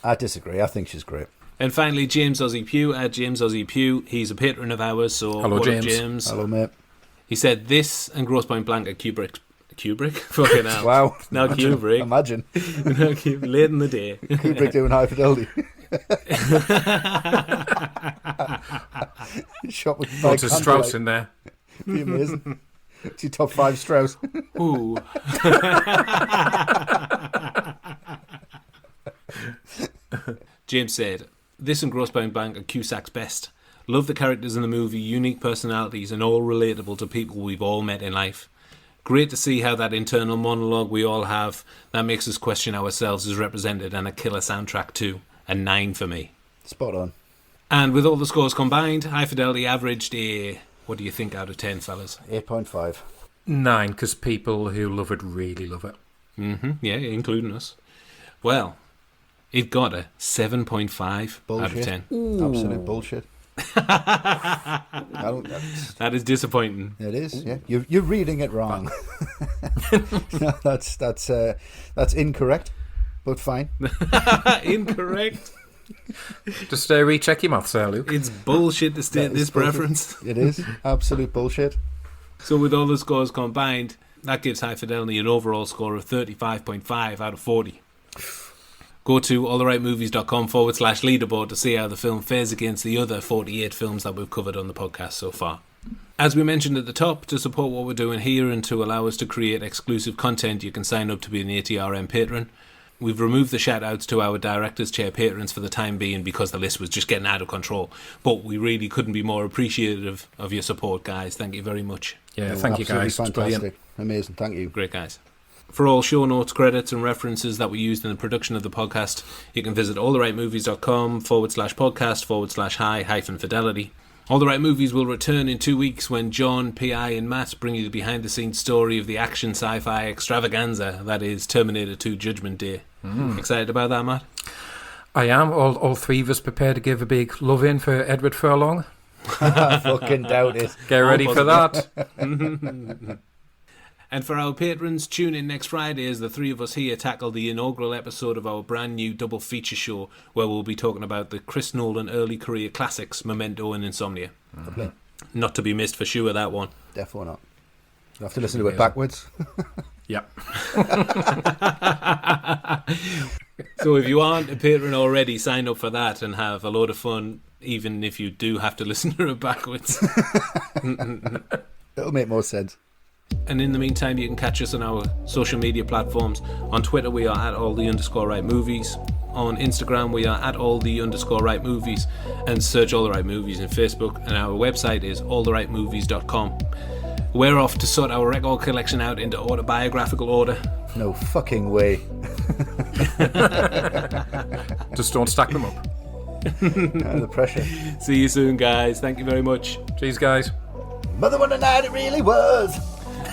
Speaker 3: I disagree. I think she's great.
Speaker 1: And finally, James Ozzie Pugh at James Ozzie Pugh. He's a patron of ours, so
Speaker 2: hello,
Speaker 1: what up,
Speaker 2: James.
Speaker 1: James.
Speaker 3: Hello, mate.
Speaker 1: He said this and Grosse Point Blank at Kubrick? Fucking hell.
Speaker 3: Wow.
Speaker 1: Now Kubrick.
Speaker 3: Imagine.
Speaker 1: Late in the day.
Speaker 3: Kubrick doing High Fidelity. Shot with
Speaker 2: Lots of Strauss in there.
Speaker 3: Be amazing. It's your top 5 Strauss.
Speaker 1: Ooh. James said, this and Grosse Point Blank are Cusack's best. Love the characters in the movie, unique personalities, and all relatable to people we've all met in life. Great to see how that internal monologue we all have, that makes us question ourselves, is represented, and a killer soundtrack too. A 9 for me.
Speaker 3: Spot on.
Speaker 1: And with all the scores combined, High Fidelity averaged a, what do you think out of 10, fellas?
Speaker 3: 8.5.
Speaker 2: 9, because people who love it really love it.
Speaker 1: Yeah, including us. Well, it got a 7.5 out of 10.
Speaker 3: Absolute bullshit.
Speaker 1: That is disappointing.
Speaker 3: It is, yeah. You're reading it wrong. No, that's incorrect, but fine.
Speaker 1: Incorrect.
Speaker 2: Just recheck your maths there, Luke.
Speaker 1: It's bullshit to state this preference.
Speaker 3: It is absolute bullshit.
Speaker 1: So with all the scores combined, that gives High Fidelity an overall score of 35.5 out of 40. Go to alltherightmovies.com/leaderboard to see how the film fares against the other 48 films that we've covered on the podcast so far. As we mentioned at the top, to support what we're doing here and to allow us to create exclusive content, you can sign up to be an ATRM patron. We've removed the shout-outs to our Director's Chair patrons for the time being because the list was just getting out of control. But we really couldn't be more appreciative of your support, guys. Thank you very much.
Speaker 2: Yeah, thank you, guys.
Speaker 3: Fantastic. Brilliant. Amazing. Thank you.
Speaker 1: Great, guys. For all show notes, credits, and references that we used in the production of the podcast, you can visit alltherightmovies.com/podcast/high-fidelity. All the Right Movies will return in 2 weeks when John, PI, and Matt bring you the behind-the-scenes story of the action sci-fi extravaganza that is Terminator 2 Judgment Day. Excited about that, Matt?
Speaker 2: I am. All three of us prepared to give a big love-in for Edward Furlong.
Speaker 3: I fucking doubt it.
Speaker 2: Get ready for that.
Speaker 1: And for our patrons, tune in next Friday as the three of us here tackle the inaugural episode of our brand new double feature show where we'll be talking about the Chris Nolan early career classics, Memento and Insomnia. Not to be missed for sure, that one.
Speaker 3: Definitely not. You have to listen to it backwards.
Speaker 2: Yep.
Speaker 1: So if you aren't a patron already, sign up for that and have a load of fun, even if you do have to listen to it backwards.
Speaker 3: It'll make more sense.
Speaker 1: And in the meantime, you can catch us on our social media platforms. On Twitter, we are at @all_the_right_movies. On Instagram, we are at @all_the_right_movies. And search All the Right Movies in Facebook. And our website is alltherightmovies.com. We're off to sort our record collection out into autobiographical order.
Speaker 3: No fucking way.
Speaker 2: Just don't stack them up.
Speaker 3: The pressure.
Speaker 1: See you soon, guys. Thank you very much.
Speaker 2: Cheers, guys.
Speaker 3: Mother, what a night it really was.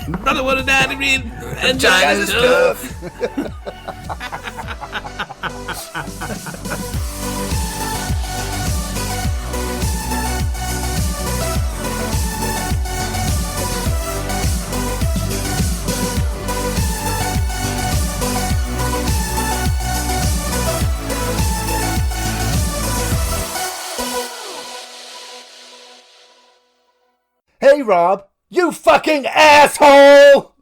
Speaker 1: Brother, what a daddy read. And China's stuff.
Speaker 3: Hey, Rob, you fucking asshole!